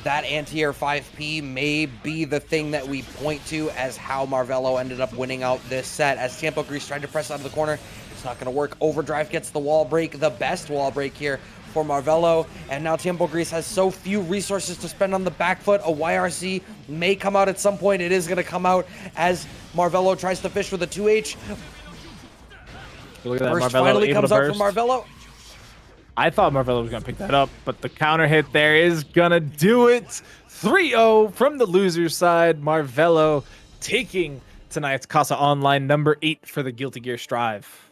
That anti-air 5P may be the thing that we point to as how Marvelo ended up winning out this set. As Tiempogris tried to press out of the corner, it's not going to work. Overdrive gets the wall break, the best wall break here for Marvelo. And now Tiempogris has so few resources to spend on the back foot. A YRC may come out at some point. It is going to come out as Marvelo tries to fish with a 2H. Look at that, Burst Marvelo finally able comes to out burst. from Marvelo. I thought Marvelo was going to pick that up, but the counter hit there is going to do it. 3-0 from the loser side. Marvelo taking tonight's Casa Online number 8 for the Guilty Gear Strive.